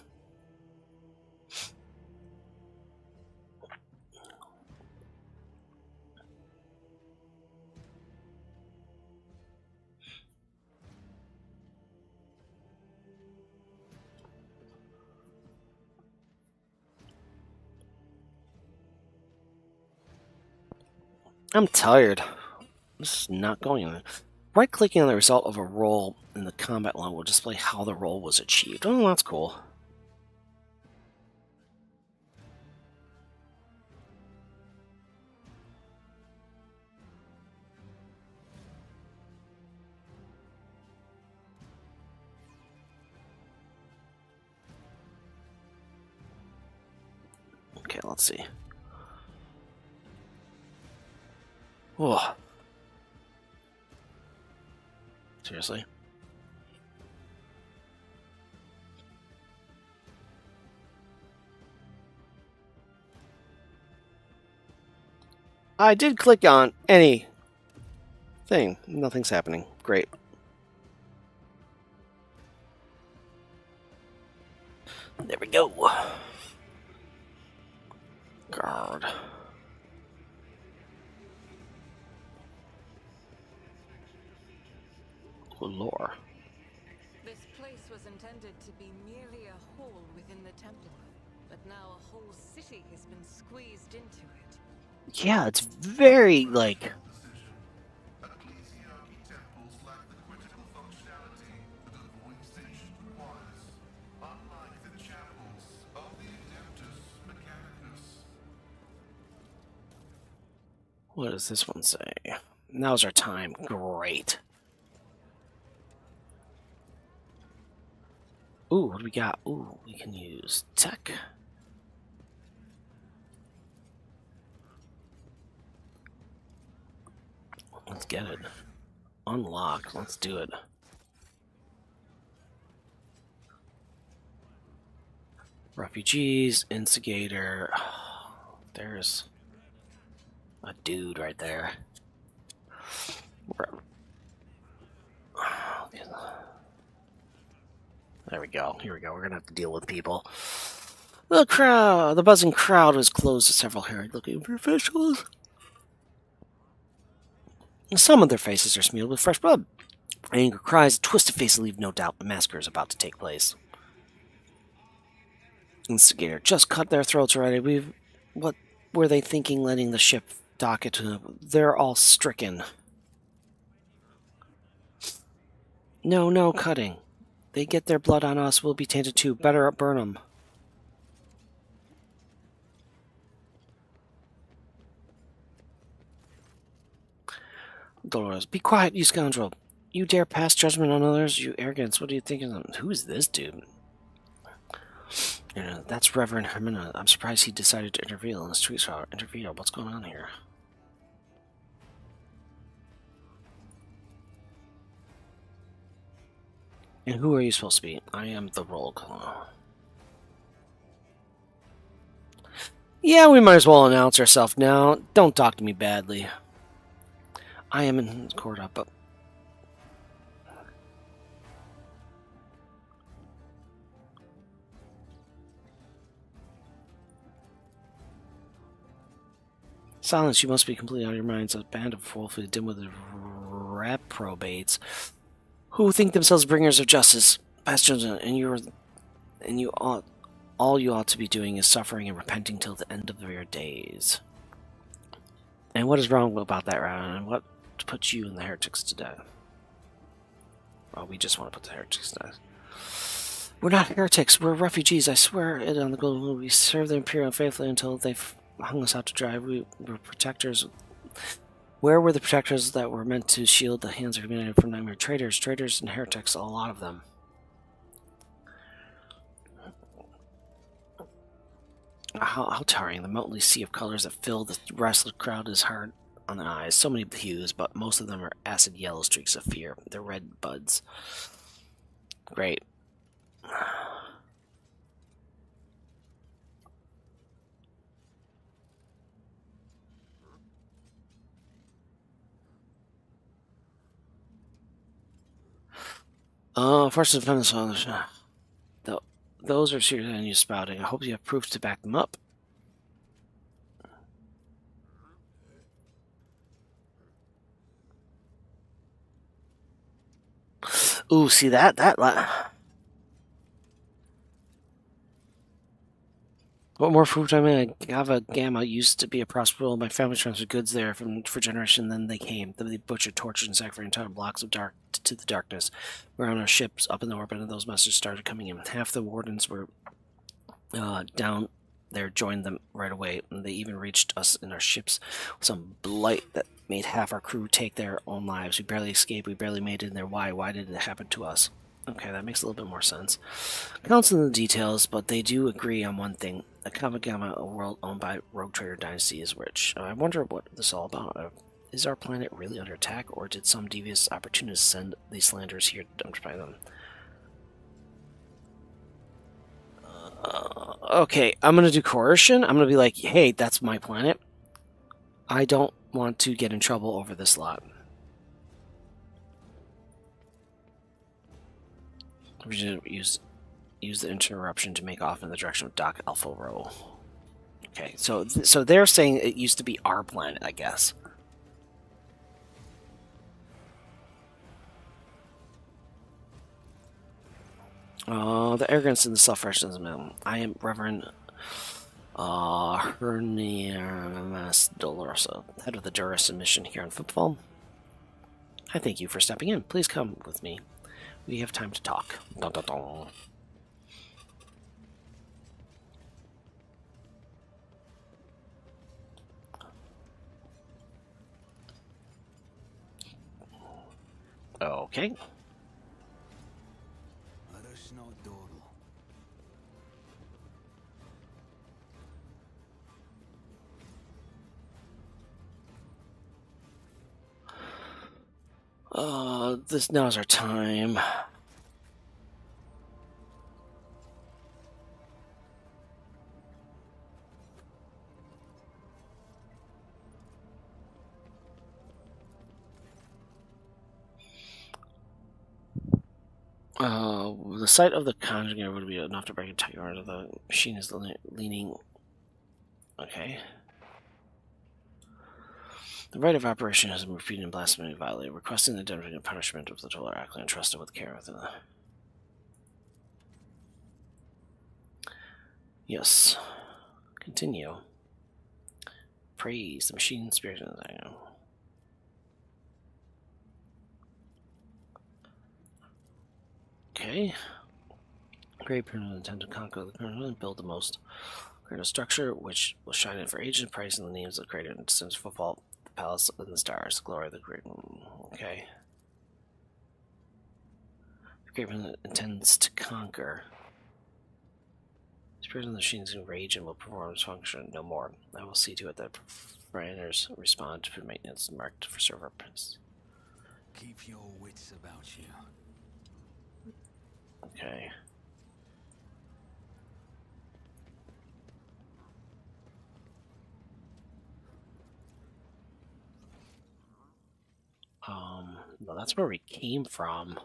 I'm tired. This is not going. Right-clicking on the result of a roll in the combat log will display how the roll was achieved. Oh, that's cool. let's see. Oh. Seriously? I did click on any thing. Nothing's happening. Great. There we go. Guard. Lore. This place was intended to be merely a hall within the temple, but now a whole city has been squeezed into it. Yeah, it's very, like... Ecclesiarchy temples lack the critical functionality that a void station requires, unlike the chapels of the Adeptus Mechanicus. What does this one say? Now's our time. Great. Ooh, what do we got? Ooh, we can use tech. Let's get it. Unlock. Let's do it. Refugees, instigator. There's a dude right there. There we go. Here we go. We're gonna have to deal with people. The buzzing crowd was closed to several harried-looking officials. Some of their faces are smeared with fresh blood. Anger cries, twisted faces leave no doubt the massacre is about to take place. Instigator just cut their throats already. What were they thinking letting the ship dock it? They're all stricken. No cutting. They get their blood on us, we'll be tainted too. Better burn them. Dolores, be quiet, you scoundrel. You dare pass judgment on others, you arrogance. What do you think of them? Who is this dude? That's Reverend Hermina. I'm surprised he decided to intervene in the streets. Intervene. What's going on here? And who are you supposed to be? I am the rogue. Yeah, we might as well announce ourselves now. Don't talk to me badly. I am in court up, but... Silence, you must be completely out of your minds. A band of woefully dim-witted reprobates who think themselves bringers of justice, past judgment, and you all you ought to be doing is suffering and repenting till the end of your days. And what is wrong about that, Ryan? And what puts you and the heretics to death? Well, we just want to put the heretics to death. We're not heretics, we're refugees, I swear it on the golden rule. We serve the Imperium faithfully until they've hung us out to dry. We were protectors. Where were the protectors that were meant to shield the hands of humanity from nightmare? Traitors and heretics, a lot of them. How tiring. The motley sea of colors that fill the restless crowd is hard on the eyes. So many hues, but most of them are acid yellow streaks of fear. They're red buds. Great. Forces of defense on the those are serious and you spouting. I hope you have proof to back them up. Ooh, see that? What more proof do I mean? Gava Gamma used to be a prosperous. My family transferred goods there for generation. Then they came. They butchered, tortured, and sacrificed entire blocks of to the darkness. We're on our ships up in the orbit, and those messages started coming in. Half the wardens were down there, joined them right away, and they even reached us in our ships with some blight that made half our crew take their own lives. We barely escaped. We barely made it in there. Why? Why did it happen to us? Okay, that makes a little bit more sense. Counts in the details, but they do agree on one thing. A Kamagama, a world owned by Rogue Trader Dynasty, is rich. I wonder what this is all about. Is our planet really under attack, or did some devious opportunist send these slanderers here to dumpify them? Okay, I'm gonna do coercion. I'm gonna be like, hey, that's my planet. I don't want to get in trouble over this lot. We should use the interruption to make off in the direction of Doc Alpha Row. Okay, so they're saying it used to be our planet, I guess. The arrogance and the self-righteousness. I am Reverend Herniamas Dolorosa, head of the Durus mission here in Football. I thank you for stepping in. Please come with me. We have time to talk. Dun, dun, dun. Okay. Let us know, Doodle. This now's our time. The sight of the conjugator would be enough to break a tiger out of the machine is leaning. Okay. The right of operation has been repeated and blasphemy violated, requesting the indemnity and punishment of the total actly entrusted with care within the... Yes. Continue. Praise the machine spirit of the... Okay. Great Pyramid intend to conquer the pyramid and build the most greatest structure, which will shine in for age and price in the names of the greater and distant football, the palace and the stars, the glory of the great. Okay. Great Pyramid intends to conquer. Spirit of the machines can rage and will perform its function no more. I will see to it that proprietors respond for maintenance marked for server purpose. Keep your wits about you. Okay. No, that's where we came from.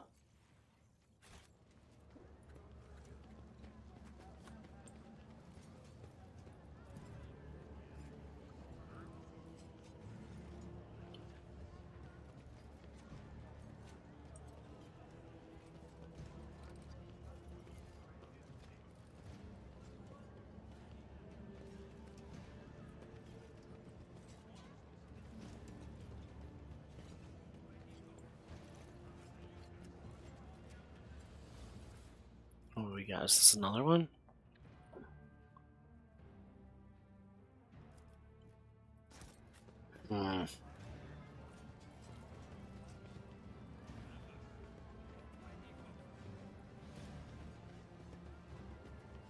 What do we got? Is this another one? Hmm.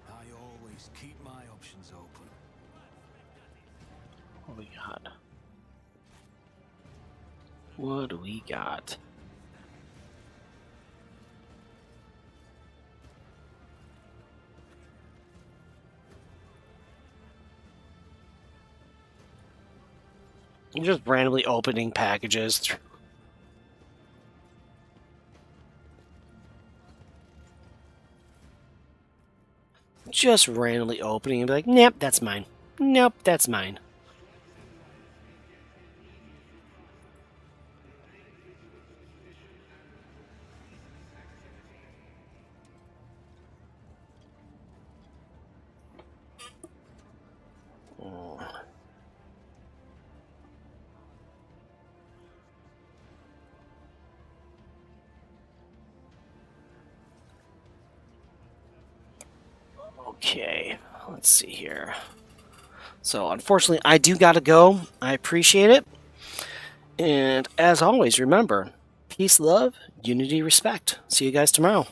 I always keep my options open. What do we got? What do we got? You're just randomly opening packages. Just randomly opening and be like, nope, that's mine. Nope, that's mine. Okay, let's see here. So, unfortunately, I do gotta go. I appreciate it. And as always, remember, peace, love, unity, respect. See you guys tomorrow.